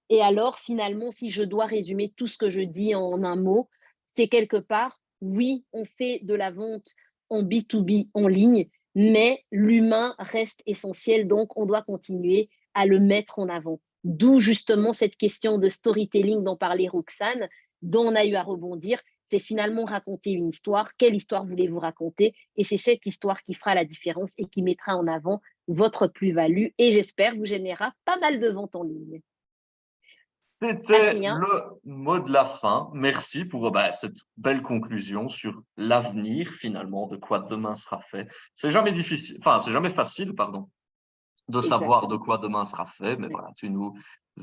S4: Et alors, finalement, si je dois résumer tout ce que je dis en un mot, c'est quelque part, oui, on fait de la vente en B2B en ligne, mais l'humain reste essentiel, donc on doit continuer à le mettre en avant. D'où justement cette question de storytelling dont parlait Roxane, dont on a eu à rebondir. C'est finalement raconter une histoire. Quelle histoire voulez-vous raconter? Et c'est cette histoire qui fera la différence et qui mettra en avant votre plus-value et j'espère vous générera pas mal de ventes en ligne.
S3: C'était
S4: Adrien,
S3: le mot de la fin. Merci pour cette belle conclusion sur l'avenir, finalement, de quoi demain sera fait. C'est jamais difficile, enfin, c'est jamais facile, pardon, de savoir de
S4: exactement.
S3: quoi demain sera fait, mais
S4: Ouais.
S3: voilà, tu nous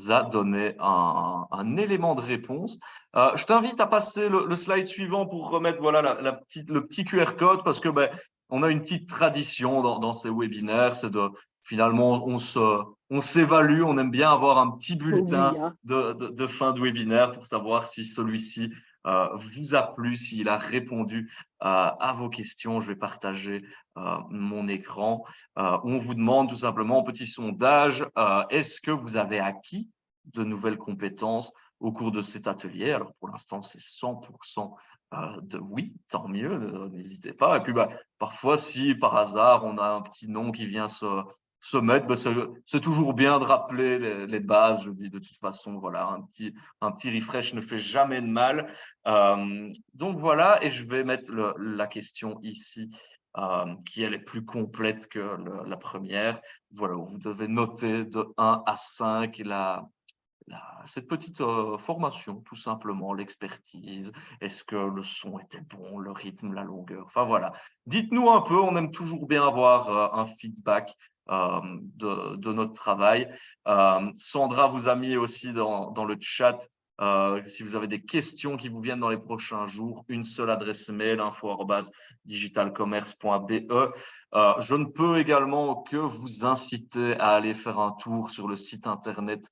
S3: as donné un élément de réponse. Je t'invite à passer le slide suivant pour remettre voilà, le petit QR code, parce que on a une petite tradition dans ces webinaires, c'est de finalement, on s'évalue, on aime bien avoir un petit bulletin
S4: Oui, hein.
S3: de fin de webinaire pour savoir si celui-ci vous a plu, s'il a répondu à vos questions. Je vais partager mon écran où on vous demande tout simplement un petit sondage, est-ce que vous avez acquis de nouvelles compétences au cours de cet atelier? Alors pour l'instant, c'est 100% de oui, tant mieux, n'hésitez pas. Et puis parfois, si par hasard, on a un petit nom qui vient se mettre, c'est toujours bien de rappeler les bases. Je dis de toute façon, voilà, un petit refresh ne fait jamais de mal. Donc voilà, et je vais mettre la question ici qui elle est plus complète que la première. Voilà, vous devez noter de 1 à 5 cette petite formation, tout simplement, l'expertise. Est-ce que le son était bon, le rythme, la longueur? Enfin voilà, dites-nous un peu, on aime toujours bien avoir un feedback de notre travail. Sandra vous a mis aussi dans le chat si vous avez des questions qui vous viennent dans les prochains jours, une seule adresse mail, info@digitalcommerce.be. Je ne peux également que vous inciter à aller faire un tour sur le site internet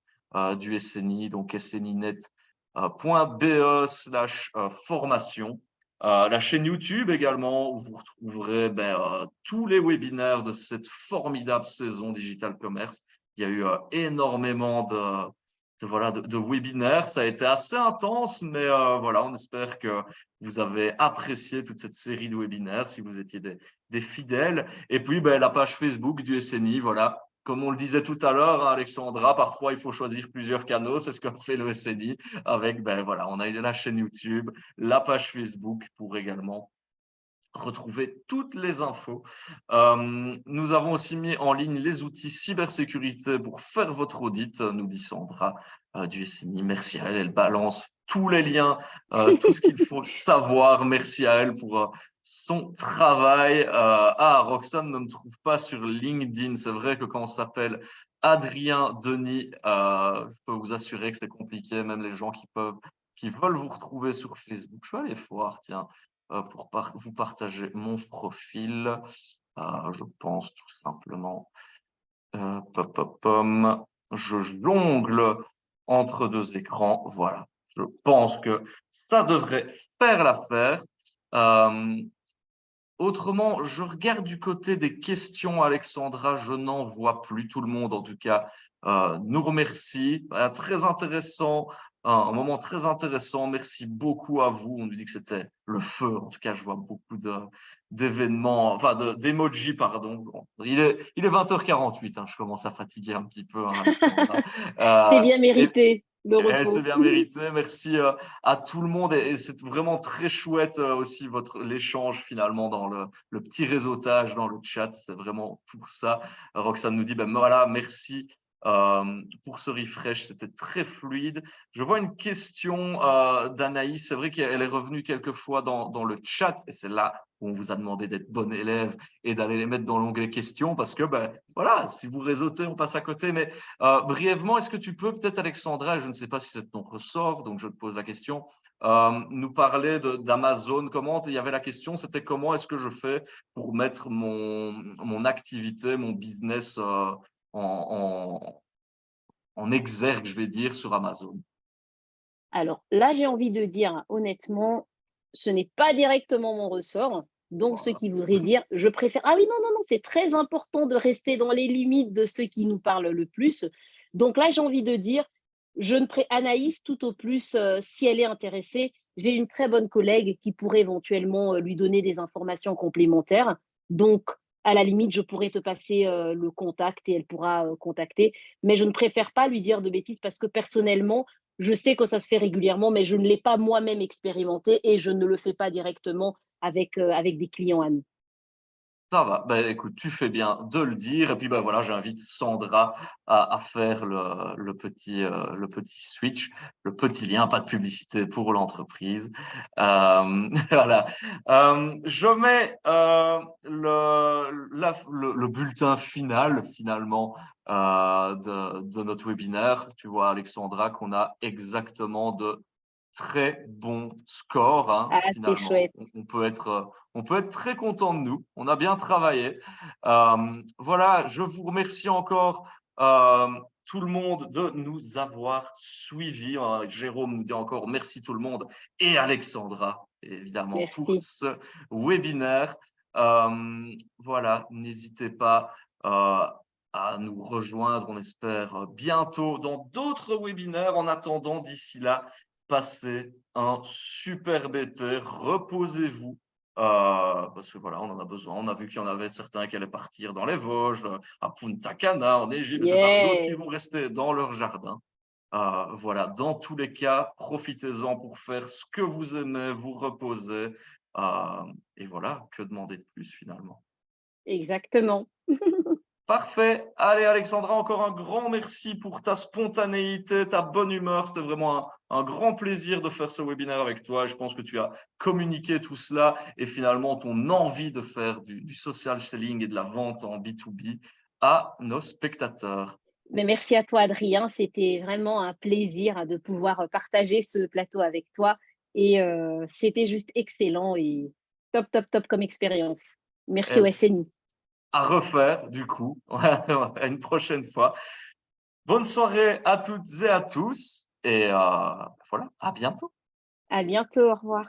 S3: du SNI, donc sninet.be/formation. La chaîne YouTube également, où vous retrouverez tous les webinaires de cette formidable saison Digital Commerce. Il y a eu énormément de webinaires. Ça a été assez intense, mais voilà, on espère que vous avez apprécié toute cette série de webinaires, si vous étiez des fidèles. Et puis, la page Facebook du SNI, voilà. Comme on le disait tout à l'heure, hein, Alexandra, parfois il faut choisir plusieurs canaux. C'est ce qu'a fait le SNI avec, voilà, on a la chaîne YouTube, la page Facebook pour également retrouver toutes les infos. Nous avons aussi mis en ligne les outils cybersécurité pour faire votre audit, nous dit Sandra du SNI. Merci à elle, elle balance tous les liens, tout ce qu'il faut savoir. Merci à elle pour son travail. Roxane ne me trouve pas sur LinkedIn. C'est vrai que quand on s'appelle Adrien Denis, je peux vous assurer que c'est compliqué, même les gens qui veulent vous retrouver sur Facebook. Je vais aller voir, tiens, pour vous partager mon profil. Je pense tout simplement, je jongle entre deux écrans. Voilà, je pense que ça devrait faire l'affaire. Autrement, je regarde du côté des questions, Alexandra, je n'en vois plus. Tout le monde, en tout cas, nous remercie. Très intéressant, un moment très intéressant. Merci beaucoup à vous. On nous dit que c'était le feu. En tout cas, je vois beaucoup d'événements, enfin d'emojis, pardon. Bon, il est 20h48, hein, je commence à fatiguer un petit peu, hein, Alexandra.
S4: C'est bien
S3: Et
S4: mérité, le
S3: c'est
S4: repos.
S3: bien mérité. Merci à tout le monde et c'est vraiment très chouette aussi l'échange finalement dans le petit réseautage dans le chat. C'est vraiment pour ça. Roxane nous dit voilà, merci pour ce refresh, c'était très fluide. Je vois une question d'Anaïs. C'est vrai qu'elle est revenue quelques fois dans le chat et c'est là où on vous a demandé d'être bon élève et d'aller les mettre dans l'onglet questions parce que voilà, si vous réseautez, on passe à côté. Mais brièvement, est-ce que tu peux peut-être, Alexandra, je ne sais pas si c'est ton ressort, donc je te pose la question, nous parler d'Amazon. Il y avait la question, c'était comment est-ce que je fais pour mettre mon activité, mon business en exergue, je vais dire, sur Amazon?
S4: Alors là, j'ai envie de dire honnêtement, ce n'est pas directement mon ressort. Donc, ce
S3: Voilà.
S4: qui voudrait dire, je préfère. Ah oui, non, non, non, c'est très important de rester dans les limites de ceux qui nous parlent le plus. Donc là, j'ai envie de dire, je ne pré... Anaïs, tout au plus, si elle est intéressée, j'ai une très bonne collègue qui pourrait éventuellement lui donner des informations complémentaires. Donc, à la limite, je pourrais te passer le contact et elle pourra contacter. Mais je ne préfère pas lui dire de bêtises parce que personnellement, je sais que ça se fait régulièrement, mais je ne l'ai pas moi-même expérimenté et je ne le fais pas directement avec des clients à nous.
S3: Ça va, ben, écoute, tu fais bien de le dire. Et puis ben, voilà, j'invite Sandra à faire le petit switch, le petit lien, pas de publicité pour l'entreprise. Voilà. Je mets le bulletin final, finalement, de notre webinaire. Tu vois, Alexandra, qu'on a exactement de très bons scores, hein,
S4: Ah, c'est
S3: finalement.
S4: chouette.
S3: On peut être très content de nous. On a bien travaillé. Voilà, je vous remercie encore tout le monde de nous avoir suivis. Jérôme nous dit encore merci tout le monde et Alexandra, évidemment, pour
S4: Merci.
S3: ce webinaire. Voilà, n'hésitez pas à nous rejoindre, on espère bientôt dans d'autres webinaires. En attendant, d'ici là, passez un superbe été, reposez-vous, parce que voilà, on en a besoin. On a vu qu'il y en avait certains qui allaient partir dans les Vosges, à Punta Cana, en Égypte, je parle d'autres qui
S4: Yeah.
S3: vont rester dans leur jardin. Voilà, dans tous les cas, profitez-en pour faire ce que vous aimez, vous reposer. Et voilà, que demander de plus finalement?
S4: Exactement.
S3: Parfait. Allez, Alexandra, encore un grand merci pour ta spontanéité, ta bonne humeur. C'était vraiment un grand plaisir de faire ce webinaire avec toi. Je pense que tu as communiqué tout cela et finalement ton envie de faire du social selling et de la vente en B2B à nos spectateurs.
S4: Mais merci à toi, Adrien. C'était vraiment un plaisir de pouvoir partager ce plateau avec toi. Et c'était juste excellent et top, top, top comme expérience. Merci au
S3: Et
S4: SNI.
S3: à refaire, du coup, une prochaine fois. Bonne soirée à toutes et à tous. Et voilà, à bientôt.
S4: À bientôt. Au revoir.